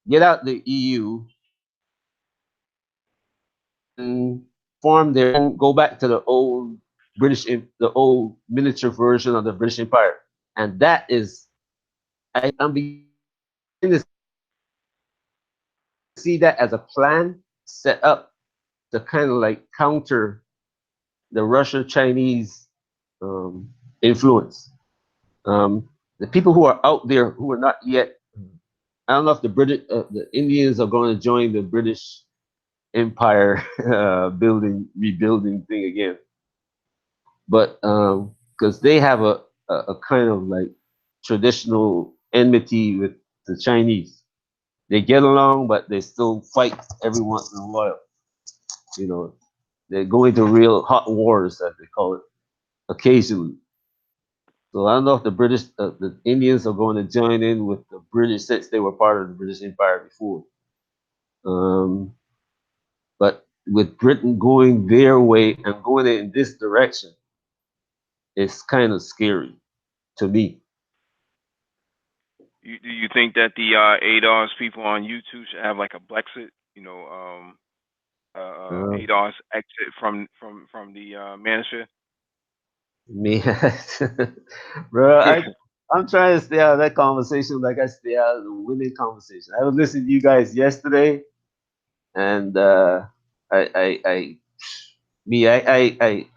get out the EU and form their own, go back to the old the old miniature version of the British Empire, and that is I'm beginning to see that as a plan set up to kind of like counter the Russian Chinese influence. The people who are out there who are not yet, I don't know if the Indians are going to join the British Empire building rebuilding thing again, but because they have a kind of like traditional enmity with the Chinese. They get along, but they still fight every once in a while. You know, they go into real hot wars, as they call it, occasionally. So I don't know if the Indians are going to join in with the British since they were part of the British Empire before. Um, but with Britain going their way and going in this direction, it's kind of scary to me. Do you think that the ADOS people on YouTube should have like a Brexit, Uh, ADOS exit from the manosphere? Me, bro, I'm trying to stay out of that conversation like I stay out of the women conversation. I was listening to you guys yesterday, and I me, I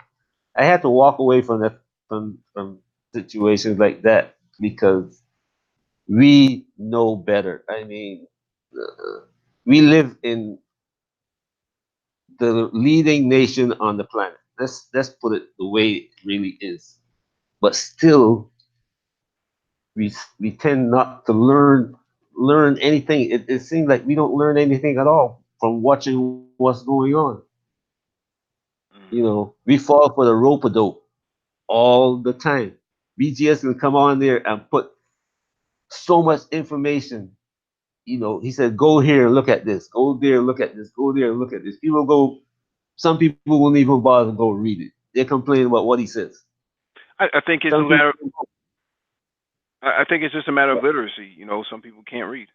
had to walk away from from situations like that because we know better. I mean, we live in the leading nation on the planet. Let's put it the way it really is. But still, we tend not to learn anything. It seems like we don't learn anything at all from watching what's going on. You Hmm. know, we fall for the rope a dope all the time. BGS will come on there and put so much information. You know, he said, "Go here, look at this. Go there, look at this. Go there, look at this." People go. Some people won't even bother to go read it. They complain about what he says. I think it's a Some people, matter. I think it's just a matter of literacy. Some people can't read.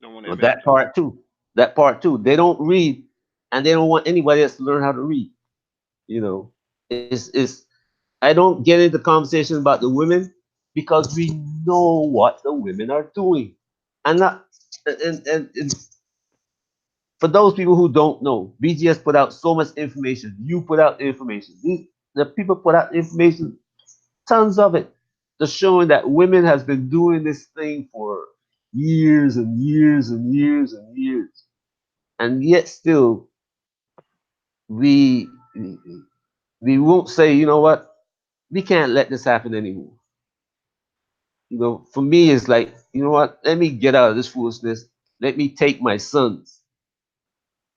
Don't want to well, admit it that to it. part too. That part too. They don't read, and they don't want anybody else to learn how to read. You know, it's. I don't get into conversations about the women because we know what the women are doing, and not and for those people who don't know, BGS put out so much information. You put out information. The people put out information, tons of it, just showing that women has been doing this thing for years and years and years and years, and yet still we we won't say, you know what, we can't let this happen anymore. You know, for me, it's like, you know what, let me get out of this foolishness. Let me take my sons.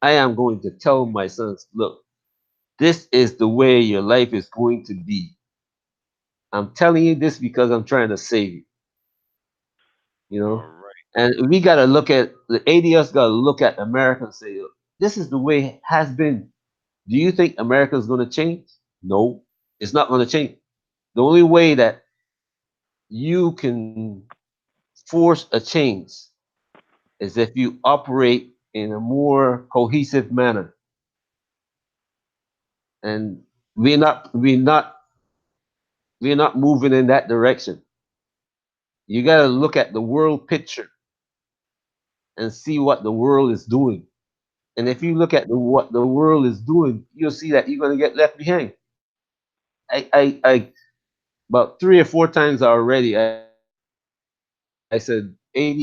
I am going to tell my sons, look, this is the way your life is going to be. I'm telling you this because I'm trying to save you, you All know? right. And we got to look at the ADS, got to look at America and say, this is the way it has been. Do you think America is going to change? No, it's not going to change. The only way that you can force a change is if you operate in a more cohesive manner. And we're not we're not we're not moving in that direction. You got to look at the world picture and see what the world is doing. And if you Hmm. look at what the world is doing, you'll see that you're going to get left behind. I about 3 or 4 times already, I said, ADOS,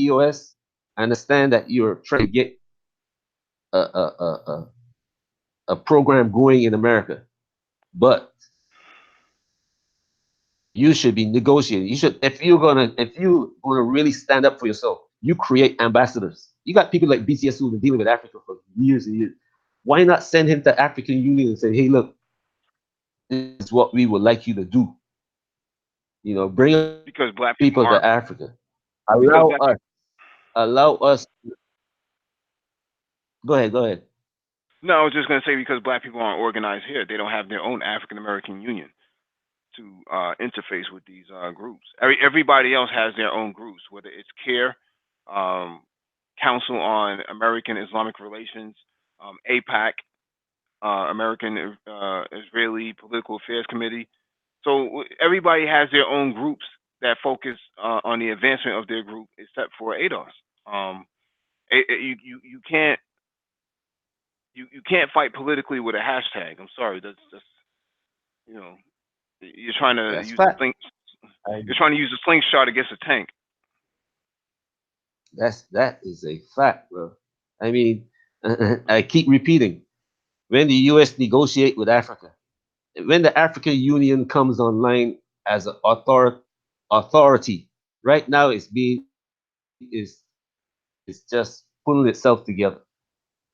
I understand that you're trying to get a, a, a, a program going in America, but You should be negotiating. You should, if you're gonna really stand up for yourself, you create ambassadors. You got people like BCS who've been dealing with Africa for years and years. Why not send him to African Union and say, hey, look, this is what we would like you to do. Bring us because black people people to aren't Africa. because Allow black us, people. allow us. Go ahead, go ahead. No, I was just gonna say because black people aren't organized here. They don't have their own African American union to interface with these groups. Everybody else has their own groups, whether it's CARE, um, Council on American Islamic Relations, APAC, American Israeli Political Affairs Committee. So everybody has their own groups that focus on the advancement of their group, except for ADOS. Um, you you can't fight politically with a hashtag. I'm sorry, that's you know you're trying to That's use a fact. sling, I, you're trying to use a slingshot against a tank. that is a fact, bro. I mean, I keep repeating. When the U.S. negotiate with Africa, when the African Union comes online as an authority, right now it's just pulling itself together.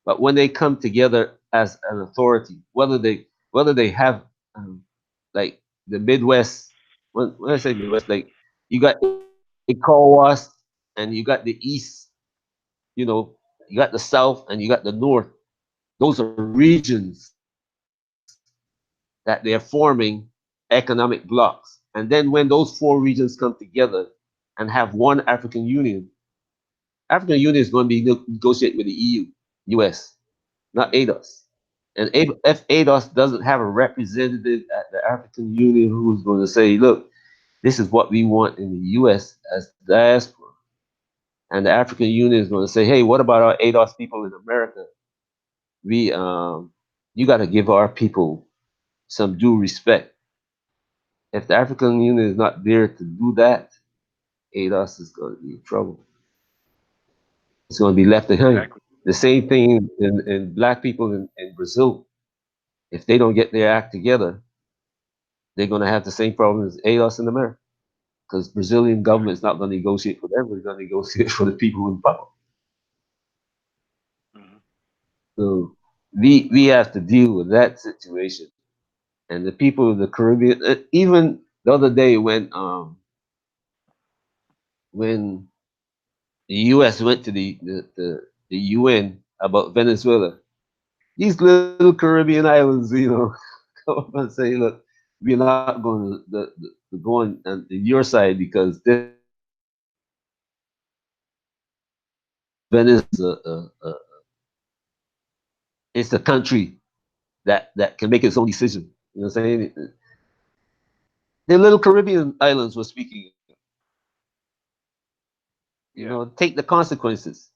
But when they come together as an authority, whether they have like the Midwest, when I say Midwest, like you got ECOWAS and you got the East, you got the South and you got the North. Those are regions that they're forming economic blocks. And then when those four regions come together and have one African Union, African Union is going to be negotiate with the EU, US, not Hmm. ADOS. And if ADOS doesn't have a representative at the African Union who's going to say, look, this is what we want in the US as diaspora, and the African Union is going to say, hey, what about our ADOS people in America? We You got to give our people some due respect. If the African Union is not there to do that, ADOS is going to be in trouble. It's going to be left behind. Exactly. The same thing in black people in Brazil. If they don't get their act together, they're going to have the same problem as ADOS in America. Because Brazilian government is not going to negotiate for them; it's going to negotiate for the people in power. Hmm. So we have to deal with that situation. And the people of the Caribbean, even the other day when the U.S. went to the UN about Venezuela, these little Caribbean islands, come up and say, look, we're not going to go on your side because Venezuela it's a country that can make its own decision. You know what I'm saying? The little Caribbean islands were speaking. Yeah, Take the consequences,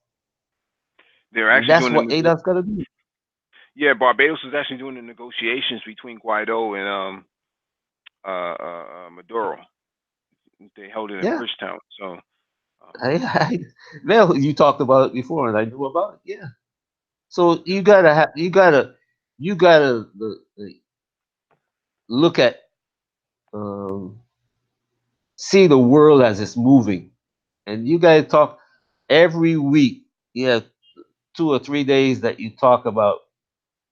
they're and actually that's doing what ADOS got to do. yeah, Barbados is actually doing the negotiations between Guaido and Maduro. They held it in Yeah, Bridgetown. So Mel, you talked about it before, and I knew about it. Yeah. So you gotta look at um, see the world as it's moving, and you gotta talk every week. You have 2 or 3 days that you talk about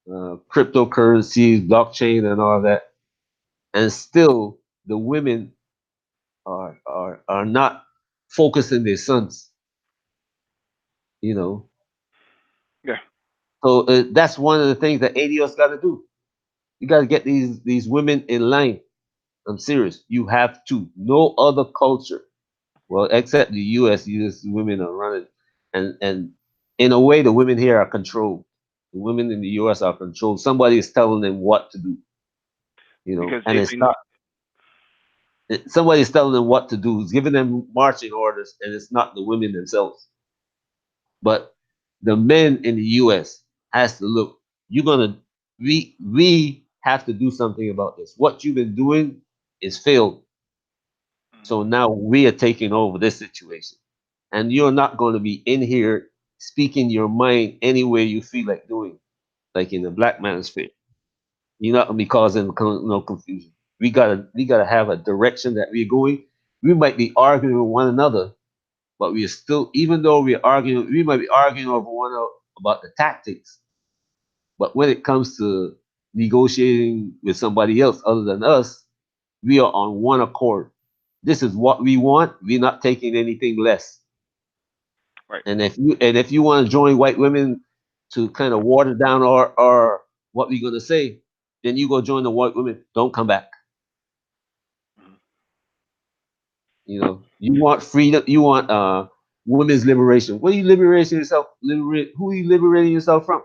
cryptocurrencies, blockchain, and all that, and still the women are not focusing their sons. You know, yeah, so that's one of the things that ADOS got to do. You got to get these women in line. I'm serious. You have to. No other culture, well, except the U.S. women are running, and in a way, the women here are controlled. The women in the U.S. are controlled. Somebody is telling them what to do. because And they've it's been not. Somebody is telling them what to do. It's giving them marching orders, and it's not the women themselves. But the men in the U.S. has to look. You're gonna. We have to do something about this. What you've been doing is failed. So mhm. now we are taking over this situation. And you're not going to be in here speaking your mind any way you feel like doing, like in the black manosphere. You're not going to be causing no confusion. We gotta have a direction that we're going. We might be arguing with one another, but we are still, even though we're arguing, we might be arguing over about the tactics. But when it comes to negotiating with somebody else other than us, we are on one accord. This is what we want. We're not taking anything less. Right. And if you want to join white women to kind of water down our what we're gonna say, then you go join the white women. Don't come back. Mhm. You want freedom. You want women's liberation. What are you liberating yourself? Who are you liberating yourself from?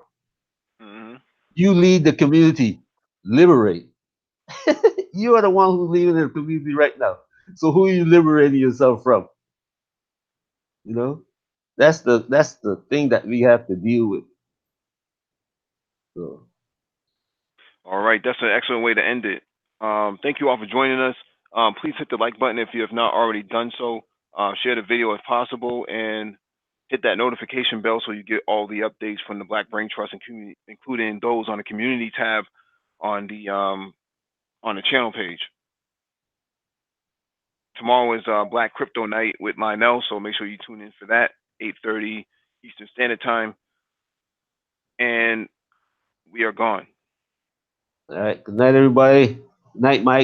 Mhm. You lead the community. Liberate. You are the one who's leading the community right now. So who are you liberating yourself from? You know, that's the thing that we have to deal with. So, All right, that's an excellent way to end it. Thank you all for joining us. Please hit the like button if you have not already done so. Share the video if possible, and hit that notification bell so you get all the updates from the Black Brain Trust, and including those on the community tab on the channel page. Tomorrow is Black Crypto Night with Lionel, so make sure you tune in for that, 8:30 Eastern Standard Time, and we are gone. all right. Good night, everybody. Night, Mike.